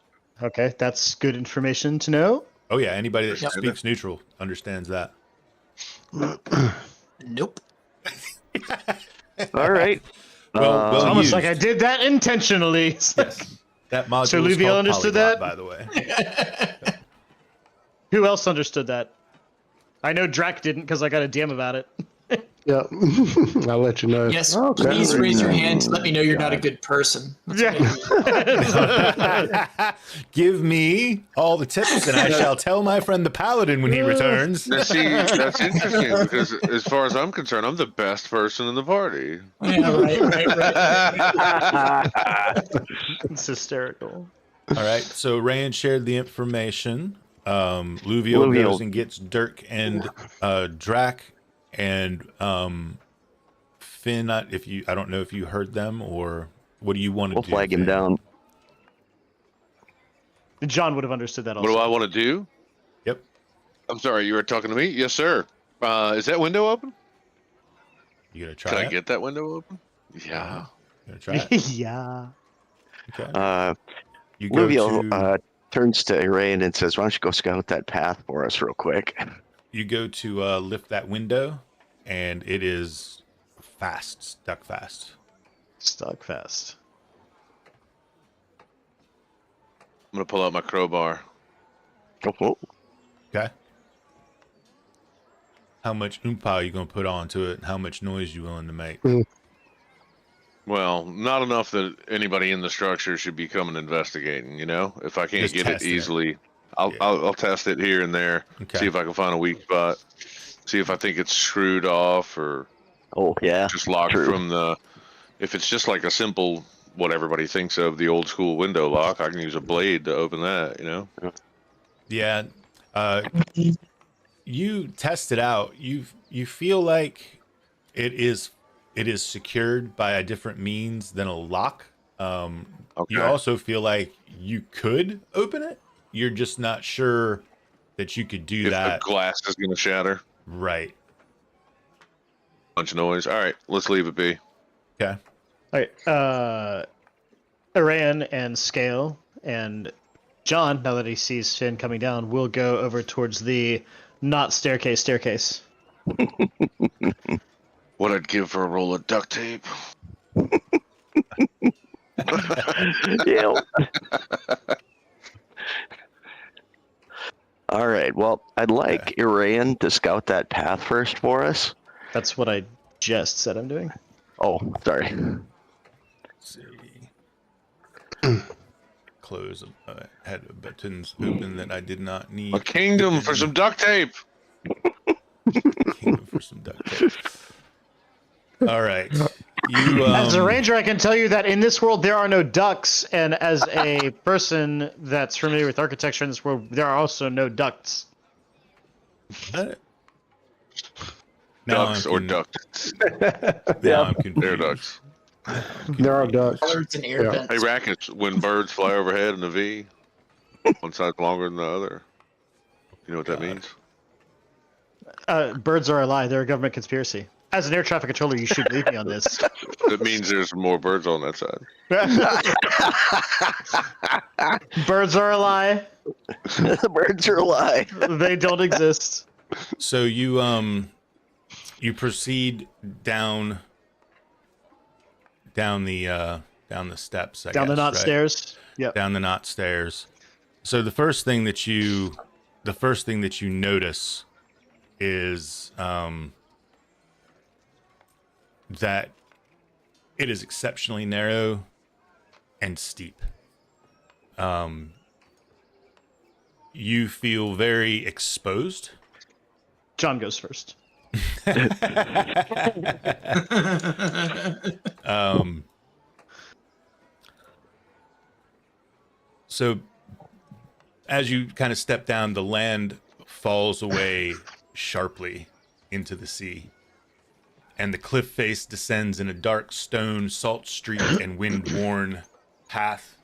G: Okay, that's good information to know.
D: Oh yeah, anybody that
H: Yep.
D: speaks neutral understands that.
H: Nope.
C: All right.
D: Well
G: It's almost
D: used.
G: like I did that intentionally. It's like-
D: Yes. That module
G: So
D: is
G: Louviel
D: called
G: understood
D: Polyglot,
G: that?
D: by the way.
G: Who else understood that? I know Drac didn't because I got a DM about it.
F: Yeah. I'll let you know.
H: Yes,
F: Okay.
H: please raise your hand to let me know you're not a good person. That's what I mean.
D: Give me all the tips, and I shall tell my friend the paladin when he returns.
E: Now, see, that's interesting because, as far as I'm concerned, I'm the best person in the party.
H: Yeah, right.
G: It's hysterical.
D: All right, so Rand shared the information. Louviel goes and gets Dirk and Drac and Finn. I don't know if you heard them, or what do you want to
C: We'll
D: do?
C: flag him
D: Finn?
C: down.
G: John would have understood that
E: What
G: also.
E: do I want to do?
D: Yep.
E: I'm sorry, you were talking to me? Yes, sir. Is that window open?
D: You gonna try
E: Can I
D: it?
E: get that window open? Yeah.
D: You gonna try it?
G: Yeah.
D: Okay. You go
C: Louviel
D: to
C: turns to Iran and says, "Why don't you go scout that path for us real quick?"
D: you go to lift that window, and it is stuck fast.
G: Stuck fast.
E: I'm going to pull out my crowbar.
C: Oh,
D: Okay. How much oompa are you gonna put onto it, and how much noise you willing to make?
E: Well, not enough that anybody in the structure should be coming investigating, you know? If I can't
D: Just
E: get it
D: test it.
E: easily, I'll,
D: Yeah.
E: I'll test it here and there,
D: Okay.
E: see if I can find a weak spot, see if I think it's screwed off or
C: yeah.
E: just locked
C: True.
E: from the... If it's just like a simple, what everybody thinks of, the old school window lock, I can use a blade to open that, you know?
D: Yeah. You test it out. You feel like it is secured by a different means than a lock. You
E: Okay.
D: also feel like you could open it. You're just not sure that you could do
E: If
D: that.
E: the glass is going to shatter,
D: Right.
E: bunch of noise. All right, let's leave it be.
D: Okay.
G: All right. Iran and Scale and John, now that he sees Finn coming down, will go over towards the not staircase.
E: What I'd give for a roll of duct tape.
C: Yeah. All right. Well, I'd like Iran to scout that path first for us.
G: That's what I just said I'm doing.
C: Oh, sorry.
D: Let's see. Close. Had buttons open that I did not need.
E: A kingdom for some duct tape.
D: Kingdom for some duct tape. All right.
G: As a ranger, I can tell you that in this world there are no ducks, and as a person that's familiar with architecture in this world, there are also no ducts.
D: What?
E: Ducks or ducks?
D: Now I'm confused.
E: Air ducks.
F: There are ducks.
H: Birds and air
F: Yeah.
H: vents.
E: Hey, Rackets, when birds fly overhead in a V, one side's longer than the other. You know what that means?
G: Birds are a lie. They're a government conspiracy. As an air traffic controller, you should believe me on this.
E: That means there's more birds on that side.
G: Birds are a lie.
C: The birds are alive.
G: They don't exist.
D: So you proceed down the steps.
G: Down the knot
D: right?
G: stairs. Yep.
D: Down the knot stairs. So the first thing that you notice is that it is exceptionally narrow and steep. You feel very exposed.
G: John goes first.
D: So as you kind of step down, the land falls away sharply into the sea, and the cliff face descends in a dark stone, salt-streaked and wind-worn path,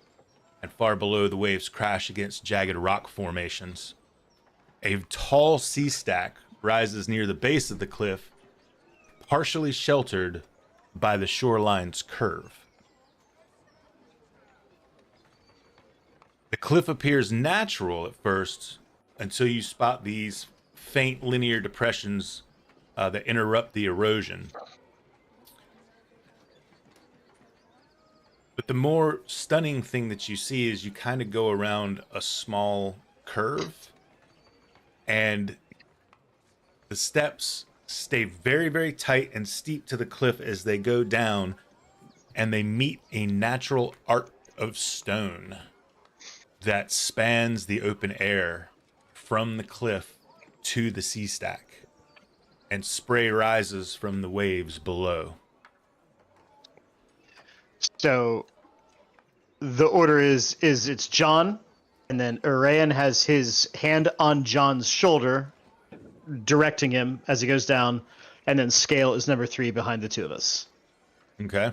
D: and far below the waves crash against jagged rock formations. A tall sea stack rises near the base of the cliff, partially sheltered by the shoreline's curve. The cliff appears natural at first until you spot these faint linear depressions that interrupt the erosion. But the more stunning thing that you see is you kind of go around a small curve, and the steps stay very, very tight and steep to the cliff as they go down, and they meet a natural arc of stone that spans the open air from the cliff to the sea stack, and spray rises from the waves below.
G: So the order is it's John, and then Urayan has his hand on John's shoulder, directing him as he goes down, and then Scale is number 3 behind the two of us.
D: Okay.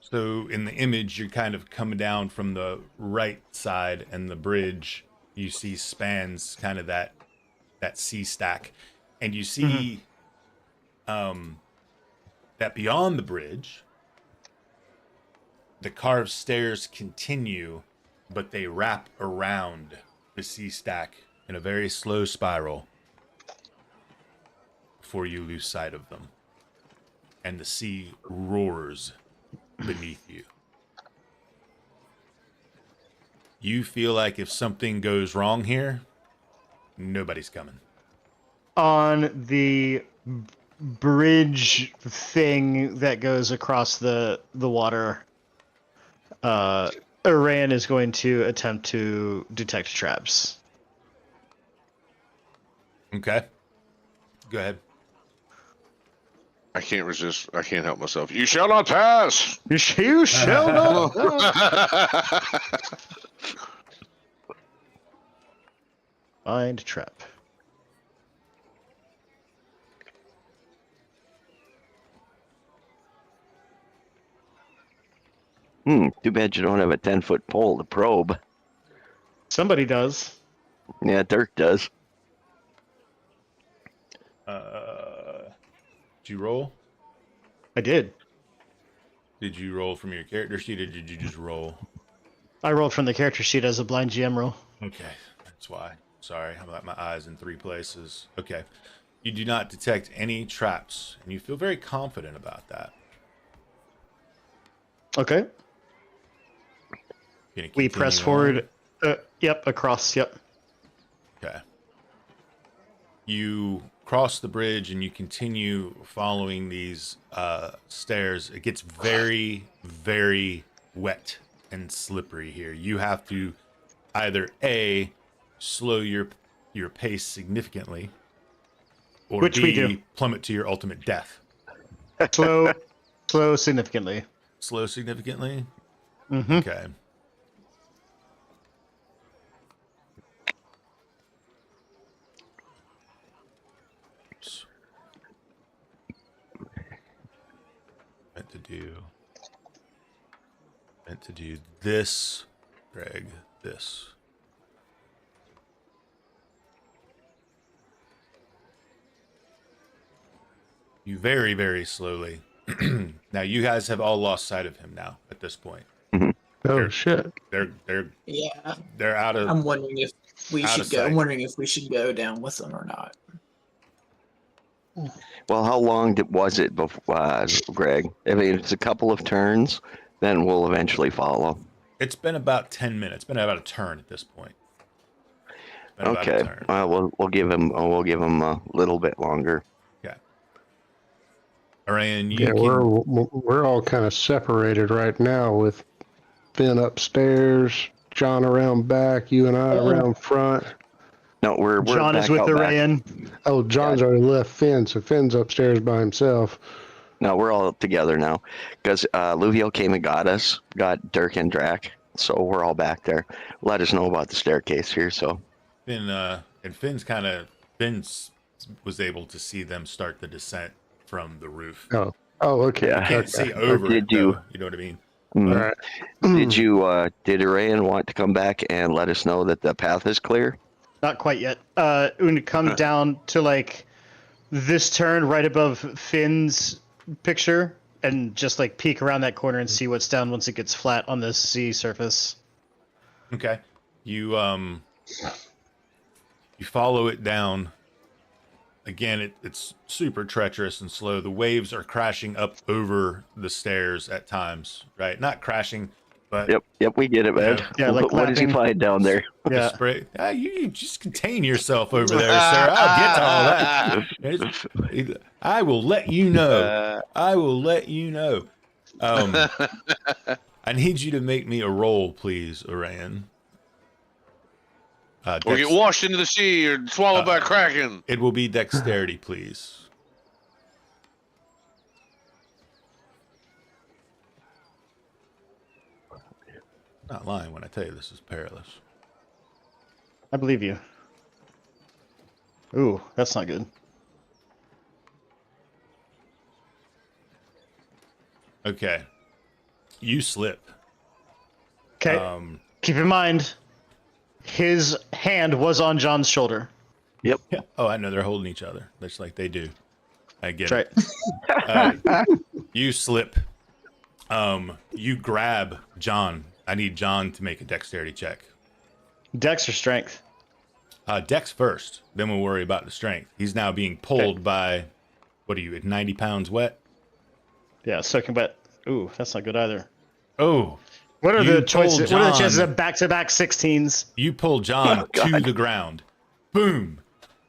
D: So in the image, you're kind of coming down from the right side, and the bridge you see spans kind of that sea stack, and you see that beyond the bridge, the carved stairs continue, but they wrap around the sea stack in a very slow spiral before you lose sight of them, and the sea roars beneath you. You feel like if something goes wrong here, nobody's coming.
G: On the bridge thing that goes across the water, Urayan is going to attempt to detect traps.
D: Okay. Go ahead.
E: I can't resist. I can't help myself. You shall not pass.
G: You shall not. Find trap.
C: Too bad you don't have a 10-foot pole to probe.
G: Somebody does.
C: Yeah, Dirk does.
D: Did you roll?
G: I did.
D: Did you roll from your character sheet, or did you just roll?
G: I rolled from the character sheet as a blind GM roll.
D: Okay, that's why. Sorry, I've got my eyes in 3 places. Okay. You do not detect any traps, and you feel very confident about that.
G: Okay.
D: Gonna
G: We
D: continue
G: press
D: on?
G: forward. Yep, across. Yep.
D: Okay. You cross the bridge and you continue following these stairs. It gets very, very wet and slippery here. You have to either A, slow your pace significantly, or
G: Which
D: B,
G: we do.
D: plummet to your ultimate death.
G: Slow significantly.
D: Slow significantly?
G: Mm-hmm.
D: Okay. Meant to do this, Greg, this. You very, very slowly. Now you guys have all lost sight of him now at this point.
F: Oh shit!
H: Yeah.
D: They're out of.
H: I'm wondering if we
D: Out
H: should
D: of
H: go. I'm
D: sight.
H: wondering if we should go down with them or not.
C: Well, how long was it before, Greg? I mean, it's a couple of turns, then we'll eventually follow.
D: It's been about 10 minutes. It's been about a turn at this point. It's been about a
C: Okay.
D: turn.
C: Well, we'll give him a little bit longer.
D: Yeah. Orion, you
F: Yeah,
D: can.
F: we're all kind of separated right now with Finn upstairs, John around back, you and I around front.
C: No, we're
G: John
C: back
G: is with
C: out
G: the
C: back.
G: Rayan.
F: Oh, John's already left Finn, so Finn's upstairs by himself.
C: No, we're all together now because Luvio came and got Dirk and Drac, so we're all back there. Let us know about the staircase here. So
D: Finn's was able to see them start the descent from the roof.
F: Oh, okay.
C: Yeah.
D: Can't see over
C: Did
D: it,
C: you-
D: though. You know what I mean?
F: All right.
C: did Arayan want to come back and let us know that the path is clear?
G: Not quite yet. When it comes down to like this turn right above Finn's picture, and just like peek around that corner and see what's down once it gets flat on the sea surface.
D: Okay. You follow it down. Again, it's super treacherous and slow. The waves are crashing up over the stairs at times, right? Not crashing, but
C: Yep, we get it, man.
G: Yeah, like
C: what did you
G: lapping.
C: find down there?
G: Yeah.
D: spray. You just contain yourself over there, sir. I'll get to all that. I will let you know. I will let you know. I need you to make me a roll, please, Orion.
E: Or get washed into the sea or swallowed by a kraken.
D: It will be dexterity, please. Not lying when I tell you this is perilous.
G: I believe you. Ooh, that's not good.
D: Okay. You slip.
G: Okay. Keep in mind, his hand was on John's shoulder.
C: Yep.
D: Yeah. Oh, I know they're holding each other. That's like they do. I get
G: That's
D: it.
G: right.
D: You slip. You grab John. I need John to make a dexterity check.
G: Dex or strength?
D: Dex first. Then we'll worry about the strength. He's now being pulled by, what are you, at 90 pounds wet?
G: Yeah, soaking wet. Ooh, that's not good either.
D: Oh.
G: What are
D: You
G: the choices?
D: told
G: What are the chances
D: John-
G: of back-to-back 16s?
D: You pull John to the ground. Boom.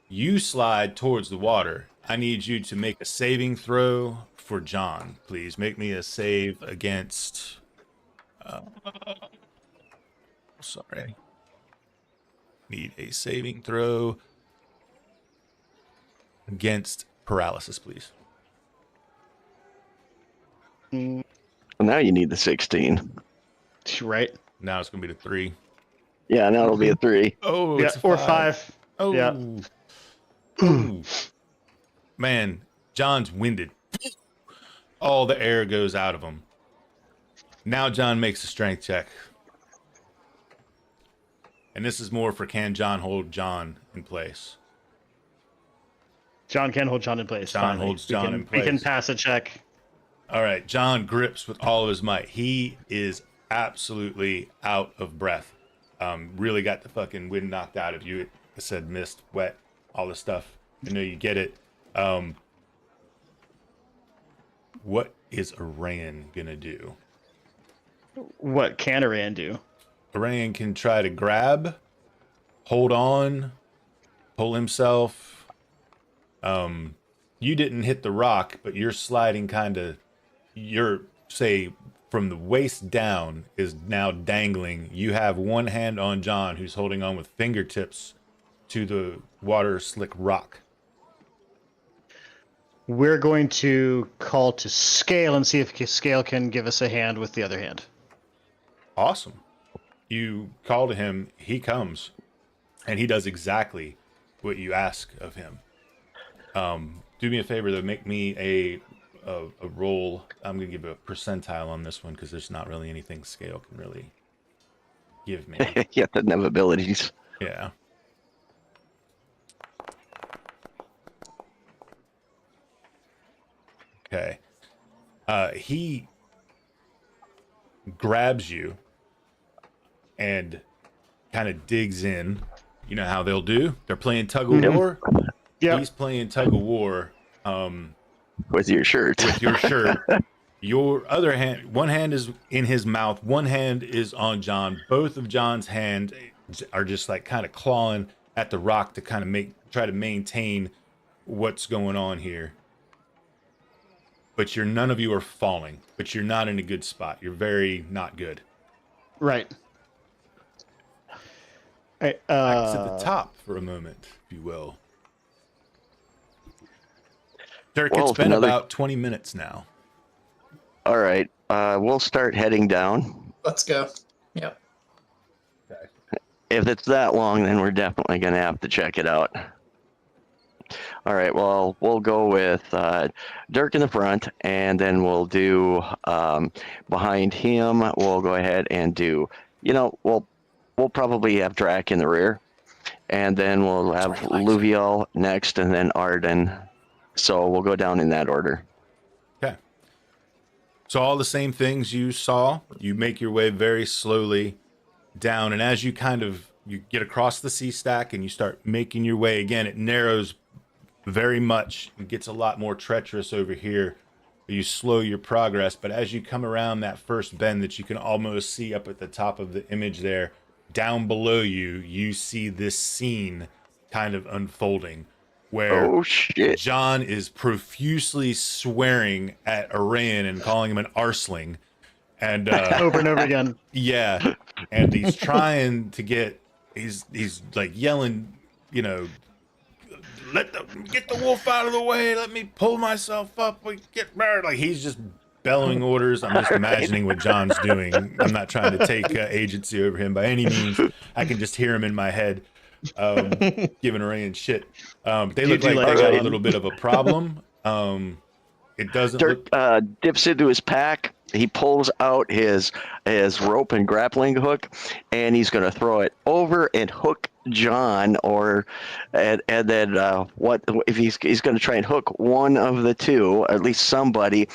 D: You slide towards the water. I need you to make a saving throw for John. Please make me a save against... sorry. Need a saving throw against paralysis, please.
C: Well, now you need the 16.
G: Right.
D: Now it's going to be the 3.
C: Yeah, now it'll be a 3.
D: Oh,
G: Yeah,
D: it's a
G: or
D: 5.
G: 5.
D: Oh.
G: Yeah.
D: Ooh. Man, John's winded. All the air goes out of him. Now John makes a strength check. And this is more for can John hold John in place.
G: John can hold John in place.
D: John
G: finally.
D: holds John in
G: We can
D: place.
G: pass a check.
D: All right, John grips with all of his might. He is absolutely out of breath. Really got the fucking wind knocked out of you. I said mist, wet, all this stuff. I know you get it. What is Arayan gonna do?
G: What can Arayan do?
D: Arayan can try to grab, hold on, pull himself. You didn't hit the rock, but you're sliding kind of, you're, say, from the waist down is now dangling. You have one hand on John, who's holding on with fingertips to the water slick rock.
G: We're going to call to Scale and see if Scale can give us a hand with the other hand.
D: Awesome. You call to him, he comes, and he does exactly what you ask of him. Do me a favor, though. Make me a roll. I'm going to give a percentile on this one because there's not really anything Scale can really give me.
C: Yeah, doesn't have abilities.
D: Yeah. Okay. He grabs you and kind of digs in. You know how they'll do? They're playing tug of war.
G: Yeah.
D: He's playing tug of war.
C: With your shirt.
D: With your shirt. Your other hand, one hand is in his mouth, one hand is on John. Both of John's hands are just like kind of clawing at the rock to kind of try to maintain what's going on here. But none of you are falling, but you're not in a good spot. You're very not good.
G: Right.
D: At the top for a moment, if you will. Dirk,
C: Well,
D: it's been about 20 minutes now.
C: All right. We'll start heading down.
H: Let's go. Yep.
C: If it's that long, then we're definitely going to have to check it out. All right. Well, we'll go with Dirk in the front, and then we'll do behind him. We'll go ahead and do, we'll probably have Drac in the rear, and then we'll have Luvial next, and then Arden. So we'll go down in that order.
D: Okay. So all the same things you saw, you make your way very slowly down, and as you you get across the sea stack and you start making your way again, it narrows very much. It gets a lot more treacherous over here. You slow your progress, but as you come around that first bend that you can almost see up at the top of the image there, down below you, you see this scene kind of unfolding where John is profusely swearing at Arayan and calling him an arsling. And
G: over and over again.
D: Yeah. And he's trying to he's like yelling, get the wolf out of the way. Let me pull myself up. Get married. Like he's just bellowing orders. I'm just imagining what John's doing. I'm not trying to take agency over him by any means. I can just hear him in my head giving Arayan shit. They look like they got a little bit of a problem. It doesn't
C: Dirk dips into his pack. He pulls out his rope and grappling hook, and he's going to throw it over and hook John, and then what if he's going to try and hook one of the two, at least somebody,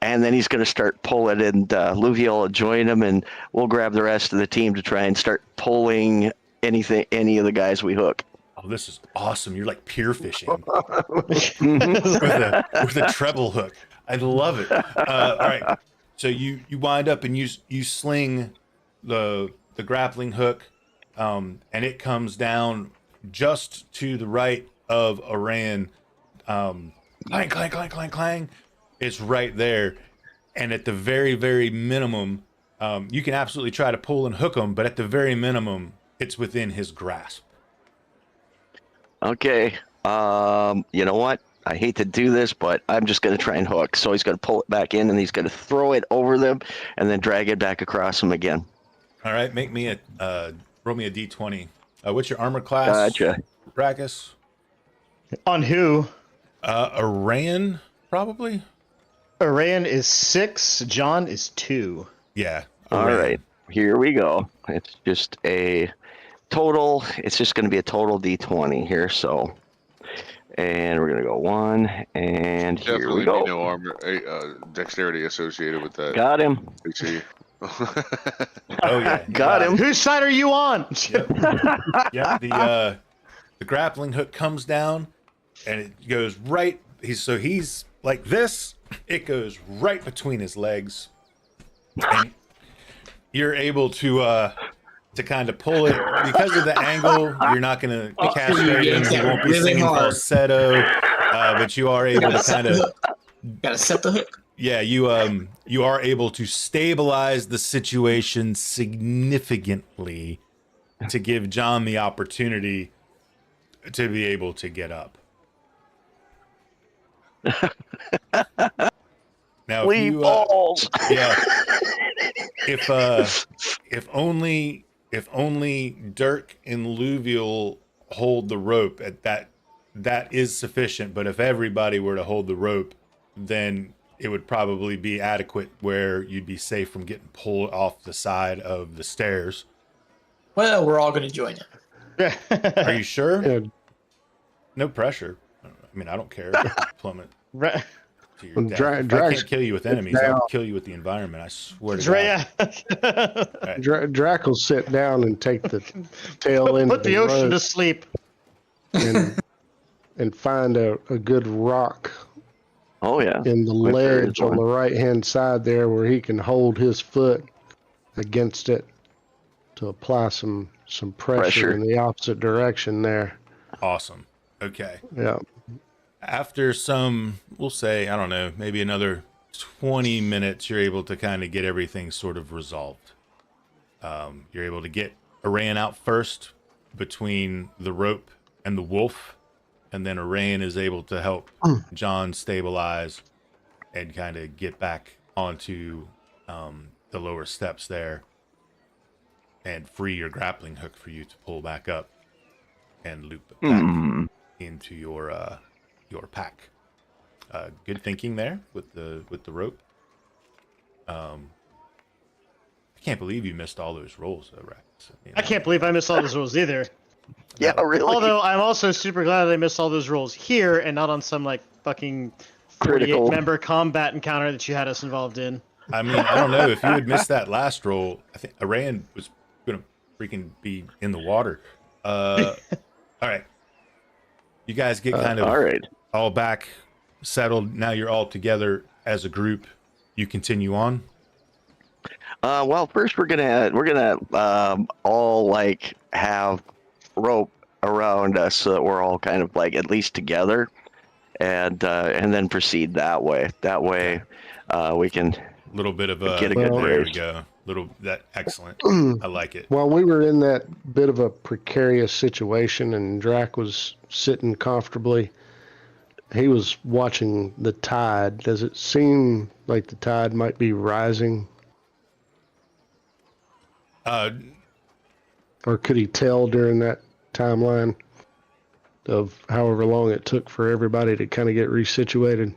C: and then he's going to start pulling, and Luvial will join him, and we'll grab the rest of the team to try and start pulling any of the guys we hook.
D: Oh, this is awesome! You're like pier fishing with a treble hook. I love it. All right. So you wind up and you sling the grappling hook, and it comes down just to the right of Arayan. Clang, clang, clang, clang, clang. It's right there, and at the very, very minimum, you can absolutely try to pull and hook him, but at the very minimum, it's within his grasp.
C: Okay. You know what? I hate to do this, but I'm just going to try and hook. So he's going to pull it back in, and he's going to throw it over them, and then drag it back across them again.
D: All right, roll me a d20. What's your armor class?
C: Gotcha.
D: Brackus?
G: On who?
D: Arayan, probably.
G: Arayan is 6. John is 2.
D: Yeah.
C: All right, here we go. It's just a total. It's just going to be a total d20 here. So. And we're going to go 1, and
E: definitely
C: here we go.
E: No armor, dexterity associated with that.
C: Got him.
D: Oh, yeah.
C: Got him.
G: Whose side are you on?
D: Yep. The grappling hook comes down, and it goes right. He's like this. It goes right between his legs. And you're able to kind of pull it because of the angle. You're not going to cast it. You won't be singing falsetto, but you are able to kind of
H: gotta set the hook.
D: Yeah, you are able to stabilize the situation significantly to give John the opportunity to be able to get up. Now, if
C: Leave
D: you,
C: balls.
D: yeah, if only Dirk and Luvial hold the rope at that is sufficient. But if everybody were to hold the rope, then it would probably be adequate where you'd be safe from getting pulled off the side of the stairs.
H: Well, we're all going to join it.
D: Are you sure?
F: Yeah,
D: No pressure. I mean, I don't care. Plummet
G: Right.
D: to your
F: Well,
D: death.
F: Dra-
D: If I
F: Drax
D: can't kill you with enemies, I'll kill you with the environment. I swear to God. Right.
F: Drac will sit down and take the tail end
G: Put
F: of
G: the
F: the
G: ocean
F: rope
G: to sleep.
F: and find a good rock
C: Oh yeah.
F: in the
C: If there is
F: ledge on
C: one.
F: the right hand side there where he can hold his foot against it to apply some pressure in the opposite direction there.
D: Awesome. Okay.
F: Yeah.
D: After some, we'll say, I don't know, maybe another 20 minutes, you're able to kind of get everything sort of resolved. You're able to get Arayan out first between the rope and the wolf, and then Arayan is able to help John stabilize and kind of get back onto the lower steps there and free your grappling hook for you to pull back up and loop it back into your pack. Good thinking there with the rope. I can't believe you missed all those rolls, though, Rex. You know?
G: I can't believe I missed all those rules either.
C: Yeah, really.
G: Although I'm also super glad I missed all those rules here and not on some like fucking 48
C: Critical.
G: member combat encounter that you had us involved in.
D: I mean, I don't know if you had missed that last roll. I think Arayan was gonna freaking be in the water. All right, you guys get kind of
C: all right.
D: all back settled. Now you're all together as a group. You continue on.
C: Well, first we're gonna all like have rope around us so that we're all kind of like at least together, and then proceed that way. That way, we can
D: A little bit of a
C: get a good
D: there we
C: raise.
D: go. Excellent. I like it.
F: While we were in that bit of a precarious situation and Drac was sitting comfortably, he was watching the tide. Does it seem like the tide might be rising? Or could he tell during that timeline of however long it took for everybody to kind of get resituated?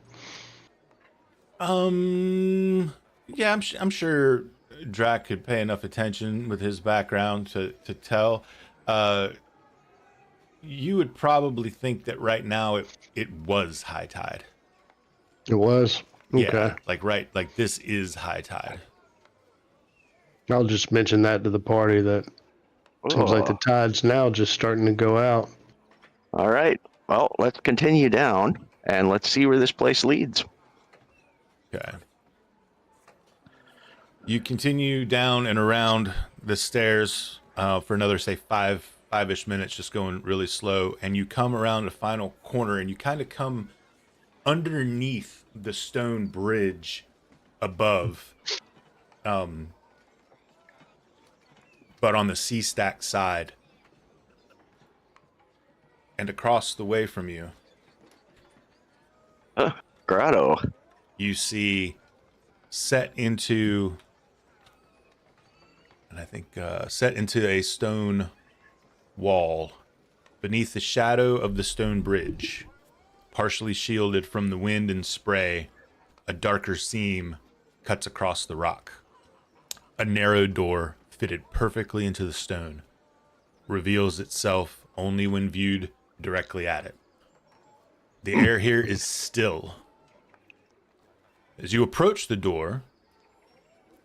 D: Yeah, I'm sure Drac could pay enough attention with his background to tell. You would probably think that right now it was high tide.
F: It was? Okay.
D: Yeah, like this is high tide.
F: I'll just mention that to the party that seems like the tide's now just starting to go out.
C: All right. Well, let's continue down and let's see where this place leads.
D: Okay. You continue down and around the stairs for another, say, five-ish minutes, just going really slow. And you come around the final corner and you kind of come underneath the stone bridge above. But on the sea stack side. And across the way from you.
C: Grotto.
D: You see set into a stone wall beneath the shadow of the stone bridge, partially shielded from the wind and spray. A darker seam cuts across the rock. A narrow door fitted perfectly into the stone reveals itself only when viewed directly at it. The air here is still. As you approach the door,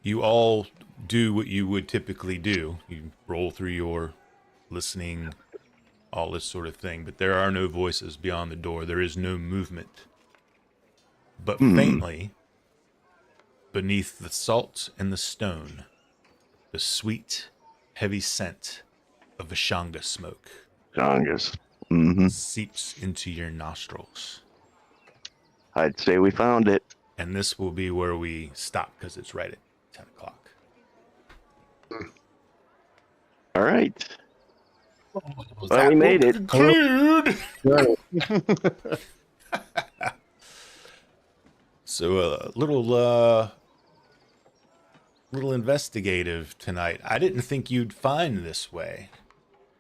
D: you all do what you would typically do. You roll through your listening, all this sort of thing, but there are no voices beyond the door. There is no movement. But faintly, beneath the salt and the stone, the sweet, heavy scent of Vashanga smoke
C: Jongus.
D: seeps into your nostrils.
C: I'd say we found it.
D: and this will be where we stop because it's right at 10 o'clock.
C: All right. Well, we made it.
D: Conclude. So a little investigative tonight. I didn't think you'd find this way,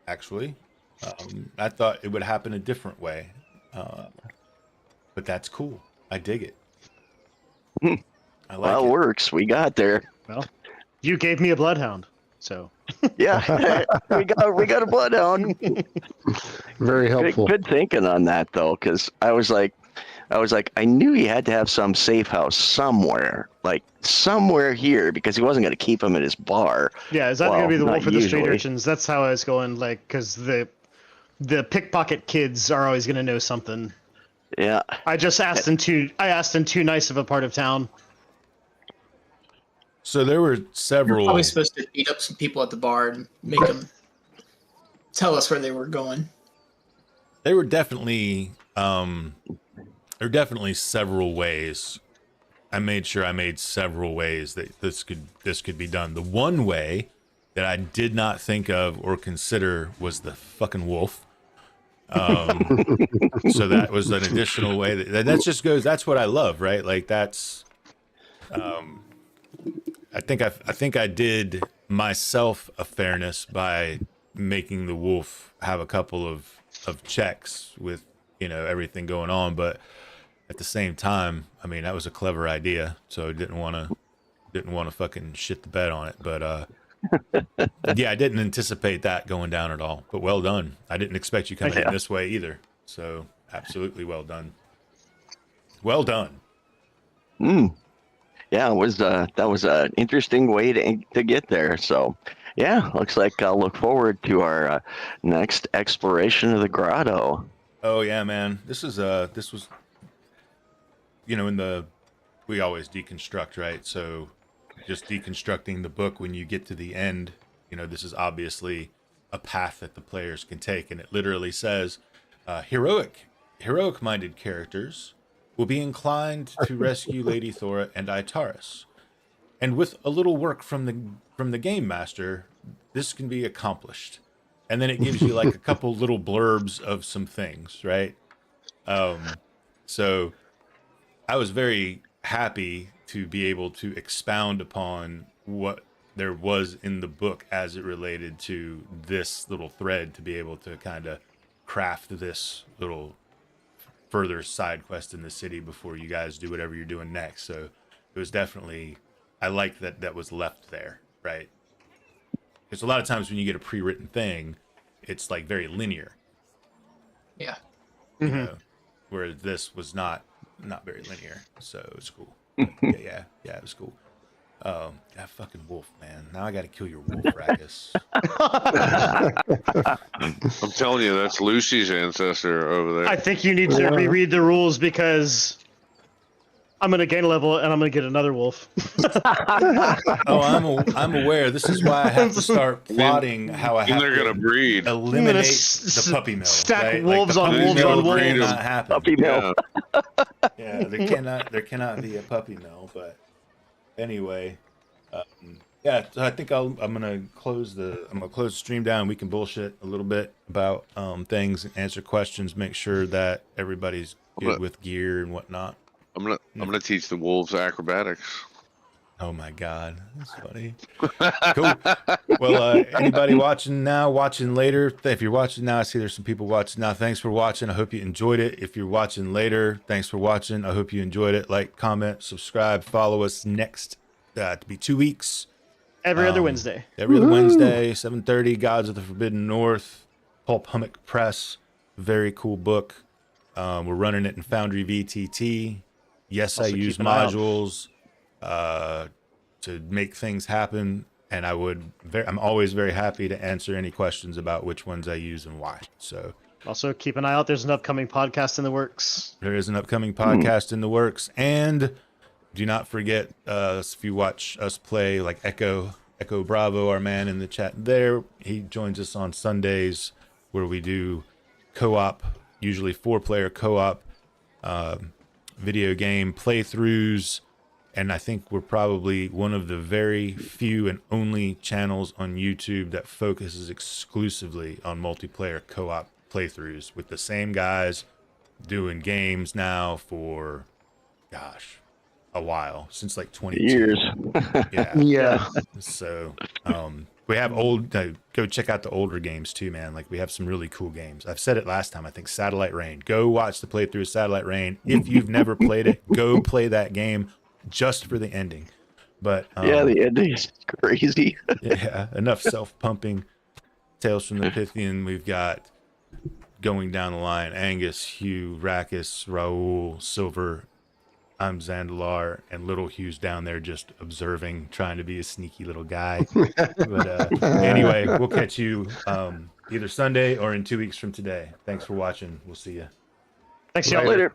D: actually. I thought it would happen a different way. But that's cool. I dig it. I like
C: Well,
D: it.
C: it works. We got there.
G: Well, you gave me a bloodhound, so
C: Yeah, we got a bloodhound.
F: Very helpful.
C: Good thinking on that though, because I was like, I knew he had to have some safe house somewhere, like somewhere here, because he wasn't going to keep him at his bar.
G: yeah. Is that
C: Well,
G: gonna be the
C: not
G: wolf for the street
C: usually.
G: urchins? That's how I was going, like, because the pickpocket kids are always gonna know something.
C: Yeah,
G: I asked in too nice of a part of town.
D: So there were several.
H: Probably supposed to beat up some people at the bar and make them tell us where they were going.
D: There were definitely several ways. I made sure I made several ways that this could be done. The one way that I did not think of or consider was the fucking wolf. So that was an additional way that just goes. That's what I love, right? Like that's. I think I did myself a fairness by making the wolf have a couple of checks with everything going on, but at the same time, I mean that was a clever idea, so I didn't want to fucking shit the bed on it, but yeah, I didn't anticipate that going down at all. But well done. I didn't expect you coming in this way either, so absolutely well done. Well done.
C: Yeah, it was that was an interesting way to get there. So, yeah, looks like I'll look forward to our next exploration of the grotto.
D: Oh yeah, man. This was we always deconstruct, right? So just deconstructing the book when you get to the end, this is obviously a path that the players can take, and it literally says heroic-minded characters will be inclined to rescue Lady Thora and Itarus. And with a little work from the game master, this can be accomplished. And then it gives you like a couple little blurbs of some things, right? So I was very happy to be able to expound upon what there was in the book as it related to this little thread, to be able to kind of craft this little further side quest in the city before you guys do whatever you're doing next. So it was definitely, I like that was left there, right? Because a lot of times when you get a pre-written thing, it's like very linear.
H: Yeah.
D: You know, whereas this was not very linear, so it was cool. yeah, it was cool. That fucking wolf, man. Now I got to kill your wolf, Ragus.
E: I'm telling you, that's Lucy's ancestor over there.
G: I think you need to reread the rules because I'm gonna gain a level and I'm gonna get another wolf.
D: Oh, I'm aware. This is why I have to start plotting how I have
E: they're gonna breed.
D: eliminate the puppy mill.
G: stack
D: right?
G: wolves
D: the
G: on
D: puppy
G: wolves
D: mill
G: on wolves.
D: cannot happen.
C: Puppy mill.
D: Yeah, there cannot be a puppy mill. But anyway, yeah. So I think I'm gonna close the stream down. We can bullshit a little bit about things and answer questions. Make sure that everybody's good with gear and whatnot.
E: I'm gonna teach the wolves acrobatics.
D: Oh my God, that's funny. Cool. Well, anybody watching now, watching later, if you're watching now, I see there's some people watching now. Thanks for watching. I hope you enjoyed it. If you're watching later, thanks for watching. I hope you enjoyed it. Like, comment, subscribe, follow us next to be 2 weeks.
G: Every other Wednesday.
D: Every other Wednesday, 7:30, Gods of the Forbidden North, Pulp Hummock Press. Very cool book. We're running it in Foundry VTT. Yes,
G: Also
D: I use
G: keep an eye out.
D: modules to make things happen, and I'm always very happy to answer any questions about which ones I use and why. So
G: Also, keep an eye out. There's an upcoming podcast in the works.
D: there is an upcoming podcast in the works, and do not forget if you watch us play like Echo Bravo, our man in the chat there, he joins us on Sundays where we do co-op, usually 4-player co-op video game playthroughs, and I think we're probably one of the very few and only channels on YouTube that focuses exclusively on multiplayer co-op playthroughs with the same guys doing games now for, gosh, a while, since like 22
C: Years.
F: Yeah.
D: So we have go check out the older games too, man. Like, we have some really cool games. I've said it last time, I think Satellite Rain. Go watch the playthrough of Satellite Rain. If you've never played it, go play that game just for the ending. But
C: Yeah, the ending is crazy.
D: yeah, enough self-pumping. Tales from the Pythian. We've got, going down the line, Angus, Hugh, Rackus, Raoul, Silver. I'm Zandalar, and little Hugh's down there just observing, trying to be a sneaky little guy. But anyway, we'll catch you either Sunday or in 2 weeks from today. Thanks for watching. We'll see you.
G: Thanks, y'all.
C: Later.